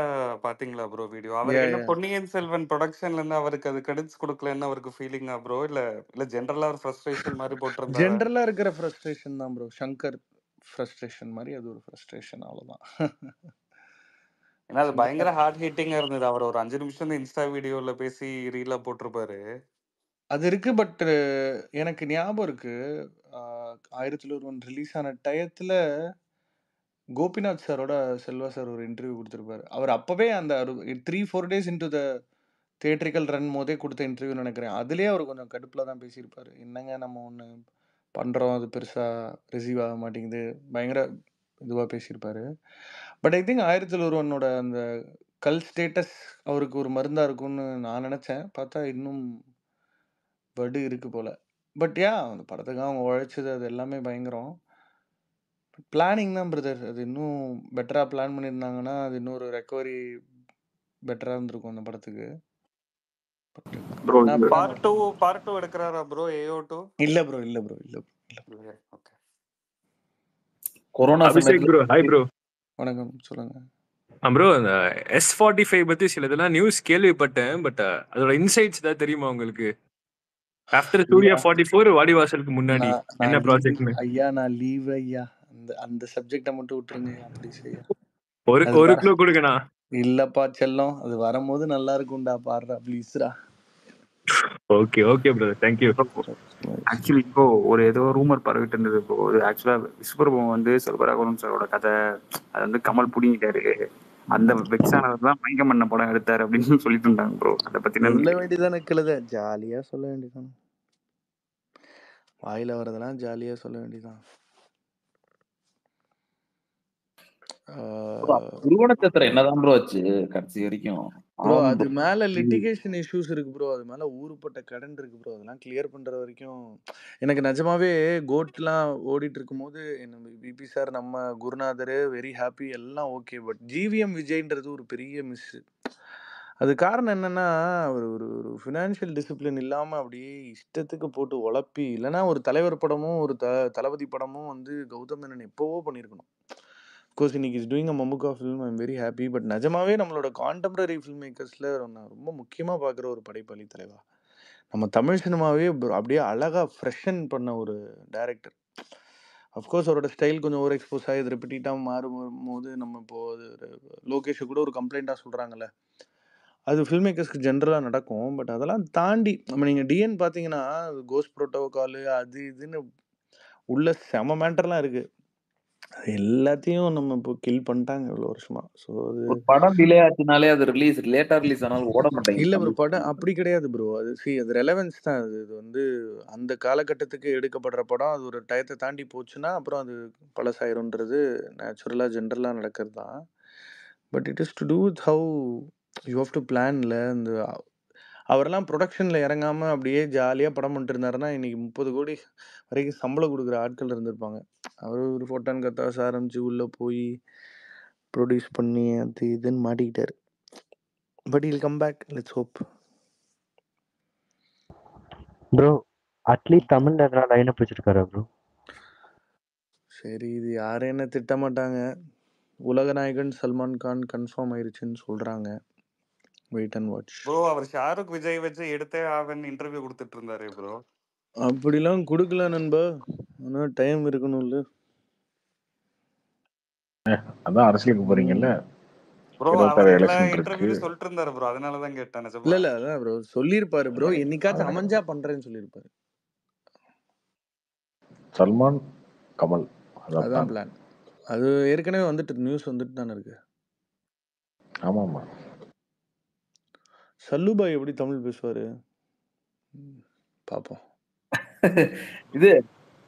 பாத்தீங்களா ப்ரோ வீடியோ? அவருக்கு என்ன பொன்னியின் செல்வன் ப்ரொடக்ஷன்ல இருந்து அவருக்கு அது கிரெடிட்ஸ் கொடுக்கலன்னு அவருக்கு ஃபீலிங்கா ப்ரோ? இல்ல ஜெனரலா ஒரு ஃப்ரஸ்ட்ரேஷன் மாதிரி போட்டிருந்தாரு? ஜெனரலா இருக்கிற ஃப்ரஸ்ட்ரேஷன் தான் ப்ரோ. சங்கர் ஃப்ரஸ்ட்ரேஷன் மாதிரி அது ஒரு ஃப்ரஸ்ட்ரேஷன், அவ்வளவுதான். ஏன்னா அது பயங்கர ஹார்ட் ஹிட்டிங்கா இருந்தது. அவர் ஒரு 5 நிமிஷம் இன்ஸ்டா வீடியோல பேசி ரீலா போட்டிருப்பாரு. அது இருக்கு. பட் எனக்கு ஞாபகம் இருக்கு, 1001 ரிலீஸ் ஆன டயத்துல கோபிநாத் சாரோட செல்வா சார் ஒரு இன்டர்வியூ கொடுத்துருப்பாரு. அவர் அப்பவே அந்த 3-4 days into the theatrical run போதே கொடுத்த இன்டர்வியூ நினைக்கிறேன். அதுலேயே அவர் கொஞ்சம் கடுப்பில் தான் பேசியிருப்பாரு. என்னங்க நம்ம ஒன்று பண்ணுறோம், அது பெருசாக ரிசீவ் ஆக மாட்டேங்குது, பயங்கர இதுவாக பேசியிருப்பாரு. பட் ஐ திங்க் 1001 அந்த கல் ஸ்டேட்டஸ் அவருக்கு ஒரு மருந்தாக இருக்கும்னு நான் நினச்சேன். பார்த்தா இன்னும் வடு இருக்கு போல. பட் அந்த படத்துக்காக அவங்க உழைச்சது அது எல்லாமே பயங்கரம். பிளானிங் தான் பிரதர். அது இன்னும் பெட்டராக பிளான் பண்ணியிருந்தாங்கன்னா அது இன்னொரு ரெக்கவரி பெட்டராக இருந்திருக்கும் அந்த படத்துக்கு. Bro part 2 எடுக்கறாரா bro? AO2 இல்ல ப்ரோ, இல்ல ப்ரோ, இல்ல bro. Okay. Corona Abhishek bro, hi bro. வணக்கம், சொல்லுங்க. ப்ரோ, அந்த S45 பத்தி சில இதெல்லாம் நியூஸ் கேள்விப்பட்டேன். பட் அதோட இன்சைட்ஸ் தான் தெரியுமா உங்களுக்கு? ஆஃப்டர் சூர்யா 44 வாடிவாசலுக்கு முன்னாடி என்ன ப்ராஜெக்ட்னு? ஐயா நான் லீவ் ஐயா, அந்த சப்ஜெக்ட மட்டும் விட்டுருங்க. அப்படி செய்ய ஒரு கிலோ கொடுங்கண்ணா. இல்லப்பா செல்லம், அது வரும்போது நல்லா இருக்கும்டா, பாடுறா ப்ளீஸ்ரா. Okay okay bro, thank you. Actually இப்போ ஒரு ஏதோ ரூமர் பரவிட்டு இருந்தது இப்போ. ஆக்சுவலா விஸ்வரூபம் வந்து செல்வராகவன் சாரோட கதை, அது வந்து கமல் புடிங்கிட்டாரு. அந்த வெக்ஸானவர் தான் மயங்கமன்ன படம் எடுத்தாரு அப்படின்னு சொல்லிட்டு இருந்தாங்க ப்ரோ. அதை பத்தி சொல்ல வேண்டியதானே கிளத, ஜாலியா சொல்ல வேண்டியதான். வாயில வரதெல்லாம் ஜாலியா சொல்ல வேண்டியதான். திருவனந்தபுரம் என்னதான் ப்ரோ ஆச்சு கடைசி வரைக்கும்? ப்ரோ அது மேல லிட்டிகேஷன் இஷ்யூஸ் இருக்கு ப்ரோ. அது மேல ஊருப்பட்ட கடன் இருக்கு ப்ரோ. அதெல்லாம் கிளியர் பண்ற வரைக்கும் எனக்கு நிஜமாவே கோட்லாம் ஓடிட்டு இருக்கும்போது என்ன பிபி சார், நம்ம குருநாதர் வெரி ஹாப்பி, எல்லாம் ஓகே. பட் ஜிவிஎம் விஜய்ன்றது ஒரு பெரிய மிஸ். அது காரணம் என்னன்னா, ஒரு ஒரு ஒரு ஃபினான்ஷியல் டிசிப்ளின் இல்லாம அப்படியே இஷ்டத்துக்கு போட்டு ஒழப்பி, இல்லன்னா ஒரு தலைவர் படமும், ஒரு தளபதி படமும் வந்து கௌதம் மேனன் எப்பவோ பண்ணியிருக்கணும். அஃப்கோர்ஸ் இன்னைக்கு is doing a Mammukka film. I am very happy. But நிஜமாவே நம்மளோட கான்டெம்பரரி ஃபில்ம் மேக்கர்ஸ்ல நான் ரொம்ப முக்கியமா பார்க்குற ஒரு படைப்பாளி தலைவா. நம்ம தமிழ் சினிமாவே அப்படியே அழகா ஃப்ரெஷன் பண்ண ஒரு டைரக்டர். அஃப்கோர்ஸ் அவரோட ஸ்டைல் கொஞ்சம் ஓவர் எக்ஸ்போஸ் ஆகி ரிப்பீட்டாக மாறும்போது நம்ம இப்போ லோகேஷை கூட ஒரு கம்ப்ளைண்ட்டாக சொல்கிறாங்கல்ல, அது ஃபில்ம் மேக்கர்ஸ்க்கு ஜென்ரலாக நடக்கும். பட் அதெல்லாம் தாண்டி நம்ம நீங்கள் டிஎன் பார்த்தீங்கன்னா கோஸ்ட் ப்ரோட்டோகால் அது இதுன்னு உள்ள செம மேட்டர்லாம் இருக்குது. அது எல்லாத்தையும் நம்ம இப்போ கில் பண்ணிட்டாங்க இவ்வளோ வருஷமா. ஸோ அது ஒரு படம் டிலே ஆச்சுனாலே அது லேட்டா ரிலீஸ் ஆனாலும் ஓட இல்ல மாட்டேங்குது ப்ரோ, தமிழ் படம் சினிமா. அப்படி கிடையாது ப்ரோ. அது அது ரெலவென்ஸ் தான் அது. இது வந்து அந்த காலகட்டத்துக்கு எடுக்கப்படுற படம். அது ஒரு டயத்தை தாண்டி போச்சுன்னா அப்புறம் அது பழசாயிரும்ன்றது நேச்சுரலாக ஜென்ரலாக நடக்கிறது தான். But it is to do with how you have to பிளான்ல. இந்த அவரெல்லாம் ப்ரொடக்ஷனில் இறங்காமல் அப்படியே ஜாலியாக படம் பண்ணிட்டு இருந்தாருன்னா இன்னைக்கு 30 கோடி வரைக்கும் சம்பளம் கொடுக்குற ஆட்கள் இருந்திருப்பாங்க. அவர் ஒரு ஃபோட்டான் கத்தாஸ் ஆரம்பிச்சு உள்ளே போய் ப்ரொடியூஸ் பண்ணி அது இதுன்னு மாட்டிக்கிட்டாரு. But he'll come back, let's hope. Bro at least தமிழ்ல எதனா லைனப் வச்சிருக்காரா ப்ரோ? சரி, இது யாரும் என்ன திட்ட மாட்டாங்க. உலக நாயகன் சல்மான் கான் கன்ஃபார்ம் ஆயிருச்சுன்னு சொல்றாங்க. Wait and watch. ப்ரோ அவர் ஷாருக் விஜய் வச்சு எடுத்தே ஆவன்னு இன்டர்வியூ கொடுத்துட்டு இருந்தாரு ப்ரோ. அப்படிலாம் கொடுக்கல நண்பா. ஆனால் டைம் இருக்கணும்ல. அதான் அரசியலுக்கு போறீங்கல்ல, ப்ரோ அவர் 26 எல்லா எலெக்ஷன் இருக்கு. இன்டர்வியூலையும் சொல்லிட்டு இருந்தாரு ப்ரோ, அதனால தான் கேட்டேன். இல்ல நிஜமா இல்ல அதான் ப்ரோ சொல்லியிருப்பாரு ப்ரோ. என்னைக்காச்சும் அமைஞ்சா பண்றேன்னு சொல்லியிருப்பாரு. சல்மான் கமல் அதான் பிளான். அது ஏற்கனவே வந்துட்டு நியூஸ் வந்துட்டு தானே இருக்கு. ஆமா ஆமா. சல்லுபாய் எப்படி தமிழ் பேசுவாரு பாப்போம். இது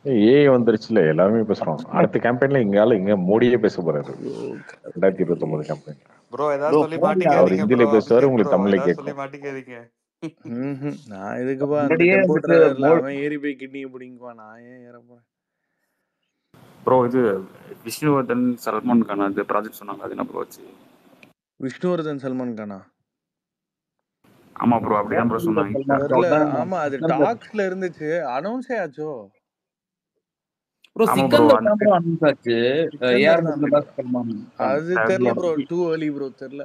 ஏஐ வந்துருச்சுல, எல்லாருமே பேசுறோம். அடுத்த கேம்பெயின்ல இங்க மோடியே பேச போறாரு 2029 கேம்பெயின். ப்ரோ ஏதாவது சொல்லி அவர் மாட்டிக்காதீங்க ஹிந்தில ப்ரோ. பேசுவாரு, அபிஷேக் உங்களுக்கு ப்ரோ தமிழ்ல ஏதாவது சொல்லி கேட்கும். மாட்டிக்காதீங்க. நான் எதுக்குப்பா அந்த முன்னாடியே டெம்போ வந்துட்டு டிராவலர்ல அவன் ஏறி போய் கிட்னியை பிடிங்குவான். நான் ஏன் ஏறப்போறேன்? ப்ரோ இது விஷ்ணுவர்தன் சல்மான் கான் அது ப்ராஜெக்ட் சொன்னாங்க, அது என்ன ப்ரோ வச்சு? விஷ்ணுவர்தன் சல்மான் கானா? ஆமா ப்ரோ, அப்படிதான் ப்ரோ சொன்னாங்க. தெரியல. ஆமா அது டாக்ஸ்ல இருந்துச்சு. அனௌன்ஸே ஆச்சோ? ப்ரோ ஆமா ப்ரோ, சிக்கந்தர் தான் ப்ரோ அனௌன்ஸ் ஆச்சு. சிக்கந்தர் தான் முருகதாஸ் சல்மான் கான். அது தெரியல ப்ரோ. Too early bro. தெரியல.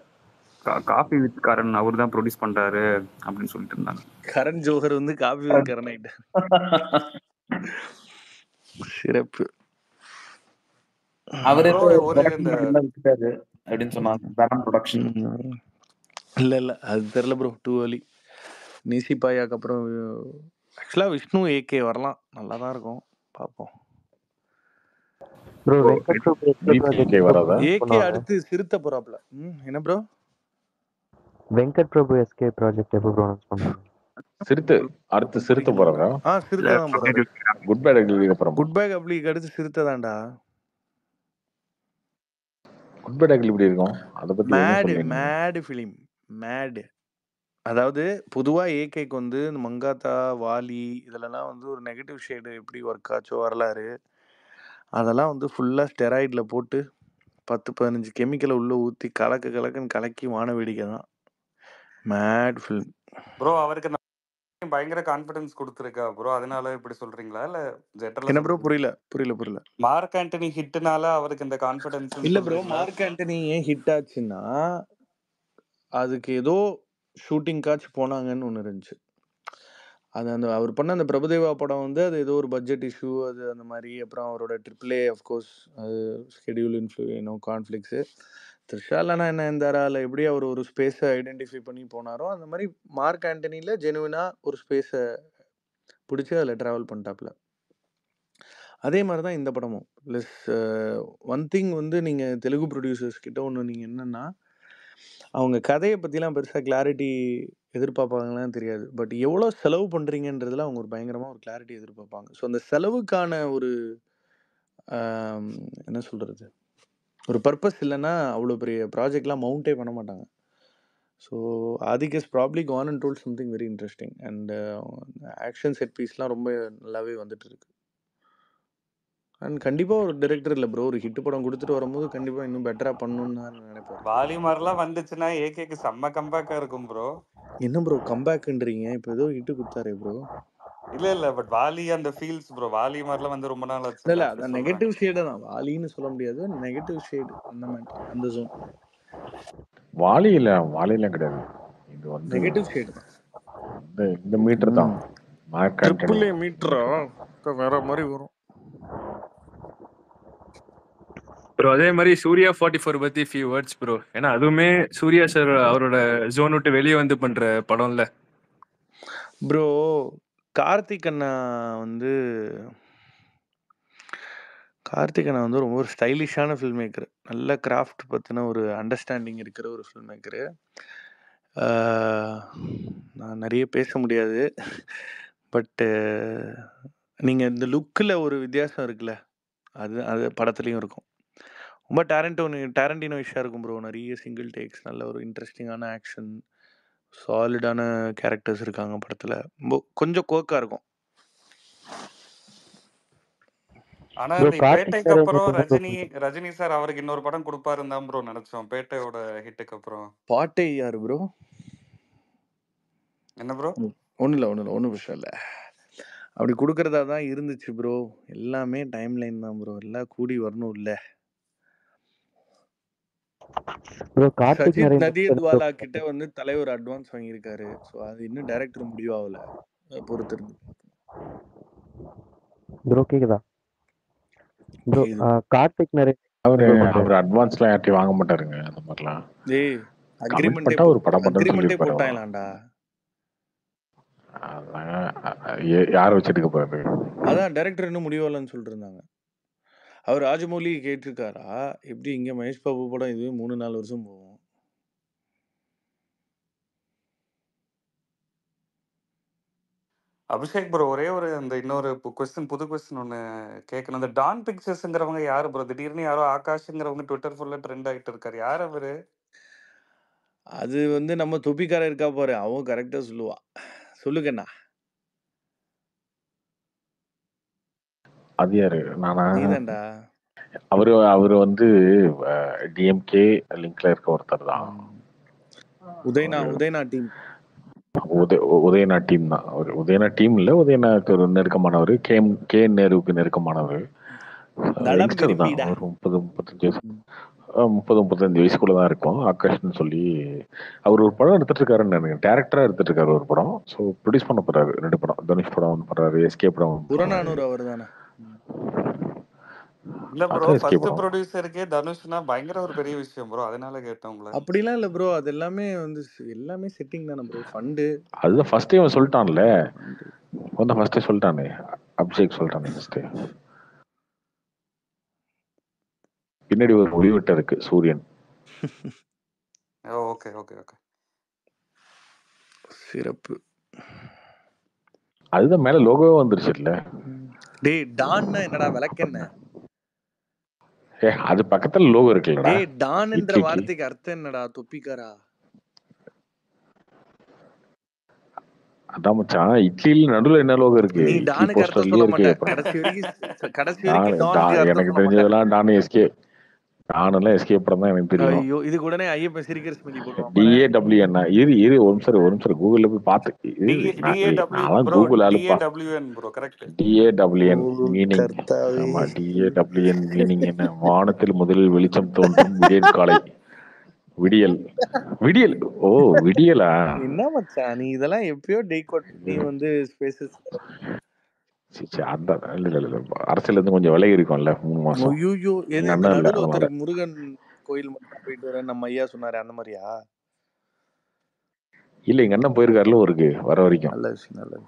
காஃபி வித் கரண் அவர் தான் ப்ரொடியூஸ் பண்றாரு அப்படின்னு சொல்லிட்டு இருந்தாங்க. கரண் ஜோஹர் வந்து காபி வித் கரண் ஆயிட்டார். சிறப்பு. அவரே ஒரு இந்த விட்டாரு அப்படின்னு சொன்னாங்க. கரண் ப்ரொடக்ஷன். இல்ல இல்ல அது தெரியல ப்ரோ. Too early. நீசி பாயாக்கு அப்புறம் ஆக்சுவலா விஷ்ணு ஏகே வரலாம். நல்லா தான் இருக்கும். பார்ப்போம். Bro Venkat Prabhu SK project வராதா? ஏகே அடுத்து சிறுத்தை போறாப்ல. என்ன bro? Venkat Prabhu SK project எப்போ ப்ரோ அனௌன்ஸ் பண்றாங்க? சிறுத்தை அடுத்து சிறுத்தை போறாரா? சிறுத்தை தான் போறாரு. குட் பேட் அக்லிக்கு அப்புறம். குட் பேக் அப்ளிக்கு அடுத்து சிறுத்தை தான்டா. குட் பேட் அக்லி இப்படி இருக்கும். அத பத்தி என்ன சொல்றீங்க? Mat film. மேட். அதாவது பொதுவா ஏகேக்கு வந்து இந்த மங்காத்தா, வாலி இதெல்லாம் வந்து ஒரு நெகட்டிவ் ஷேடு எப்படி ஒர்க் ஆச்சோ வரலாறு, அதெல்லாம் வந்து ஃபுல்லா ஸ்டெராய்டில் போட்டு 10-15 கெமிக்கலை உள்ள ஊற்றி கலக்குன்னு கலக்கி வான வேடிக்கை தான் மேட் ஃபிலிம். ப்ரோ அவருக்கு பயங்கர கான்ஃபிடன்ஸ் கொடுத்துருக்கா ப்ரோ, அதனால இப்படி சொல்றீங்களா? இல்ல ஜெனரலா என்ன ப்ரோ? புரியல. மார்க் ஆண்டனி ஹிட்னால அவருக்கு இந்த கான்ஃபிடன்ஸ் இல்ல ப்ரோ, மார்க் ஆண்டனி ஏன் ஹிட் ஆச்சுன்னா அதுக்கு ஏதோ ஷூட்டிங் காட்சி போனாங்கன்னு ஒன்று இருந்துச்சு. அது அந்த அவர் பண்ண அந்த பிரபுதேவா படம் வந்து அது ஏதோ ஒரு பட்ஜெட் இஷ்யூ அது அந்த மாதிரி. அப்புறம் அவரோட ட்ரிபிள் ஏ அஃப்கோர்ஸ் அது ஸ்கெடியூல் கான்ஃப்ளிக்ஸு. த்ரிஷாலனா என்ன இருந்தாரா இல்லை எப்படி அவர் ஒரு ஸ்பேஸை ஐடென்டிஃபை பண்ணி போனாரோ அந்த மாதிரி மார்க் ஆண்டனியில் ஜெனுவினாக ஒரு ஸ்பேஸை பிடிச்சி அதில் ட்ராவல் பண்ணிட்டாப்புல. அதே மாதிரி தான் இந்த படமும். ப்ளஸ் ஒன் திங் வந்து நீங்கள் தெலுங்கு ப்ரொடியூசர்ஸ் கிட்ட ஒன்று நீங்கள் என்னென்னா அவங்க கதையை பற்றிலாம் பெருசாக கிளாரிட்டி எதிர்பார்ப்பாங்களான்னு தெரியாது. பட் எவ்வளோ செலவு பண்ணுறீங்கன்றதுல அவங்க ஒரு பயங்கரமாக ஒரு கிளாரிட்டி எதிர்பார்ப்பாங்க. ஸோ அந்த செலவுக்கான ஒரு என்ன சொல்கிறது, ஒரு பர்பஸ் இல்லைன்னா அவ்வளோ பெரிய ப்ராஜெக்ட்லாம் மவுண்டே பண்ண மாட்டாங்க. So Adhik is probably gone and told something very interesting. And action set பீஸ்லாம் ரொம்ப நல்லாவே வந்துட்டு இருக்கு. அண்ட் கண்டிப்பா ஒரு டைரக்டர் இல்ல ப்ரோ, ஒரு ஹிட் படம் கொடுத்துட்டு வரும்போது கண்டிப்பா இன்னும் பெட்டரா பண்ணணும்னு தான் நினைப்பாரு. வாலி மாதிரிலாம் வந்துச்சுன்னா ஏகேக்கு செம்ம கம்பேக்கா இருக்கும் ப்ரோ. என்ன ப்ரோ கம்பேக்ன்றீங்க? இப்போ ஏதோ ஹிட் கொடுத்தாரே ப்ரோ. இல்ல பட் வாலி அந்த ஃபீல்ஸ் ப்ரோ. வாலி மாதிரிலாம் வந்து ரொம்ப நாள் இல்ல ஆச்சுல்ல, இல்ல அப்படி அதான் சொல்றேன். நெகட்டிவ் ஷேடு தான். வாலின்னு சொல்ல முடியாது, நெகட்டிவ் ஷேடு அந்த மேட்டர், அந்த ஜோன். வாலிலாம் கிடையாது. இது வந்து நெகட்டிவ் ஷேடு தான். இந்த மீட்டர் தான். மார்க் ஆண்டனி ட்ரிபிள் ஏ மீட்டரா? இப்போ வேற மாதிரி வரும் ப்ரோ. அதே மாதிரி சூர்யா 44 பத்தி ஃபியூ வேர்ட்ஸ் ப்ரோ. ஏன்னா அதுவுமே சூர்யா சார் அவரோட ஜோன் விட்டு வெளியே வந்து பண்ற படம்ல ப்ரோ. கார்த்திக் அண்ணா வந்து ரொம்ப ஒரு ஸ்டைலிஷான ஃபில்ம் மேக்கர். நல்ல கிராஃப்ட் பற்றின ஒரு அண்டர்ஸ்டாண்டிங் இருக்கிற ஒரு ஃபில்ம் மேக்கரு. நான் நிறைய பேச முடியாது, பட்டு நீங்கள் இந்த லுக்கில் ஒரு வித்தியாசம் இருக்குல்ல, அது படத்துலையும் இருக்கும். ரொம்ப டேரண்டினோ விஷயம் இருக்கும் ப்ரோ. நிறைய சிங்கிள் டேக்ஸ், நல்ல ஒரு இன்ட்ரெஸ்டிங்கான ஆக்ஷன், சாலிடான கேரக்டர்ஸ் இருக்காங்க படத்தில். ரொம்ப கொஞ்சம் கோக்கா இருக்கும். ஆனா ப்ரோ இந்த கார்த்திக் பேட்டைக்கு சார் அப்புறம் உங்களுக்கு ரஜினி சார் அவருக்கு இன்னொரு படம் கொடுப்பாருன்னு தான் ப்ரோ நினைச்சோம். பேட்டையோட ஹிட்டுக்கு அப்புறம். பாட்டை யாரு ப்ரோ? என்ன ப்ரோ? ஒன்றும் விஷயம் இல்லை. அப்படி கொடுக்கறதா தான் இருந்துச்சு ப்ரோ. எல்லாமே டைம் லைன் தான் ப்ரோ. எல்லாம் கூடி வரணும் இல்லை. ப்ரோ கார்த்திக் சஜித் நரேன் நதியத்வாலா கிட்ட வந்து தலைவர் அட்வான்ஸ் வாங்கியிருக்காரு. ஸோ அது இன்னும் டைரக்டர் முடிவாகல, பொறுத்திருந்து. ப்ரோ கேக்குதா ப்ரோ? கார்த்திக் நரேன் அவர் அட்வான்ஸ்லாம் யார்ட்டையும் வாங்க மாட்டாருங்க அந்த மாதிரிலாம். ஏய் கமிட் அக்ரிமெண்ட்டே பண்ணிட்டா ஒரு படம் மட்டும் அக்ரிமெண்ட்டே சொல்லியிருப்பாரு. போட்டாங்களாண்டா. யாரை வச்சு எடுக்க போறாரு? அதான் டைரக்டர் இன்னும் முடிவாகலன்னு சொல்லிட்டு இருந்தாங்க. அவர் ராஜமௌலி கேட்டிருக்காரா? எப்படி இங்கே மகேஷ் பாபு படம் இதுவே 3-4 வருஷம் போகும். அபிஷேக் ப்ரோ, ஒரே ஒரு அந்த இன்னொரு புது கொஸ்டின் ஒன்று கேட்கணும். இந்த டான் பிக்சர்ஸ்ங்கிறவங்க யாரு ப்ரோ? திடீர்னு யாரோ ஆகாஷ்ங்கிறவங்க ட்விட்டர் ஃபுல்லா ட்ரெண்ட் ஆகிட்டு இருக்காரு. யார் அவரு? அது வந்து நம்ம தொப்பிக்காரன் இருக்கா பாரு, அவன் கரெக்டா சொல்லுவா. சொல்லுங்கண்ணா. அது யாரு? நானா? நீதான்டா. அவரு வந்து டிஎம்கே லிங்க்ல இருக்க ஒருத்தர் தான். உதயனா டீம். உதயனா டீம் தான். உதயனா டீம் இல்ல, உதயனாக்கு ஒரு நெருக்கமானவர். கே நேருவுக்கு நெருக்கமானவர். யங்ஸ்டர் தான். ஒரு 30-35 வயசுக்குள்ள தான் இருக்கும். ஆகாஷ்னு சொல்லி அவர் ஒரு படம் எடுத்துட்டு இருக்காருன்னு நினைக்கிறேன். டேரக்டரா எடுத்துட்டு இருக்காரு ஒரு படம். ஸோ ப்ரொடியூஸ் பண்ண போறாரு 2 படம். தனுஷ் படம் ஒன்று பண்றாரு, எஸ்கே படம் ஒன்று பண்றாரு. புறநானூறு அவர் தானே? இல்ல ப்ரோ, அதான் எஸ்கே ஃபர்ஸ்ட் படம். ப்ரொடியூசருக்கே தனுஷ்னா பயங்கர ஒரு பெரிய விஷயம் ப்ரோ. அதனால கேட்டேன் உங்களை. அப்படிலாம் இல்லை ப்ரோ. அது எல்லாமே செட்டிங் தானே ப்ரோ. ஃபண்டு அதுதான் ஃபர்ஸ்டே அவன் சொல்லிட்டான்ல. வந்து ஃபர்ஸ்டே சொல்லிட்டானே, அபிஷேக் சொல்லிட்டானே ஃபர்ஸ்டே. பின்னாடி ஒரு ஒளிவட்டம் இருக்கு, சூரியன். ஓகே ஓகே ஓகே, சிறப்பு. அதுதான் மேல லோகோவே வந்துருச்சுல்ல. டேய் டான்னா என்னடா விளக்கென்ன? அது பக்கத்துல லோகோ இருக்குல்லடா. டேய் டான் என்ற வார்த்தைக்கு அர்த்தம் என்னடா தொப்பிக்காரா? அதான் மச்சான், இட்லியில நடுவுல என்ன லோகோ இருக்கு? நீ இட்லி டானுக்கு அர்த்தம் சொல்ல போஸ்டர்லயே இருக்கு. மாட்டே. கடைசி வரைக்கும் டானுக்கு அர்த்தம் எனக்கு சொல்ல மாட்டே. தெரிஞ்சதெல்லாம் டானு எஸ்கே. டானெல்லாம் எஸ்கே படம் தான் எனக்கு தெரியும். ஐயோ, இது கூடனே ஐயப்பன் சிரிக்கிற ஸ்மெல்லி போடுவான். DAWN இரு ஒரு நிமிஷம் கூகுள்ல போய் பார்த்து. நான் கூகுள் ஆளுப்பா. DAWN meaning. ஆமா, DAWN மீனிங் என்ன? வானத்தில் முதலில் வெளிச்சம் தோன்றும் விடியல் காலை. விடியல். ஓ விடியலா? என்ன மச்சான் நீ இதெல்லாம் எப்பயோ டேகோட் நீ வந்து ஸ்பேசஸ். அரசியல இருந்து கொஞ்சம் விலகி இருக்கும்ல 3 மாசம். ஐயோ, எது இந்த நடுவுல ஒருத்தர் முருகன் கோயில் மட்டும் போயிட்டு வரேன் நம்ம ஐயா சொன்னாரு, அந்த மாதிரியா? இல்ல, எங்க அண்ணன் போயிருக்காருல ஒருக்கு வர வரைக்கும். நல்ல விஷயம்.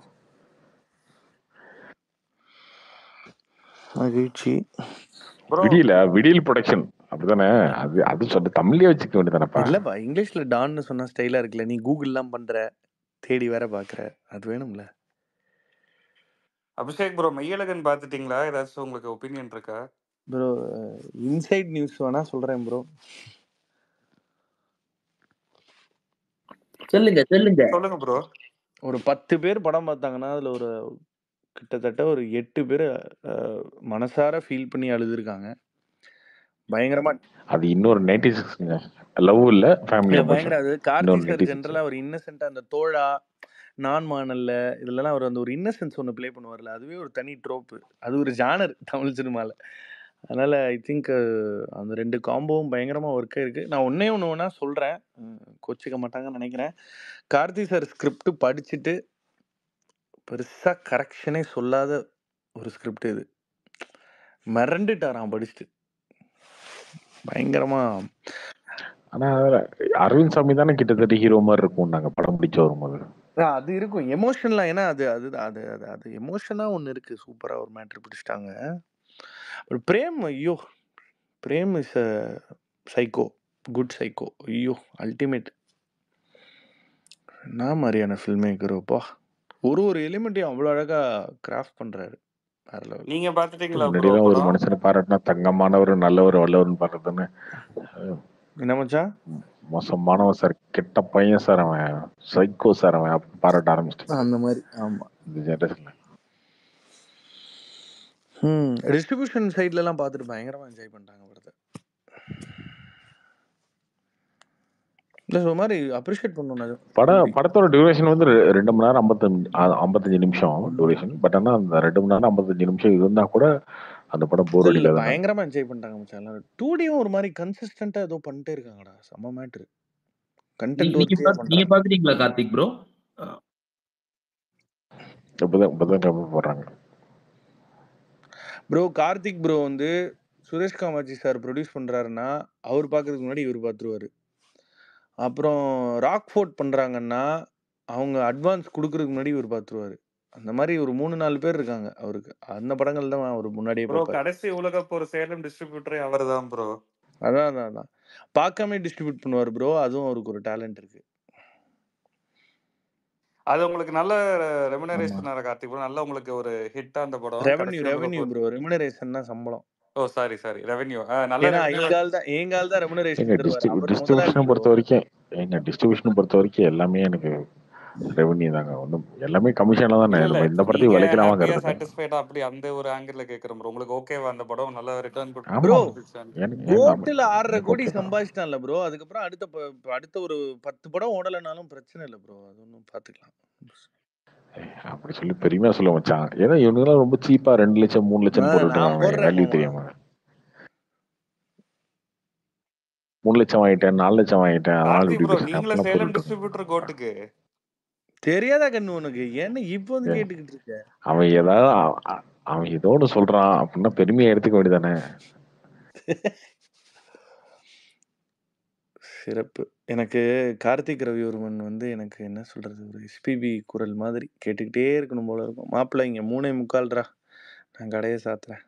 மகிழ்ச்சி. விடியல் ப்ரொடக்ஷன் அப்படிதானே? அது சொல்ல தமிழ்லயே வச்சுக்க வேண்டியதானப்பா. இல்லப்பா, இங்கிலீஷ்ல டான்னு சொன்னா ஸ்டைலா இருக்குல்ல. நீ கூகுள்லாம் பண்ற, தேடி வேற பாக்குற, அது வேணும்ல. அபிஷேக் ப்ரோ, மெய்யழகன் பாத்துட்டீங்களா? ஏதாச்சும் உங்களுக்கு ஒப்பீனியன் இருக்கா? ப்ரோ இன்சைட் நியூஸ் வேணா சொல்றேன் ப்ரோ. சொல்லுங்க ப்ரோ. ஒரு 10 பேர் படம் பார்த்தாங்கன்னா அதுல ஒரு கிட்டத்தட்ட ஒரு 8 பேர் மனசார ஃபீல் பண்ணி அழுதுருக்காங்க. பயங்கரமா அது இன்னொரு 96ங்க. லவ் இல்ல, ஃபேமிலி பயங்கர எமோஷன். அது கார்த்தி இன்னொரு சார் 96. ஜென்ரலா ஒரு இன்னசென்ட்டா அந்த தோழா, நான் மானல்ல இதுலலாம் அவர் அந்த ஒரு இன்னசென்ஸ் ஒண்ணு ப்ளே பண்ணுவார்ல, அதுவே ஒரு தனி ட்ரோப்பு. அது ஒரு ஜானர் தமிழ் சினிமால. அதனால ஐ திங்க் அந்த 2 காம்போவும் பயங்கரமா ஒர்க் ஆயிருக்கு. நான் ஒண்ணே ஒண்ணு வேணா சொல்றேன். கோச்சிக்க மாட்டாங்கன்னு நினைக்கிறேன். கார்த்தி சார் ஸ்கிரிப்ட் படிச்சுட்டு பெருசா கரெக்ஷனே சொல்லாத ஒரு ஸ்கிரிப்ட் இது. மிரண்டுட்டாராம் படிச்சுட்டு. பயங்கரமா. ஆனா அரவிந்த் சாமி தானே கிட்டத்தட்ட ஹீரோ மாதிரி இருக்கும் நாங்க படம் பிடிச்ச வரும்போது. அது இருக்கும் எமோஷனலா. ஏன்னா அது அது அது அது அது எமோஷனா ஒன்று இருக்கு. சூப்பரா ஒரு மேட்ரு பிடிச்சிட்டாங்க. ஒரு பிரேம், ஐயோ frame is a psycho, good psycho. ஐயோ அல்டிமேட். என்ன மாதிரியான ஃபில்ம் மேக்கருப்பா, ஒரு எலிமெண்ட்டையும் அவ்வளோ அழகா கிராஃப்ட் பண்றாரு. வேற லெவல். நீங்க பாத்துட்டீங்களா ப்ரோ முன்னாடிலாம் ஒரு படம்? மனுஷனை பாராட்டினா தங்கமானவர், நல்லவர், வல்லவர்னு பாடுறதுன்னு என்ன மச்சான்? மோசமானவன் சார், கெட்ட பையன் சார், அவன் சைக்கோ சார், அவன் அப்படி பாராட்ட ஆரம்பிச்சிட்டு அந்த மாதிரி. ஆமா. இந்த ஜெனரேஷன்ல. டிஸ்ட்ரிபியூஷன் சைட்லலாம் பார்த்துட்டு பயங்கரமா என்ஜாய் பண்ணிட்டாங்க படத்தை. ஒரு மாதிரி அப்ரிஷியேட் பண்ணணும். படத்தோட டியூரேஷன் வந்து 2 மணி நேரம் 55 நிமிஷம் டியூரேஷன். பட் ஆனால் அந்த 2 மணி நேரம் 55 நிமிஷம் இருந்தா கூட அந்த படம் போர் இல்ல அடிக்காது. பயங்கரமா என்ஜாய் பண்ணிட்டாங்க மச்சான் எல்லாரும். 2Dயும் ஒரு மாதிரி கன்சிஸ்டன்ட்டா ஏதோ பண்ணிட்டே இருக்காங்கடா. செம்ம மேட்ரு. கண்டென்ட் நீங்க பாத்துட்டீங்களா கார்த்திக் ப்ரோ? இப்பதான் போடுறாங்க ப்ரோ. கார்த்திக் ப்ரோ வந்து சுரேஷ் காமாட்சி சார் ப்ரொடியூஸ் பண்றாருன்னா அவர் பார்க்கறதுக்கு முன்னாடி இவர் பார்த்துருவாரு. அப்புறம் ராக்ஃபோர்ட் பண்றாங்கன்னா அவங்க அட்வான்ஸ் கொடுக்கறதுக்கு முன்னாடி இவர் பார்த்துருவாரு. அந்த மாதிரி ஒரு 3-4 பேர் இருக்காங்க அவருக்கு. அந்த படங்கள் தான் அவர் முன்னாடியே ப்ரோ பார்ப்பாரு. கடைசி உலக போர் சேலம் டிஸ்ட்ரிபியூட்டரே அவர்தான் ப்ரோ. அதான் பார்க்காம டிஸ்ட்ரிபியூட் பண்ணுவார் ப்ரோ. அதுவும் அவருக்கு ஒரு டேலண்ட் இருக்கு. அது உங்களுக்கு நல்ல ரெமுனரேஷன் கார்த்திக் ப்ரோ. நல்ல உங்களுக்கு ஒரு ஹிட் அந்த படம். Revenue bro. ரெமுனரேஷன் தான் சம்பளம். ஓ சாரி ரெவென்யூ. நல்ல எங்கால் தான் ரெமுனரேஷன் தருவார். அவர் டிஸ்ட்ரிபியூஷன் பொறுத்த வரைக்கும் எல்லாமே எனக்கு ரெவென்யூ தாங்க. ஒன்றும் எல்லாமே கமிஷன்ல தானே. நம்ம இந்த படத்தையும் விலைக்கலாமா கருதுங்க. சாட்டிஸ்ஃபைடா அப்படி அந்த ஒரு ஆங்கிள் கேக்குறோம் ப்ரோ. உங்களுக்கு ஓகேவா அந்த படம் நல்ல ரிட்டர்ன் ப்ரோ? கோட்ல 6.5 கோடி சம்பாதிச்சிட்டான்ல ப்ரோ. அதுக்கப்புறம் அடுத்த ஒரு 10 படம் ஓடலனாலும் பிரச்சனை இல்லை ப்ரோ. அது ஒன்றும் பார்த்துக்கலாம். அப்படி சொல்லி பெருமையா சொல்ல மச்சான். ஏன்னா இவனுங்கெல்லாம் ரொம்ப சீப்பா 2 லட்சம் 3 லட்சம் போட்டுட்டு வேல்யூ தெரியாம 3 லட்சம் வாங்கிட்டேன் 4 லட்சம் வாங்கிட்டேன். அதனால தெரியாதா கண்ணு உனக்கு? ஏன்னா இப்போ வந்து கேட்டுக்கிட்டு இருக்க. அவன் ஏதோ ஒன்று சொல்றான் அப்படின்னா பெருமையா எடுத்துக்க வேண்டியதானே. சிறப்பு. எனக்கு கார்த்திக் ரவிவர்மன் வந்து எனக்கு என்ன சொல்றது, ஒரு எஸ்பிபி குரல் மாதிரி கேட்டுக்கிட்டே இருக்கணும் போல இருக்கும். மாப்பிள்ள இங்க 3:45 நான் கடையை சாத்துறேன்.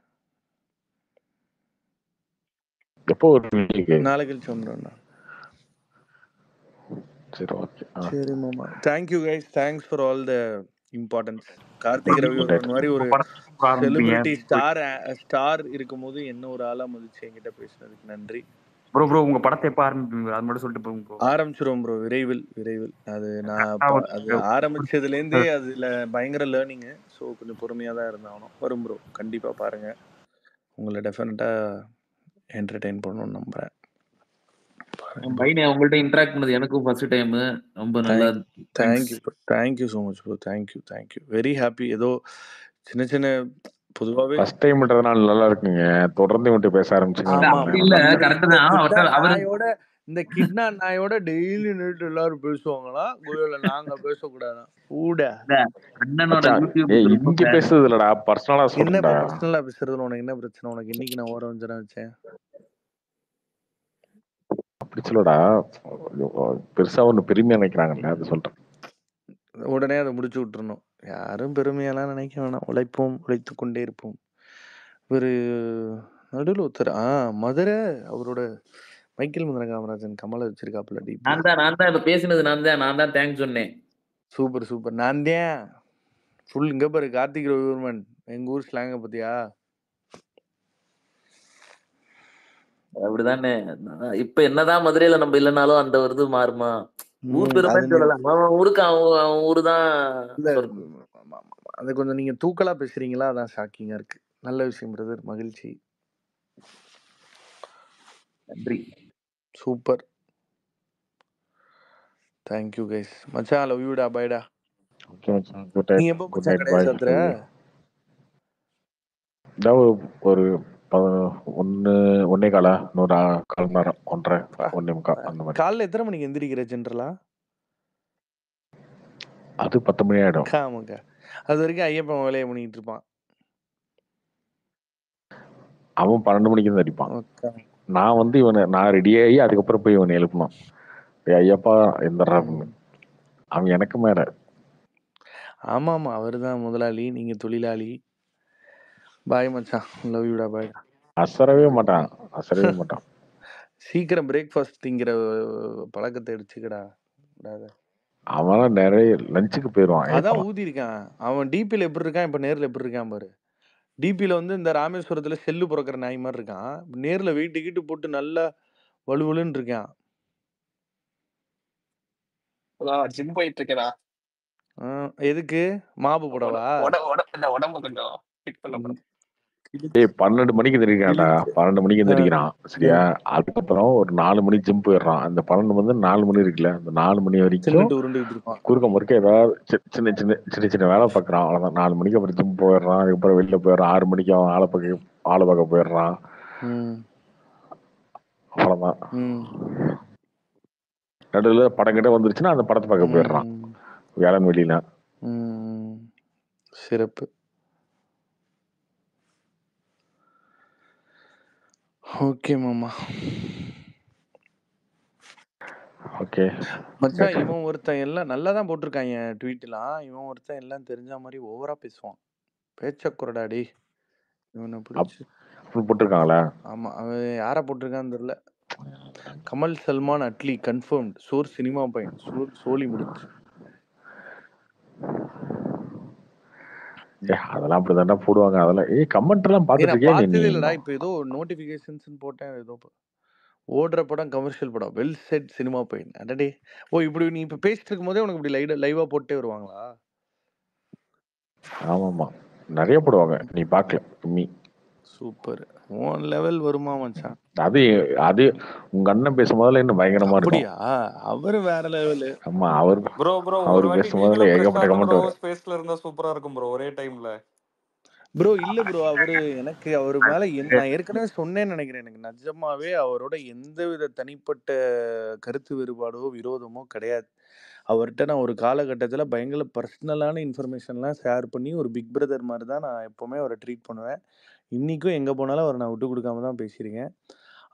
எப்போ ஒரு நாளை கழிச்சு வந்துடும்ண்ணா. சரி ஓகே. சரி மாமா. Thank you guys. Thanks for all the importance. Karthik Ravivarman மாதிரி ஒரு செலிபிரிட்டி ஸ்டார் இருக்கும்போது என்ன ஒரு ஆளா மதிச்சு என்கிட்ட பேசுனதுக்கு நன்றி ப்ரோ. உங்க படத்தை எப்ப ஆரம்பிப்பீங்க? அது மட்டும் சொல்லிட்டு போங்க ப்ரோ. ஆரம்பிச்சிரும் ப்ரோ. விரைவில். அது நான் அது ஆரம்பிச்சதுலேருந்தே அதுல பயங்கர லேர்னிங்கு. ஸோ கொஞ்சம் பொறுமையா தான் இருந்தாகணும். வரும் ப்ரோ. கண்டிப்பா பாருங்க. உங்களை டெஃபினட்டா என்டர்டெயின் பண்ணணும்னு நம்புறேன். உங்கள்ட்ட இன்டராக்ட் பண்ணது எனக்கும் ஃபர்ஸ்ட் டைம். ரொம்ப நல்லா இருந்துச்சு. Thank you so much bro. Thank you very happy. ஏதோ சின்ன சின்ன பொதுவாகவே ஃபர்ஸ்ட் டைம்ன்றதுனால நல்லா இருக்குங்க. தொடர்ந்து விட்டு பேச ஆரம்பிச்சீங்க. இந்த கிட்னா நாயோட டெய்லி நைட் எல்லாரும் பேசுவாங்களா? நாங்க பேசக்கூடாதா? இங்க பேசுறது இல்லடா, பர்சனலா என்ன பர்சனலா பேசுறது? உனக்கு என்ன பிரச்சனை? உனக்கு இன்னைக்கு நான் ஓர வஞ்சனா வச்சேன். அப்படி சொல்லடா, பெருசா ஒண்ணு பெருமையா நினைக்கிறாங்கல்ல, அது சொல்றேன். உடனே அதை முடிச்சு விட்டுறணும். யாரும் பெருமையெல்லாம் நினைக்க வேணாம். உழைத்து கொண்டே இருப்போம். ஒரு நடுவில் ஒருத்தர் மதுரை அவரோட மைக்கேல் மதுரை காமராஜன் கமலை வச்சிருக்காப்புல. நான் தான் பேசினது. நான் தான் தேங்க்ஸ் சொன்னேன். சூப்பர். நான் தான் ஃபுல். இங்க பாரு கார்த்திக் ரவிவர்மன் எங்க ஊர் ஸ்லாங்க பத்தியா? அப்படிதானே. இப்ப என்னதான் மதுரையில நம்ம இல்லைனாலும் அந்த ஒரு இது மாறுமா? ஊர் பெருமை சொல்லலாம். அவன் ஊருக்கு அவன் ஊரு தான். அதை கொஞ்சம் நீங்கள் தூக்கலாக பேசுகிறீங்களா, அதான் ஷாக்கிங்காக இருக்குது. நல்ல விஷயம் பிரதர், மகிழ்ச்சி. நன்றி. Super, thank you guys. மச்சான் லவ் யூடா, பைடா. ஓகே மச்சான், குட் நீ நைட். எப்போ குட் மச்சான் நைட், கடையை பாய். சாத்துற? ஒரு 1:15 இன்னொரு 1/4 மணி நேரம், 1:30 1:45 அந்த மாதிரி. காலைல எத்தனை மணிக்கு எந்திரிக்கிற ஜென்ரலா? அது 10 மணி ஆயிடும். ஆமாங்க, அது வரைக்கும் ஐயப்பன் வேலையை பண்ணிட்டு இருப்பான். அவன் 12 மணிக்கு தான் அடிப்பான். நான் வந்து நான் ரெடியாகி அதுக்கப்புறம் போய் இவனை எழுப்பணும். ஐயப்பா எந்தரா அப்படின்னு. அவன் எனக்கு மேல. ஆமா ஆமா, அவர் தான் முதலாளி, நீங்க தொழிலாளி. பாய் மச்சான், லவ் யூடா, பாய். அசரவே மாட்டான், அசரவே மாட்டான். சீக்கிரம் பிரேக்ஃபாஸ்ட் திங்கிற பழக்கத்தை எடுத்துக்கடா. அவன் நிறைய லஞ்சுக்கு போயிடுவான். அதான் ஊதி இருக்கான் அவன். டிபியில் எப்படி இருக்கான், இப்ப நேர்ல எப்படி இருக்கான் பாரு. டிபியில் வந்து இந்த ராமேஸ்வரத்துல செல்லு பிறக்கிற நாய் மாதிரி இருக்கான். நேர்ல வெயிட்டு கீட்டு போட்டு நல்லா வலுவலுன்னு இருக்கான். ஜிம் போயிட்டு இருக்கேனா? எதுக்கு? மாபு போடவா? உடம்பு கொஞ்சம் ஃபிட் பண்ண. 12 மணிக்கு தெரிவிக்கிறான்டா, 12 மணிக்கு தெரிவிக்கிறான். சரியா? அதுக்கப்புறம் ஒரு 4 மணி ஜிம் போயிடுறான். அந்த 12 வந்து 4 மணி இருக்குல்ல, அந்த 4 மணி வரைக்கும் குறுக்க முறுக்க ஏதாவது சின்ன சின்ன சின்ன சின்ன வேலை பார்க்குறான். அவ்வளோதான். 4 மணிக்கு அப்புறம் ஜிம் போயிடுறான். அதுக்கப்புறம் வெளில போயிடுறான். 6 மணிக்கு அவன் ஆளை பார்க்க போயிடுறான். அவ்வளோதான். நடுவில் படம் கிட்ட வந்துருச்சுன்னா அந்த படத்தை பார்க்க போயிடுறான் வேளாண் வெளியில. சிறப்பு. ஓகே மாமா. ஓகே மச்சான், இவன் ஒருத்தன் எல்லாம் நல்லா தான் போட்டிருக்காங்க ட்வீட்லாம். இவன் ஒருத்தன் எல்லாம் தெரிஞ்ச மாதிரி ஓவரா பேசுவான். பேச்ச குறடாடி இவனை பிடிச்சி போட்டிருக்காங்களா? ஆமா, அவன் யாரை போட்டிருக்கான்னு தெரியல. கமல் சல்மான் அட்லி கன்ஃபர்ம்ட். சோர் சினிமா பையன். சோலி முடிச்சு. அதெல்லாம் அப்படிதான்டா போடுவாங்க. அதெல்லாம் கமெண்ட் எல்லாம் பார்த்ததே இல்லடா. இப்போ ஏதோ நோட்டிபிகேஷன்ஸ் போட்டேன். ஏதோ ஓடுற படம் கமர்ஷியல் படம், வெல் செட் சினிமா பையன். அடடே. ஓ, இப்படி நீ இப்போ பேசிட்டு இருக்கும் போதே உனக்கு இப்படி லைவா போட்டே வருவாங்களா? ஆமாமா, நிறைய போடுவாங்க. நீ பார்க்கல கம்மி. சூப்பர். ஓன் லெவல் வருமா மச்சான்? அது உங்க அண்ணன் பேசும்போதுல இன்னும் பயங்கரமா இருக்கும். அப்படியா? அவரு வேற லெவல். ஆமா, அவர் ஒரு வாட்டி பேசும்போதுல ஏகப்பட்ட கமெண்ட் வரும். ஸ்பேஸ்ல இருந்தா சூப்பரா இருக்கும் ப்ரோ, ஒரே டைம்ல. ப்ரோ இல்ல ப்ரோ, எனக்கு அவர் மேல நான் ஏற்கனவே சொன்னேன்னு நினைக்கிறேன். எனக்கு நிஜமாவே அவரோட எந்தவித தனிப்பட்ட கருத்து வேறுபாடோ விரோதமோ கிடையாது. அவர்கிட்ட நான் ஒரு காலகட்டத்தில் பயங்கர பர்சனலான இன்ஃபர்மேஷன்லாம் ஷேர் பண்ணி ஒரு பிக் பிரதர் மாதிரி தான் நான் எப்போவுமே அவரை ட்ரீட் பண்ணுவேன். இன்றைக்கும் எங்கே போனாலும் அவரை நான் விட்டு கொடுக்காம தான் பேசியிருக்கேன்.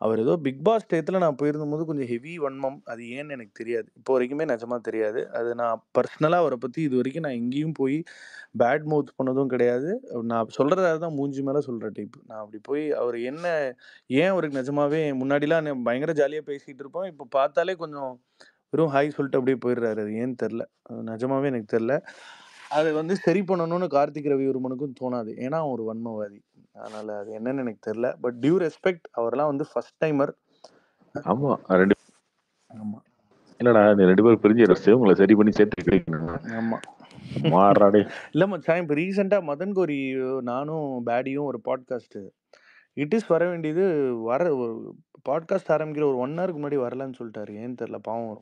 அவர் ஏதோ பிக் பாஸ் டயத்தில் நான் போயிருந்தபோது கொஞ்சம் ஹெவி வன்மம், அது ஏன்னு எனக்கு தெரியாது. இப்போ வரைக்குமே நிஜமாக தெரியாது. அது நான் பர்சனலாக அவரை பற்றி இது வரைக்கும் நான் எங்கேயும் போய் பேட் மவுத் பண்ணதும் கிடையாது. நான் சொல்கிறதா தான் மூஞ்சி மேலே சொல்கிற டைப். நான் அப்படி போய் அவர் என்ன ஏன் அவருக்கு நிஜமாவே முன்னாடிலாம் பயங்கர ஜாலியாக பேசிகிட்டு இருப்போம். இப்போ பார்த்தாலே கொஞ்சம் வெறும் ஹாய் சொல்லிட்டு அப்படியே போயிடுறாரு. அது ஏன்னு தெரில, நிஜமாவே எனக்கு தெரில. அதை வந்து சரி பண்ணணும்னு கார்த்திக் ரவிவர்மனுக்கும் தோணாது. ஏன்னா அவன் ஒரு வன்மவாதி. அதனால அது என்னன்னு எனக்கு தெரியல. பட் டியூ ரெஸ்பெக்ட், அவரெல்லாம் வந்து ஃபர்ஸ்ட் டைமர். ஆமா, ஆமா. இல்லடா, நீ 2 பேரும் பிரிஞ்சு ரசிச்சு உங்களை சரி பண்ணி சேர்த்து வைக்கணும். ஆமா மாறாடே. இல்ல மச்சான், இப்போ ரீசெண்டாக மதன் கோரி நானும் பேடியும் ஒரு பாட்காஸ்ட் இட்டிஸ் வர வேண்டியது ஒரு பாட்காஸ்ட் ஆரம்பிக்கிற ஒரு 1 ஹவருக்கு முன்னாடி வரலன்னு சொல்லிட்டாரு. ஏன்னு தெரில, பாவம்.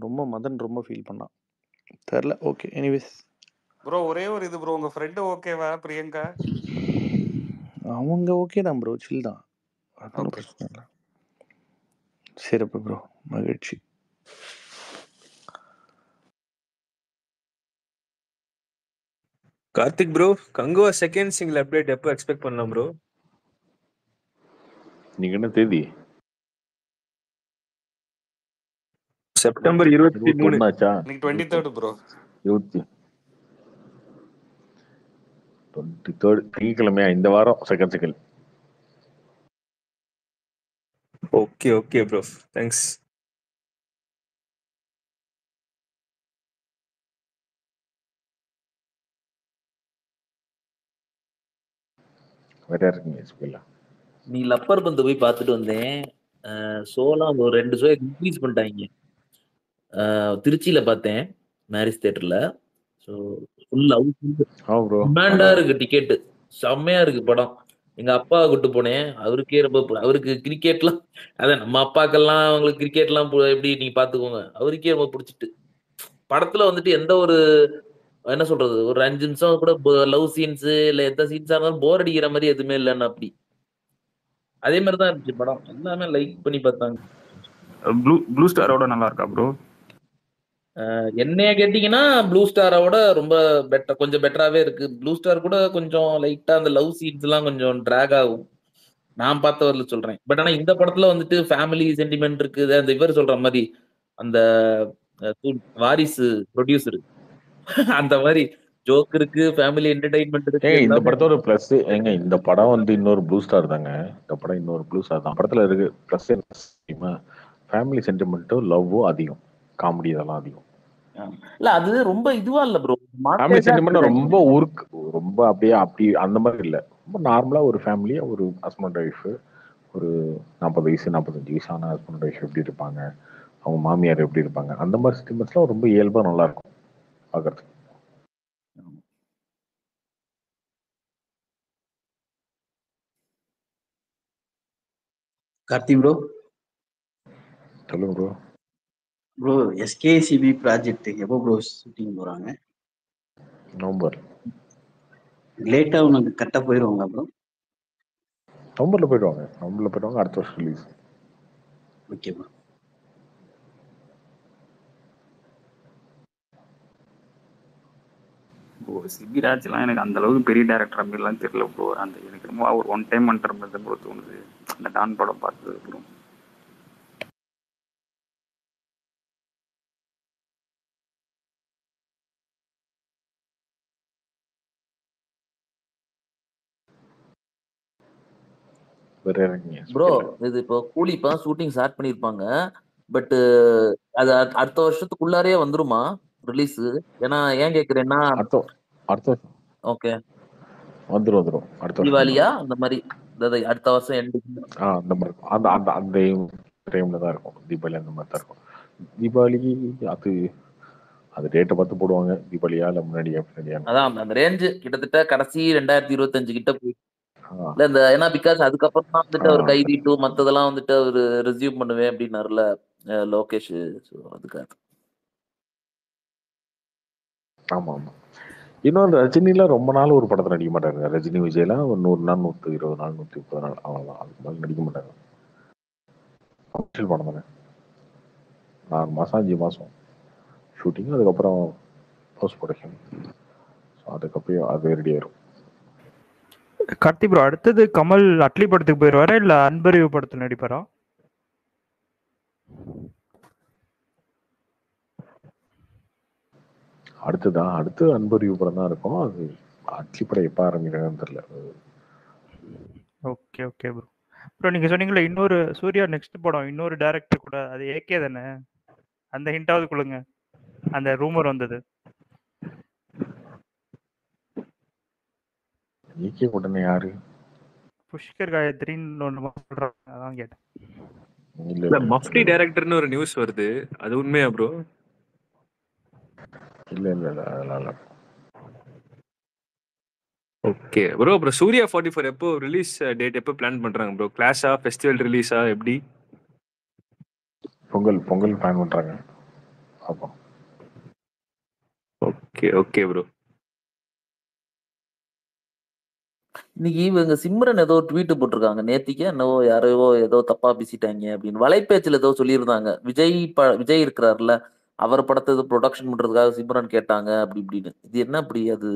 ரொம்ப மதன் ரொம்ப ஃபீல் பண்ணான். தெரில. ஓகே, எனிவேஸ் ப்ரோ ஒரே ஒரு இது ப்ரோ, உங்க ஃப்ரெண்ட் ஓகேவா பிரியங்கா? அவங்க ஓகே தான் ப்ரோ, சில் தான். அதனால பிரச்சனை இல்லை. சிறப்பு ப்ரோ, மகிழ்ச்சி. Karthik bro, Kanguva second single update எப்போ எக்ஸ்பெக்ட் பண்ணலாம் ப்ரோ? நீங்க என்ன தேதி? செப்டம்பர் 23 ஆச்சா? இன்னைக்கு 23 ப்ரோ. 23 திங்கக்கிழமையா? இந்த வாரம் second single. Okay okay bro, thanks. வேற இருக்கீங்க? நீ லப்பர் பந்து போய் பார்த்துட்டு வந்தேன். ஷோலாம் ஒரு 2 ஷோ இன்க்ரீஸ் பண்ணிட்டாங்க. திருச்சியில பார்த்தேன், மேரிஸ் தியேட்டர்ல. ஸோ ஃபுல் லவ் டிமாண்டா இருக்கு டிக்கெட். செம்மையா இருக்கு படம். எங்க அப்பா கூட்டு போனேன். அவருக்கே ரொம்ப அவருக்கு கிரிக்கெட்லாம் அதான் நம்ம அப்பாக்கெல்லாம் அவங்களுக்கு கிரிக்கெட்லாம் எப்படி நீங்க பாத்துக்கோங்க. அவருக்கே ரொம்ப பிடிச்சிட்டு. படத்துல வந்துட்டு எந்த ஒரு என்ன சொல்றது ஒரு 5 நிமிஷம் கூட லவ் சீன்ஸ் இல்ல எந்த சீன்ஸா இருந்தாலும் போர் அடிக்கிற மாதிரி எதுவுமே இல்லைன்னு அப்படி அதே மாதிரி தான் இருந்துச்சு படம். எல்லாமே லைக் பண்ணி பார்த்தாங்க. ப்ளூ ஸ்டாரோட நல்லா இருக்கா ப்ரோ? என்னைய கேட்டீங்கன்னா ப்ளூ ஸ்டாரோட ரொம்ப பெட்டர், கொஞ்சம் பெட்டராகவே இருக்கு. ப்ளூ ஸ்டார் கூட கொஞ்சம் லைட்டா அந்த லவ் சீன்ஸ் எல்லாம் கொஞ்சம் டிராக் ஆகும் நான் பார்த்தவர்ல சொல்றேன். பட் ஆனா இந்த படத்துல வந்துட்டு ஃபேமிலி சென்டிமெண்ட் இருக்குது. அந்த இவர் சொல்ற மாதிரி அந்த வாரிசு ப்ரொடியூசர் அந்த மாதிரி ஜோக் இருக்கு, ஃபேமிலி என்டர்டைன்மெண்ட் இருக்கு. இந்த படத்தோட பிளஸ் இந்த படம் வந்து இன்னொரு ப்ளூ ஸ்டார் தாங்க. இந்த படம் இன்னொரு ப்ளூ ஸ்டார் தான். படத்துல இருக்கு பிளஸ் ஃபேமிலி சென்டிமெண்ட்டும் லவ்வும் அதிகம், காமெடி இதெல்லாம் அதிகம். இல்ல அது ரொம்ப இதுவா இல்ல ப்ரோ. ஃபேமிலி சென்டிமெண்ட் ரொம்ப ஊருக்கு ரொம்ப அப்படியே அப்படி அந்த மாதிரி இல்ல. ரொம்ப நார்மலா ஒரு ஃபேமிலியா ஒரு ஹஸ்பண்ட் ஒய்ஃப் ஒரு 40 வயசு 45 வயசு ஆன ஹஸ்பண்ட் ஒய்ஃப் எப்படி இருப்பாங்க, அவங்க மாமியார் எப்படி இருப்பாங்க, அந்த மாதிரி சென்டிமெண்ட்ஸ்லாம் ரொம்ப இயல்பா நல்லா இருக்கும் பாக்குறதுக்கு. கார்த்தி ப்ரோ, சொல்லுங்க ப்ரோ. ப்ரோ எஸ்கேசிபி ப்ராஜெக்ட் எப்போ ப்ரோ ஷூட்டிங் போறாங்க? நவம்பர். லேட்டா உனக்கு கரெக்டா போயிடுவாங்க ப்ரோ? நவம்பர்ல போயிடுவாங்க. அடுத்த வருஷம் ரிலீஸ். Okay bro. சிபிராஜ்லாம் எனக்கு அந்த அளவுக்கு பெரிய டேரக்டர் அப்படிலாம் தெரியல ப்ரோ. அந்த எனக்கு ரொம்ப ஒரு ஒன் டைம் பண்ணுற மாதிரி ப்ரோ தோணுது அந்த டான் படம் பார்த்தது ப்ரோ. ப்ரோ இது இப்போ கூலி இப்போ ஷூட்டிங் ஸ்டார்ட் பண்ணிருப்பாங்க. பட் அது அடுத்த வருஷத்துக்குள்ளாரே வந்துருமா ரிலீஸ்? ஏன்னா ஏன் கேக்குறேன்னா அடுத்த ஓகே வந்துரும் அடுத்த வருஷம் தீபாவளியா அந்த மாதிரி அடுத்த வருஷம் எண்டுக்கு அந்த மாதிரி அந்த அந்த அந்த டைம்ல தான் இருக்கும். தீபாவளி அந்த மாதிரி தான் இருக்கும். தீபாவளிக்கு அது டேட்டை பார்த்து போடுவாங்க. தீபாவளியா இல்ல முன்னாடியா பின்னாடியா? அதான் அந்த ரேஞ்சு கிட்டத்தட்ட கடைசி 2025 கிட்ட போய் இல்ல இந்த ஏன்னா பிகாஸ் அதுக்கப்புறம் தான் வந்துட்டு அவர் கைதி 2 மத்ததெல்லாம் வந்துட்டு அவர் ரெஸ்யூம் பண்ணுவேன் அப்படின்னாருல லோகேஷ். அதுக்காக ஆமா ஆமா. இன்னொரு ரஜினிலாம் ரொம்ப நாள் ஒரு படத்துல நடிக்க மாட்டாங்க. ரஜினி விஜய்லாம் ஒரு 100 நாள் 120 நாள் 130 நாள் அவ்வளவுதான். அதுக்கு மேல நடிக்க மாட்டாங்க. படம் தானே 6 மாசம் 5 மாசம் ஷூட்டிங், அதுக்கப்புறம் போஸ்ட் ப்ரொடக்ஷன், அதுக்கப்புறம் அது ரெடி ஆயிரும். கார்த்தி ப்ரோ அடுத்தது கமல் அட்லி படத்துக்கு போயிடுவாரா இல்ல அன்பறிவு படத்துல நடிப்பாரா? அடுத்து அன்பறிவு படம் தான் இருக்கும். அது அட்லி படம் எப்ப ஆரம்பிக்கிறாங்கன்னு தெரியல. Okay okay bro. ப்ரோ நீங்க சொன்னீங்களா இன்னொரு சூர்யா நெக்ஸ்ட் படம் இன்னொரு டைரக்டர் கூட, அது ஏகே தானே? அந்த ஹிண்டாவது கொடுங்க. அந்த ரூமர் வந்தது. ஏகே உடனே யாரு? புஷ்கர் காயத்ரின்னு ஒன்று சொல்றாங்க, அதான் கேட்டேன். இல்ல மஃப்டி டைரக்டர்னு ஒரு நியூஸ் வருது, அது உண்மையா ப்ரோ? இல்ல அதெல்லாம் ஓகே ப்ரோ. அப்புறம் சூர்யா 44 எப்போ ரிலீஸ் டேட் எப்போ பிளான் பண்றாங்க ப்ரோ? கிளாஸா ஃபெஸ்டிவல் ரிலீஸா எப்படி? பொங்கல் பிளான் பண்றாங்க. பாப்போம். Okay bro. இன்னைக்கு இவங்க சிம்ரன் ஏதோ ட்வீட் போட்டிருக்காங்க நேத்திக்கு, என்னவோ யாரோ ஏதோ தப்பா பேசிட்டாங்க அப்படின்னு வலைப்பேச்சில் ஏதோ சொல்லியிருந்தாங்க. விஜய் இருக்கிறாருல, அவர் படத்தை ஏதோ ப்ரொடக்ஷன் பண்றதுக்காக சிம்ரன் கேட்டாங்க அப்படி இப்படின்னு. இது என்ன அப்படி? அது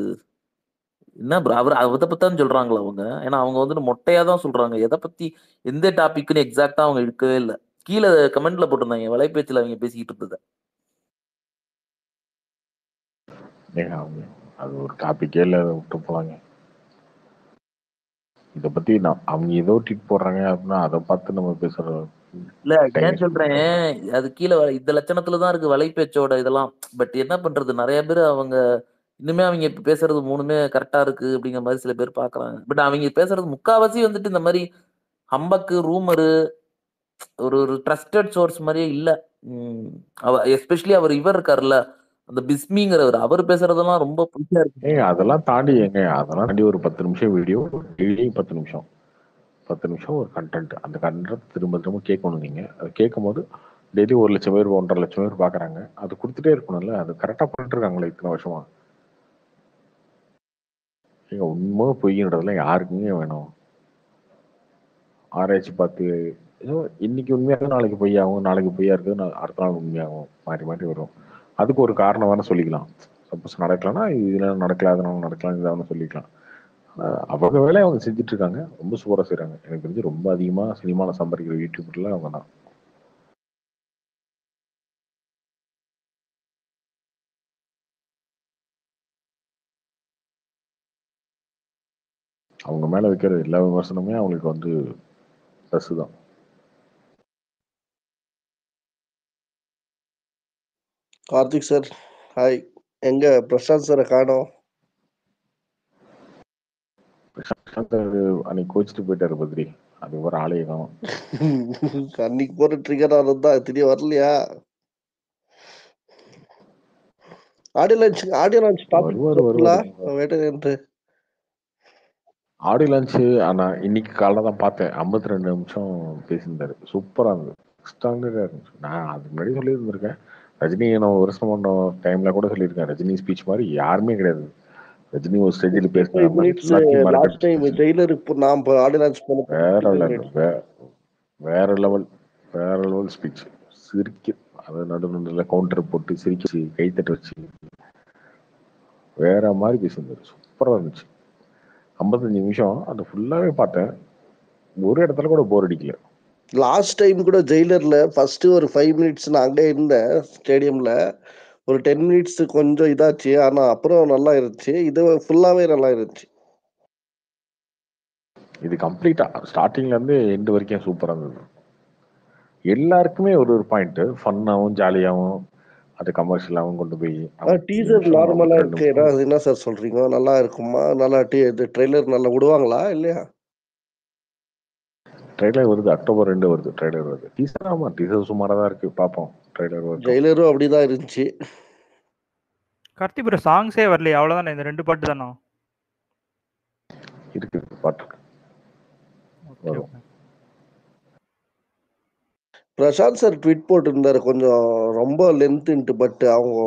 என்ன ப்ரோ அவர் அதை பத்தி தான் சொல்றாங்களா அவங்க? ஏன்னா அவங்க வந்துட்டு மொட்டையா தான் சொல்றாங்க. எதை பத்தி எந்த டாபிக்னு எக்ஸாக்டா அவங்க இருக்கவே இல்லை. கீழே கமெண்ட்ல போட்டிருந்தாங்க வலைப்பேச்சில் அவங்க பேசிக்கிட்டு இருந்தது. அது ஒரு டாபிக்கே இல்ல, விட்டு போவாங்க. இத பத்தி அவங்க ஏதோ ட்வீட் போடுறாங்க அப்படின்னா அதை பார்த்து நம்ம பேசுறோம். இல்ல ஏன் சொல்றேன், அது கீழே இந்த லட்சணத்துலதான் இருக்கு வலைப்பேச்சோட இதெல்லாம். பட் என்ன பண்றது, நிறைய பேர் அவங்க இன்னுமே அவங்க பேசுறது மூணுமே கரெக்டா இருக்கு அப்படிங்கிற மாதிரி சில பேர் பாக்குறாங்க. பட் அவங்க பேசுறது முக்காவாசி வந்துட்டு இந்த மாதிரி ஹம்பக்கு ரூமரு ஒரு ட்ரஸ்டட் சோர்ஸ் மாதிரியே இல்ல. எஸ்பெஷலி அவர் இவர் இருக்காருல்ல அந்த பிஸ்மிங்கிறவர் அவர் பேசுறதெல்லாம் ரொம்ப புதுசா இருக்கு. அதெல்லாம் தாண்டி அதெல்லாம் தாண்டி ஒரு 10 நிமிஷம் வீடியோ, டெய்லி 10 நிமிஷம் ஒரு கண்டென்ட். அந்த கண்டென்ட் திரும்ப திரும்ப கேட்கணும் நீங்க. அது கேட்கும்போது டெய்லி 1 லட்சம் பேர் 1.5 லட்சம் பேர் பாக்குறாங்க. அது கொடுத்துட்டே இருக்கணும்ல. அது கரெக்டா பண்ணிட்டு இருக்காங்களே இத்தனை வருஷமா. உண்மை பொய்ன்றதெல்லாம் யாருக்குங்க வேணும்? ஆராய்ச்சி பார்த்து ஏதோ இன்னைக்கு உண்மையாக நாளைக்கு பொய்யாகும், நாளைக்கு பொய்யா இருக்கு, அடுத்த நாள் உண்மையாகும், மாறி மாறி வரும். அதுக்கு ஒரு காரணம் வேணா சொல்லிக்கலாம். சப்போஸ் நடக்கலன்னா இதுல நடக்கல, அதனால நடக்கலாம், இதான சொல்லிக்கலாம். அவங்க வேலையை அவங்க செஞ்சுட்டு இருக்காங்க. ரொம்ப சூப்பரா செய்யறாங்க. எனக்கு தெரிஞ்சு ரொம்ப அதிகமா சினிமால சம்பாதிக்கிற யூடியூபர்ல அவங்க தான். அவங்க மேல வைக்கிற எல்லா விமர்சனமே அவங்களுக்கு வந்து ப்ளஸ் தான். Karthik sir hi. எங்க பிரசாந்த் சாரை காணோம்? அன்னைக்கு கோச்சிட்டு போயிட்டாரு பத்ரி. அது ஒரு ஆளையே காணும். அன்னைக்கு போற ட்ரிகர் ஆனது தான் திடீர் வரலையா? ஆடியோ லான்ச் பாத்தீங்களா வேட்டையன்று? ஆடியோ லான்ச் ஆனா இன்னைக்கு காலைல தான் பார்த்தேன். 52 நிமிஷம் பேசியிருந்தாரு. சூப்பரா இருந்தது. ஸ்டாண்டர்டா இருந்துச்சு. நான் அதுக்கு முன்னாடி சொல்லி இருந்திருக்கேன். ரஜினி நான் வருஷம் பண்ண டைம்ல கூட சொல்லியிருக்கேன். ரஜினி ஸ்பீச் மாதிரி யாருமே கிடையாது. ரஜினி ஒரு ஸ்டேஜில் பேசின லாஸ்ட் டைம் ஜெயிலருக்கு நாம் ஆடியோ லான்ச் வேற லெவல் ஸ்பீச். சிரிக்க அது நடுநடுல கவுண்டர் போட்டு சிரிச்சு கைத்தட்ட வச்சு வேற மாதிரி பேசியிருந்தாரு. சூப்பரா இருந்துச்சு. 55 நிமிஷம் அது ஃபுல்லாவே பார்த்தேன். ஒரு இடத்துல கூட போர் அடிக்கல. லாஸ்ட் டைம் கூட ஜெயிலர்ல ஃபர்ஸ்ட் ஒரு 5 மினிட்ஸ் நான் அங்கே இருந்தேன் ஸ்டேடியம்ல. ஒரு 10 மினிட்ஸ் கொஞ்சம் இதாச்சு. ஆனா அப்புறம் நல்லா இருந்துச்சு. இது ஃபுல்லாவே நல்லா இருந்துச்சு. இது கம்ப்ளீட்டா ஸ்டார்டிங்ல இருந்து எண்ட் வரைக்கும் சூப்பரா இருந்தது. எல்லாருக்குமே ஒரு பாயிண்ட் ஃபன்னாவும் ஜாலியாவும் அது கமர்ஷியலாவும் கொண்டு போய் டீசர் நார்மலா இருக்கு. என்ன சார் சொல்றீங்க? நல்லா இருக்குமா? நல்லா இது ட்ரெய்லர் நல்லா விடுவாங்களா இல்லையா? ட்ரெய்லர் வருது. அக்டோபர் 2 வருது. ட்ரெய்லர் வருது. டீசர் ஆமா டீசர் சுமாரா தான் இருக்கு. பாப்போம். ட்ரெய்லர் வருது. ஜெயிலரும் அப்படிதான் இருந்துச்சு. கார்த்தி ப்ரோ சாங்ஸே வரலையே. அவ்வளவுதானே, இந்த 2 பாட்டு தானா இருக்கு? பாட்டு வரும். பிரசாந்த் சார் ட்வீட் போட்டிருந்தாரு கொஞ்சம் ரொம்ப லென்த்ன்ட்டு. பட் அவங்க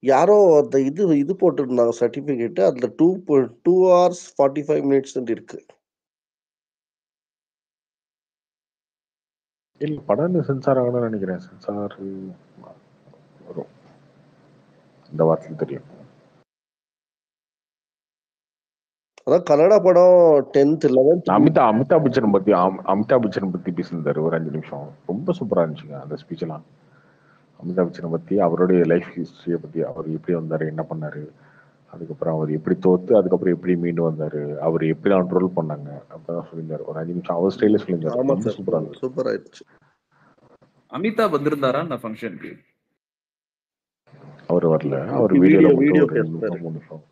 யாரோ அந்த இது போட்டிருந்தாங்க சர்டிபிகேட். அதுல 2 hours 45 minutes இருக்கு. இல்ல படம் சென்சார் ஆகணும்னு நினைக்கிறேன். சென்சார் வரும் இந்த வாரத்துல தெரியும். அதான் கன்னடா படம் 10th 11th அமிதாப் பச்சன் பத்தி பேசியிருந்தாரு ஒரு 5 நிமிஷம். ரொம்ப சூப்பரா இருந்துச்சுங்க அந்த ஸ்பீச் எல்லாம். அமிதாப் பச்சனை பத்தி, அவருடைய லைஃப் ஹிஸ்டரியை பத்தி, அவர் எப்படி வந்தாரு, என்ன பண்ணாரு, அதுக்கப்புறம் அவர் எப்படி தோத்து அதுக்கப்புறம் எப்படி மீண்டு வந்தாரு, அவர் எப்படி தான் ட்ரோல் பண்ணாங்க அப்பதான் சொல்லியிருந்தாரு. ஒரு 5 நிமிஷம் அவர் ஸ்டைல சொல்லியிருந்தாரு. ரொம்ப சூப்பரா இருந்துச்சு. சூப்பர் ஆயிடுச்சு. அமிதாப் வந்திருந்தாரா அந்த ஃபங்க்ஷனுக்கு? அவர் வரல. அவர் வீடியோ 3 நிமிஷம்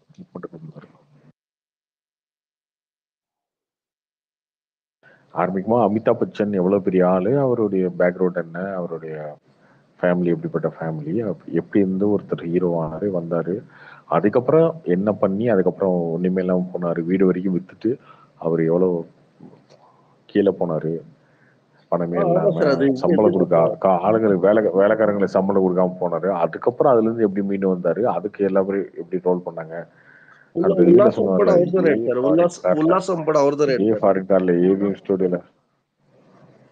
ஆரம்பிக்குமா அமிதாப் பச்சன் எவ்வளவு பெரிய ஆளு, அவருடைய பேக்ரவுண்ட் என்ன, அவருடைய ஃபேமிலி எப்படிப்பட்ட ஃபேமிலி, எப்படி இருந்து ஒருத்தர் ஹீரோவானாரு வந்தாரு, அதுக்கப்புறம் என்ன பண்ணி அதுக்கப்புறம் ஒண்ணுமே இல்லாம போனாரு, வீடு வரைக்கும் வித்துட்டு அவர் எவ்வளவு கீழே போனாரு, பணமே இல்லாம சம்பளம் கொடுக்க ஆளுங்களுக்கு வேலைக்காரங்களுக்கு சம்பளம் கொடுக்காம போனாரு, அதுக்கப்புறம் அதுல இருந்து எப்படி மீண்டு வந்தாரு, அதுக்கு எல்லாரும் எப்படி ரோல் பண்ணாங்க.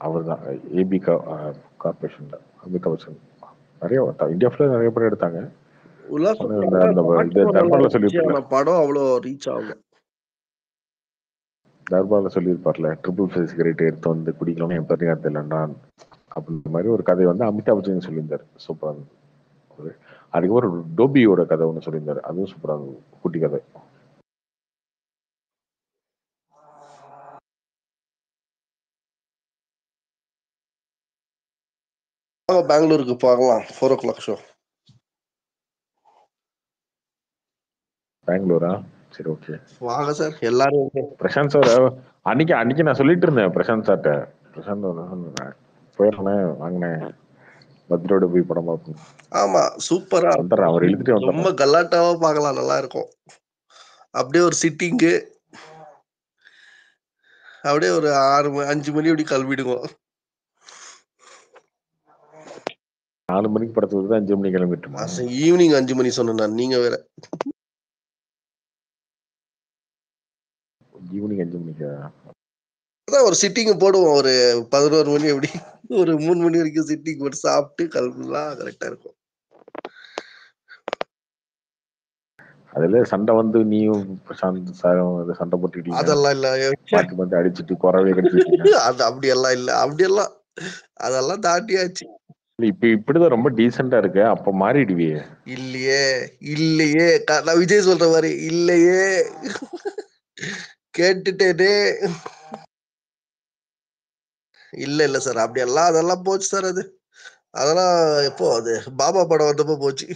அவர்தான் ஏபி கார்பரேஷன்ல அமிதாப் பச்சன் நிறைய இந்தியா ஃபுல்லா நிறைய படம் எடுத்தாங்க. தர்பார்ல சொல்லியிருப்பார்ல, படம் அவ்வளோ ரீச் ஆகல. தர்பார்ல சொல்லியிருப்பார்ல, ட்ரிபிள் ஃபேஸ் சிகரெட் எடுத்து வந்து குடிக்கணும்னு என் பெரிய தெரியலன்னா அப்படின்ற மாதிரி ஒரு கதை வந்து அமிதாப் பச்சன் சொல்லியிருந்தாரு. சூப்பரா இருந்தது. அதுக்கப்புறம் டோபியோட கதை ஒன்று சொல்லியிருந்தாரு. அதுவும் சூப்பரா இருந்தது. குட்டி கதை. பெங்களூருக்கு போகலாம் 4 o'clock ஷோ. பெங்களூரா? சரி ஓகே வாங்க சார் எல்லாரும். பிரசாந்த் சார் அன்னைக்கு நான் சொல்லிட்டு இருந்தேன் பிரசாந்த் சார்ட்ட. பிரசாந்த் போயிடறேன் வாங்கினேன் பத்ரோட போய் படம் பார்ப்போம். ஆமா சூப்பரா வந்துடுறேன், அவர் எழுதிட்டு ரொம்ப வந்துடுறேன். கலாட்டாவா பார்க்கலாம், நல்லா இருக்கும். அப்படியே ஒரு சிட்டிங்கு, அப்படியே ஒரு 5 மணி அப்படி கிளம்பிடுவோம். 4 மணிக்கு படத்துக்கு வருது, 5 மணிக்கு கிளம்பிட்டுமா? ஈவினிங் 5 மணி சொன்னேன் நான், நீங்க வேற. ஈவினிங் 5 மணிக்கா? அதான் ஒரு சிட்டிங் போடுவோம், ஒரு 11 மணி அப்படி ஒரு 3 மணி வரைக்கும் சிட்டிங் போட்டு சாப்பிட்டு கிளம்பலாம், கரெக்டா இருக்கும். அதுல சண்டை வந்து நீயும் பிரசாந்த் சாரும் சண்டை போட்டுக்கிட்டீங்க, அதெல்லாம் இல்ல. மாத்தி மாத்தி அடிச்சுட்டு குறவே கடிச்சுட்டீங்க. அது அப்படியெல்லாம் இல்ல, அப்படியெல்லாம் அதெல்லாம் தாண்டியாச்சு. இப்ப இப்படிதான் ரொம்ப டீசெண்டா இருக்கு, அப்ப மாறிடுவியே. இல்லையே இல்லையே, நான் விஜய் சொல்ற மாதிரி இல்லையே, கேட்டுட்டேனே. இல்ல சார், அப்படியெல்லாம் அதெல்லாம் போச்சு சார். அதெல்லாம் எப்போ அது பாபா படம் வந்தப்போ போச்சு.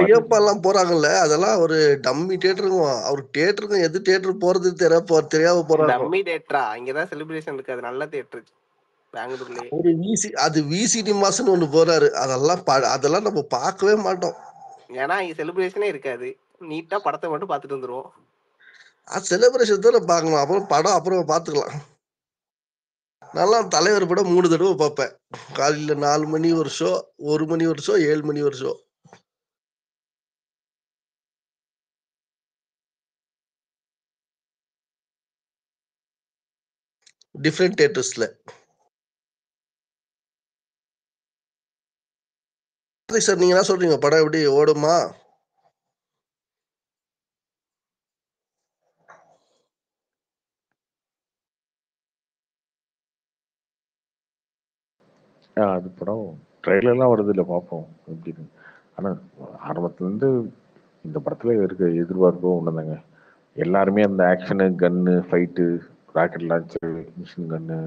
ஐயப்பா எல்லாம் போறாங்கல்ல, அதெல்லாம் ஒரு டம்மி தியேட்டருக்கும் அவர் தியேட்டருக்கும் எது தியேட்டர் போறது தெரியாம போறாங்க. டம்மி தியேட்டரா? இங்கதான் செலிப்ரேஷன் இருக்கு, அது நல்ல தியேட்டர் பெங்களூர்லயே. ஒரு அது விசிடி மாசம்னு ஒண்ணு போறாரு, அதெல்லாம் நம்ம பார்க்கவே மாட்டோம். ஏன்னா இங்க செலிப்ரேஷனே இருக்காது, நீட்டா படத்தை மட்டும் பார்த்துட்டு வந்துருவோம். செலிப்ரேஷன் தான் பார்க்கணும், அப்புறம் படம் அப்புறம் பார்த்துக்கலாம். நல்லா தலைவர் படம் 3 தடவை பார்ப்பேன். காலையில 4 மணி ஒரு ஷோ, 1 மணி ஒரு ஷோ, 7 மணி ஒரு ஷோ. டிஃப்ரெண்ட் தியேட்டர்ஸ்ல. சார் நீங்க என்ன சொல்றீங்க, படம் எப்படி ஓடுமா? அது படம் ட்ரெயிலர்லாம் வருது இல்லை, பார்ப்போம் எப்படின்னு. ஆனால் ஆரம்பத்துலேருந்து இந்த படத்தில் இருக்க எதிர்பார்ப்பும் ஒன்றுதாங்க. எல்லாருமே அந்த ஆக்ஷனு, கன்னு, ஃபைட்டு, ராக்கெட் லான்ச்சரு, மிஷின் கன்னு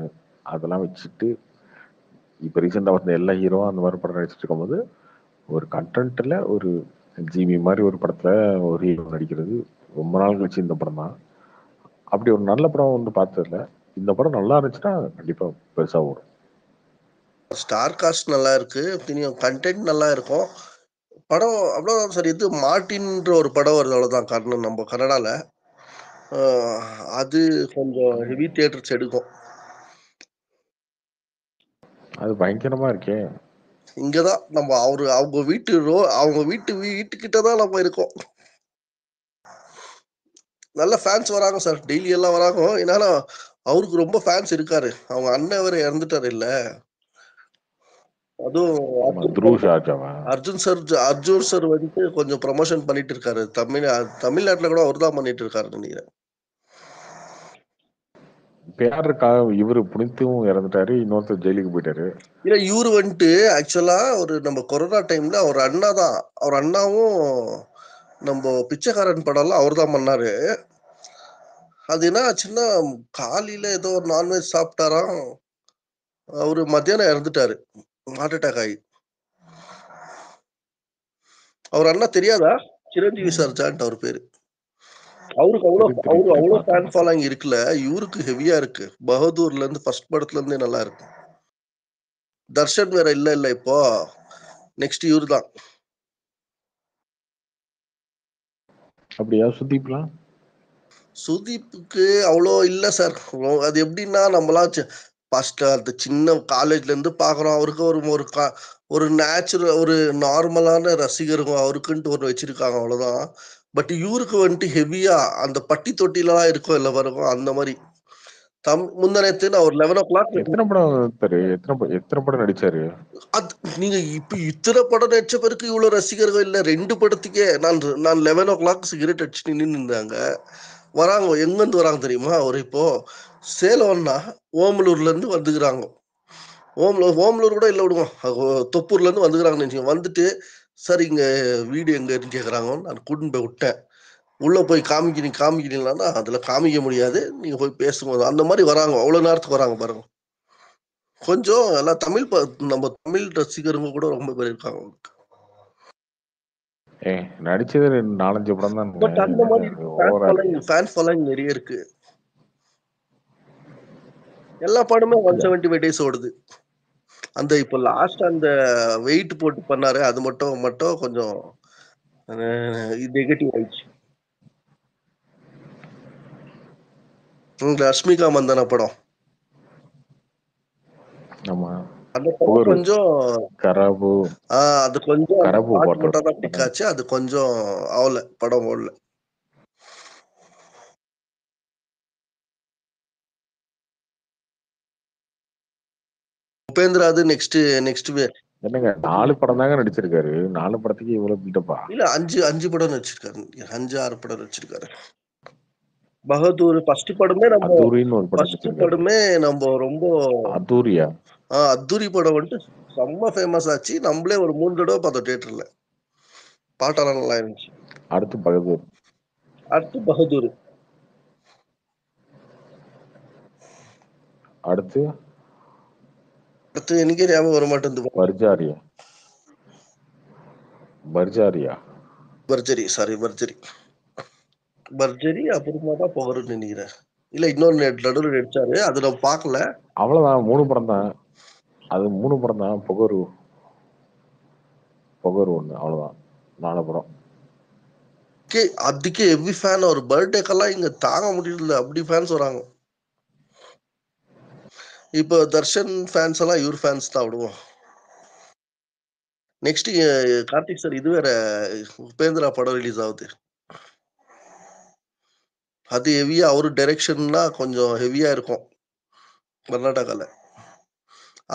அதெல்லாம் வச்சுட்டு இப்போ ரீசெண்டாக வந்த எல்லா ஹீரோவும் அந்த மாதிரி படம் நடிச்சிட்டு இருக்கும்போது ஒரு கண்டென்ட்டில் ஒரு ஜிபி மாதிரி ஒரு படத்தில் ஒரு ஹீரோ நடிக்கிறது ரொம்ப நாள் கழிச்சு இந்த படம் தான். அப்படி ஒரு நல்ல படம் வந்து பார்த்ததில்ல. இந்த படம் நல்லா இருந்துச்சுன்னா கண்டிப்பாக பெருசாக ஓடும். ஸ்டார் காஸ்ட் நல்லா இருக்கு, கண்டென்ட் நல்லா இருக்கும். படம் அவ்வளோதான் சார். இது மார்டின்ற ஒரு படம் வருது, அவ்வளோதான். காரணம் நம்ம கன்னடால அது கொஞ்சம் ஹெவி தியேட்டர்ஸ் எடுக்கும். அது பயங்கரமா இருக்கே. இங்கதான் நம்ம அவங்க வீட்டுக்கிட்ட தான் நம்ம இருக்கோம். நல்ல ஃபேன்ஸ் வராங்க சார், டெய்லி எல்லாம் வராங்க. ஏன்னா அவருக்கு ரொம்ப ஃபேன்ஸ் இருக்காரு, அவங்க அண்ணன் வேற இறந்துட்டாரு இல்ல. அதுவும் அர்ஜுன் சார் வந்து கொஞ்சம் ப்ரமோஷன் பண்ணிட்டு இருக்காரு. தமிழ்நாட்டுல கூட அவர் தான் பண்ணிட்டு இருக்காரு நினைக்கிறேன். இப்ப யாரு இருக்கா? இவரு புனித்தும் இறந்துட்டாரு, இன்னொருத்தர் ஜெயிலுக்கு போயிட்டாரு. இல்ல இவரு வந்துட்டு ஆக்சுவலா ஒரு நம்ம கொரோனா டைம்ல அவர் அண்ணா தான், அவர் அண்ணாவும் நம்ம பிச்சைக்காரன் படம்லாம் அவர் தான் பண்ணாரு. அது என்ன ஆச்சுன்னா, காலையில ஏதோ ஒரு நான்வெஜ் சாப்பிட்டாராம், அவரு மத்தியானம் இறந்துட்டாரு, ஹார்ட் அட்டாக் ஆகி. அவர் அண்ணா தெரியாதா? சிரஞ்சீவி சர்ஜான்ட் அவர் பேரு. அவருக்கு அவ்வளவு ஃபேன் ஃபாலோயிங் இருக்குல்ல, இவருக்கு ஹெவியா இருக்கு. பகதூர்ல இருந்து ஃபர்ஸ்ட் படத்துல இருந்தே நல்லா இருக்கு. தர்ஷன் வேற இல்ல இப்போ, நெக்ஸ்ட் இவரு தான். அப்படியா? சுதீப்புக்கு அவ்வளோ இல்ல சார். அது எப்படின்னா, நம்மளாம் ஃபர்ஸ்ட் அந்த சின்ன காலேஜ்ல இருந்து பாக்குறோம். அவருக்கு ஒரு நேச்சுரல் ஒரு நார்மலான ரசிகர்கள் அவருக்குன்ட்டு ஒரு வச்சிருக்காங்க, அவ்வளவுதான். பட் இவருக்கு வந்துட்டு ஹெவியா அந்த பட்டி தொட்டிலாம் இருக்கும் இல்ல பாருங்க, அந்த மாதிரி. முந்தனத்து நான் ஒரு 11 o'clock எத்தனை படம் நடிச்சாரு? நீங்க இப்ப இத்தனை படம் நடிச்ச பிறகு இவ்வளவு ரசிகர்கள் இல்ல. 2 படத்துக்கே நான் 11 o'clock சிகரெட் அடிச்சுட்டு நின்று இருந்தாங்க. வராங்க, எங்கிருந்து வராங்க தெரியுமா? ஒரு இப்போ சேலம்னா ஓமலூர்ல இருந்து வந்துக்கிறாங்க. ஓமலூர் கூட இல்ல விடுவோம், தொப்பூர்ல இருந்து வந்துக்கிறாங்க. வந்துட்டு சார் இங்க வீடு எங்க இருந்து கேக்குறாங்க. நான் கூட்டின்னு போய் விட்டேன். உள்ள போய் காமிக்கிறீங்களா? அதுல காமிக்க முடியாது, நீங்க போய் பேசுங்க. அந்த மாதிரி வராங்க, அவ்வளவு நேரத்துக்கு வராங்க பாருங்க. கொஞ்சம் எல்லாம் நம்ம தமிழ் ரசிகருங்க கூட ரொம்ப பேர் இருக்காங்க. நடிச்சது 4-5 படம் தான். பட் அந்த மாதிரி ஃபேன் ஃபாலோயிங் நிறைய இருக்கு. எல்லா படமே 175 டேஸ் ஓடுது. அந்த இப்போ லாஸ்ட் அந்த வெயிட் போட்டு பண்ணாரு, அது மட்டும் கொஞ்சம் நெகட்டிவ் ஆயிடுச்சு. ரஷ்மிகா மந்தனா படம், ஆமா, அந்த படம் கொஞ்சம் கராபு அது கொஞ்சம் கராபு பாட்டு மட்டும் தான் கிளிக் ஆச்சு. அது கொஞ்சம் ஆகல, படம் ஓடல. உபேந்திரா அது நெக்ஸ்ட் என்னங்க 4 படம் தாங்க நடிச்சிருக்காரு. 4 படத்துக்கு இவ்வளவு பில்டப்பா? இல்ல 5 படம் நடிச்சிருக்காரு. 5-6 படம் நடிச்சிருக்காரு. பகதூர் ஃபர்ஸ்ட் படமே நம்ம ரொம்ப அதூரியா அத்தூரி படம் வந்துட்டு செம்ம ஃபேமஸ் ஆச்சு. நம்மளே ஒரு 3 தடவை பார்த்தோம் தியேட்டர்ல. பாட்டெல்லாம் நல்லா இருந்துச்சு. அடுத்து பகதூர். அடுத்து எனக்கே ஞாபகம் வர மாட்டேங்குது. பர்ஜரி அப்புறமா தான் போகணும்னு நினைக்கிறேன். இல்ல இன்னொரு நடுவில் நடிச்சாரு, அது நம்ம பார்க்கல. அவ்வளவுதான், 3 படம் தான். அது 3 படம் தான். புகரு 1 அவ்வளவுதான். 4 படம். அதுக்கே ஹெவி ஃபேன். ஒரு பர்த்டேக்கெல்லாம் இங்க தாங்க முடியல, அப்படி ஃபேன்ஸ் வராங்க. இப்போ தர்ஷன் ஃபேன்ஸ் எல்லாம் இவர் ஃபேன்ஸ் தான் விடுவோம். நெக்ஸ்ட் கார்த்திக் சார் இது வேற உபேந்திரா படம் ரிலீஸ் ஆகுது. அது ஹெவியா, அவரு டைரக்ஷன்னா கொஞ்சம் ஹெவியா இருக்கும் கர்நாடகால.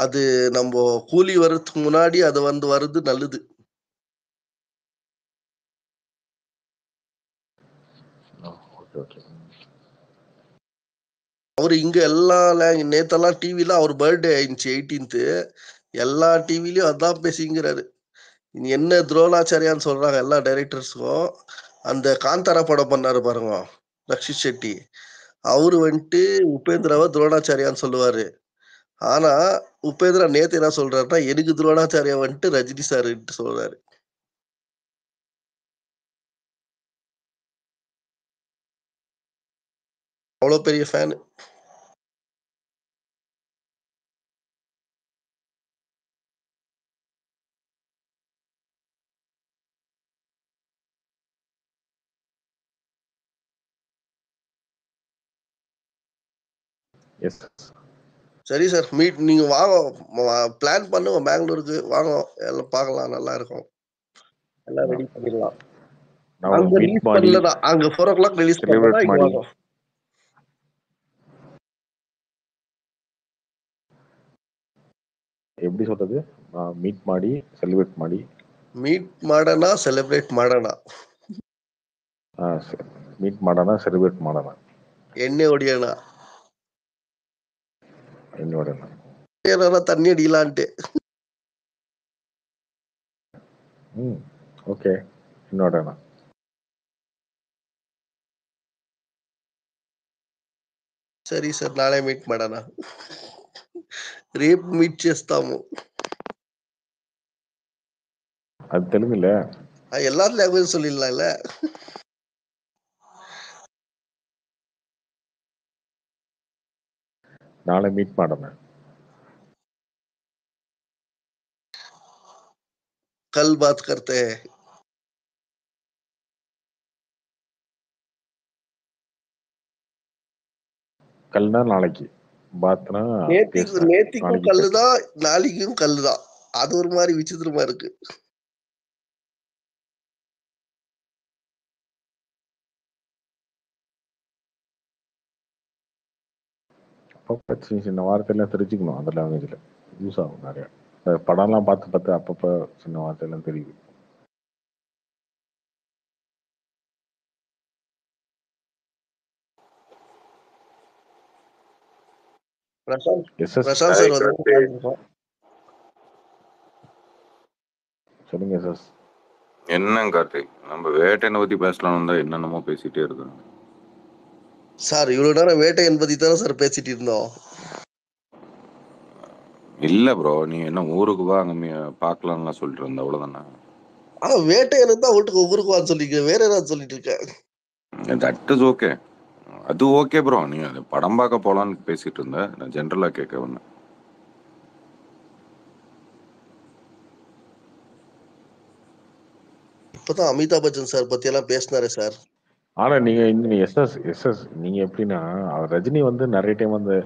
அது நம்ம கூலி வர்றதுக்கு முன்னாடி அது வருது நல்லது. அவரு இங்க நேத்தெல்லாம் டிவில அவர் பர்த்டே ஆயிடுச்சு 18th. எல்லா டிவிலயும் அதான் பேசிங்கிறாரு. என்ன துரோணாச்சாரியான்னு சொல்றாங்க எல்லா டைரக்டர்ஸுக்கும். அந்த காந்தாரா படம் பண்ணாரு பாருங்க ரக்ஷித் ஷெட்டி, அவரு வந்துட்டு உபேந்திராவை துரோணாச்சாரியான்னு சொல்லுவாரு. ஆனா உபேந்திரா நேத்து என்ன சொல்றாருன்னா, எனக்கு துரோணாச்சாரியா வந்துட்டு ரஜினி சார் சொல்றாரு. அவ்வளவு பெரிய ஃபேன். சரி சார், நீங்க வாங்க, பிளான் பண்ணுங்க, பெங்களூருக்கு வாங்க, எல்லாம் பார்க்கலாம், நல்லா இருக்கும். எல்லாம் ரெடி பண்ணிடலாம். அங்க ரிலீஸ் பண்ணலதான், அங்க 4 o'clock ரிலீஸ் பண்ணலதான், இங்க வாங்க. எப்படி சொல்றது? மீட் மாடி செலிப்ரேட் மாடி. மீட் மாடனா செலிப்ரேட் மாடனா? மீட் மாடனா செலிப்ரேட் மாடனா? என்ன ஒடியானா? என்னோட தண்ணி அடிக்கலான்ட்டு. ஓகே, என்னோட సరే సార్, నాಳೆ మీట్ ಮಾಡೋಣ. రేపు మీట్ చేస్తాము. அது தெலுங்குல எல்லா லாங்குவேஜ் சொல்லிடலாம்ல. நாளை மீட் ಮಾಡೋಣ. कल बात करते हैं. கல்னா நாளைக்கு, பாத்னா நேத்திக்கும் கல்லுதான், நாளைக்கும் கல்லுதான். அது ஒரு மாதிரி விசித்திரமா இருக்கு. சின்ன சின்ன வார்த்தையெல்லாம் தெரிஞ்சுக்கணும், அந்த லாங்குவேஜ்ல யூஸ் ஆகும் நிறைய. படம்லாம் பார்த்து அப்பப்போ சின்ன வார்த்தையெல்லாம் தெரியுது. சொல்லுங்க சார். என்ன கார்த்திக், நம்ம வேட்டையை பத்தி பேசலாம் தான் என்னென்னமோ பேசிட்டே இருக்கோம் சார். இவ்வளவு நேரம் வேட்டையன் பத்தி தானே சார் பேசிட்டு இருந்தோம். இல்ல ப்ரோ, நீ என்ன ஊருக்கு வா அங்க பார்க்கலாம்லாம் சொல்லிட்டு இருந்த, அவ்வளவுதானே? ஆனா வேட்டையனுக்கு தான் விட்டு ஊருக்குவான்னு சொல்லிக்க, வேற ஏதாவது சொல்லிட்டு இருக்க. தட் இஸ் ஓகே, அது ஓகே ப்ரோ. நீங்க அது படம் பார்க்க போலான்னு பேசிட்டு இருந்த, நான் ஜென்ரலா கேட்க வந்தேன். இப்பதான் அமிதாப் பச்சன் சார் பத்தி எல்லாம் பேசினாரு சார். ஆனா நீங்க எஸ்எஸ் நீங்க எப்படின்னா, அவர் ரஜினி வந்து நிறைய டைம் வந்து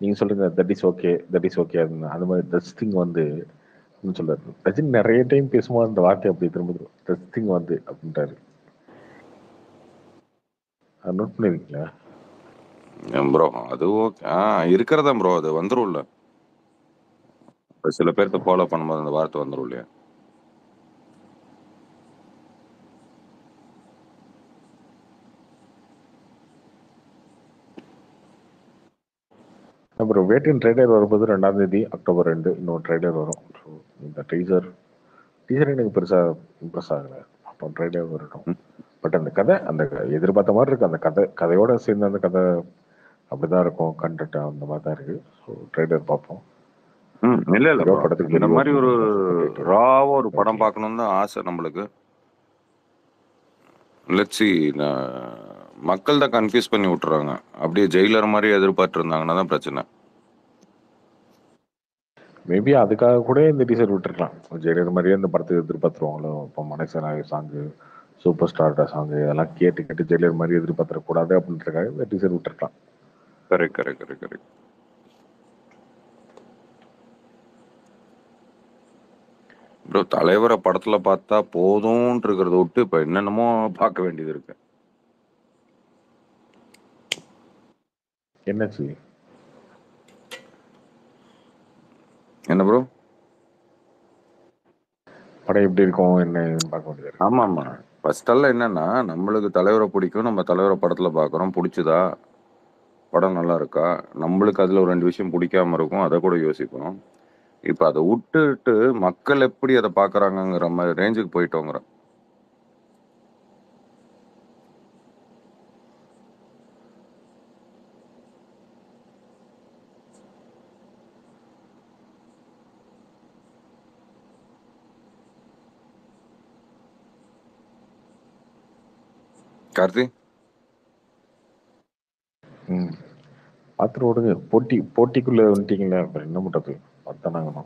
நீங்க சொல்றீங்க that is okay, that is okay, அந்த மாதிரி தட்ஸ் திங் வந்து சொல்றாரு. ரஜினி நிறைய டைம் பேசும்போது அந்த வார்த்தை அப்படி திரும்ப தட்ஸ் திங் வந்து அப்படின்றாரு. அது நோட் பண்ணிருக்கீங்களா ப்ரோ? அது ஓகே, இருக்கிறதா ப்ரோ, அது வந்துரும்ல. சில பேர்த்த ஃபாலோ பண்ணும்போது அந்த வார்த்தை வந்துரும் இல்லையா? அப்புறம் வேட்டின் ட்ரைலர் வரும்போது 2ஆம் தேதி அக்டோபர் 2 இன்னொரு ட்ரைலர் வரும். ஸோ இந்த டீசர் எனக்கு பெருசா இம்ப்ரெஸ் ஆகலை. அப்புறம் ட்ரைலர் வரட்டும். பட் அந்த கதை அந்த எதிர்பார்த்த மாதிரி இருக்கு. அந்த கதையோட சேர்ந்து அந்த கதை அப்படிதான் இருக்கும். கண்டென்ட் அந்த மாதிரி தான் இருக்கு. ஸோ ட்ரைலர் பார்ப்போம். இல்ல ஹீரோ படத்துக்கு இந்த மாதிரி ஒரு ராவா ஒரு படம் ஓகே. பார்க்கணும்னு தான் ஆசை நம்மளுக்கு. Let's see. மக்கள் தான் கன்ஃபியூஸ் பண்ணி விட்டுறாங்க. அப்படியே ஜெயிலர் மாதிரி எதிர்பார்த்து இருந்தாங்கன்னா தான் பிரச்சனை. மேபி அதுக்காக கூட இந்த டீசர் விட்டுருக்கலாம். ஜெயலலிதா மாதிரியே இந்த படத்தை எதிர்பார்த்துருவாங்களோ. இப்போ மனசனாக சாங்கு, சூப்பர் ஸ்டார்டா சாங்கு இதெல்லாம் கேட்டு ஜெயலலிதா மாதிரி எதிர்பார்த்துடக்கூடாது அப்படின்றதுக்காக இந்த டீசர் விட்டுருக்கலாம். கரெக்ட். ப்ரோ, தலைவரை படத்துல பார்த்தா போதும்னு இருக்கிறத விட்டு இப்ப என்னென்னமோ பார்க்க வேண்டியது இருக்கு. என்னாச்சு? என்ன ப்ரோ? படம் எப்படி இருக்கும் என்ன பார்க்க வேண்டியது. ஆமா. ஃபர்ஸ்ட் எல்லாம் என்னன்னா, நம்மளுக்கு தலைவரை பிடிக்கும், நம்ம தலைவரை படத்துல பாக்குறோம், பிடிச்சதா, படம் நல்லா இருக்கா, நம்மளுக்கு அதுல ஒரு 2 விஷயம் பிடிக்காம இருக்கும், அதை கூட யோசிப்போம். இப்ப அதை விட்டுட்டு மக்கள் எப்படி அதை பாக்குறாங்கிற மாதிரி ரேஞ்சுக்கு போயிட்டோங்கிற. கார்த்தி பார்த்துட்டு விடுங்க. போட்டிக்குள்ள வந்துட்டீங்களா, அப்புறம் என்ன பண்றது? பார்த்தானாங்கண்ணா.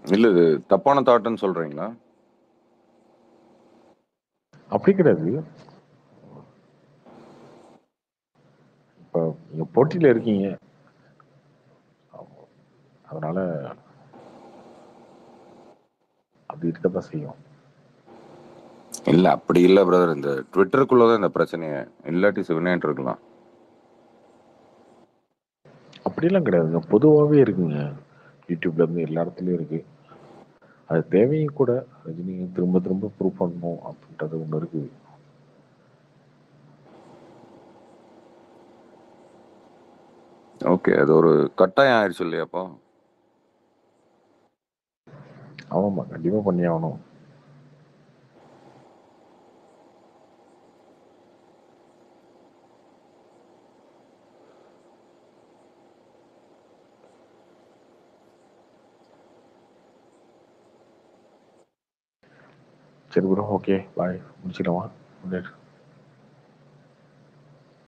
இல்ல, இது தப்பான தாட்டுன்னு சொல்றீங்களா? அப்படி கிடையாது. இப்போ நீங்க போட்டியில இருக்கீங்க, அதனால அது இருக்கதான் செய்யும். இல்ல அப்படி இல்ல பிரதர், இந்த ட்விட்டருக்குள்ளதான் இந்த பிரச்சனையே. இல்லாட்டி சிவனேன் இருக்கலாம். அப்படிலாம் கிடையாதுங்க, பொதுவாகவே இருக்குங்க. யூடியூப்ல இருந்து எல்லா இடத்துலயும் இருக்கு. அது தேவையும் கூட. ரஜினி திரும்ப ப்ரூவ் பண்ணணும் அப்படின்றது ஒண்ணு இருக்கு. ஓகே, அது ஒரு கட்டாயம் ஆயிடுச்சு இல்லையாப்பா? ஆமாம்மா, கண்டிப்பா பண்ணி ஆகணும். சரி ப்ரோ, ஓகே பாய், முடிச்சிடலாமா?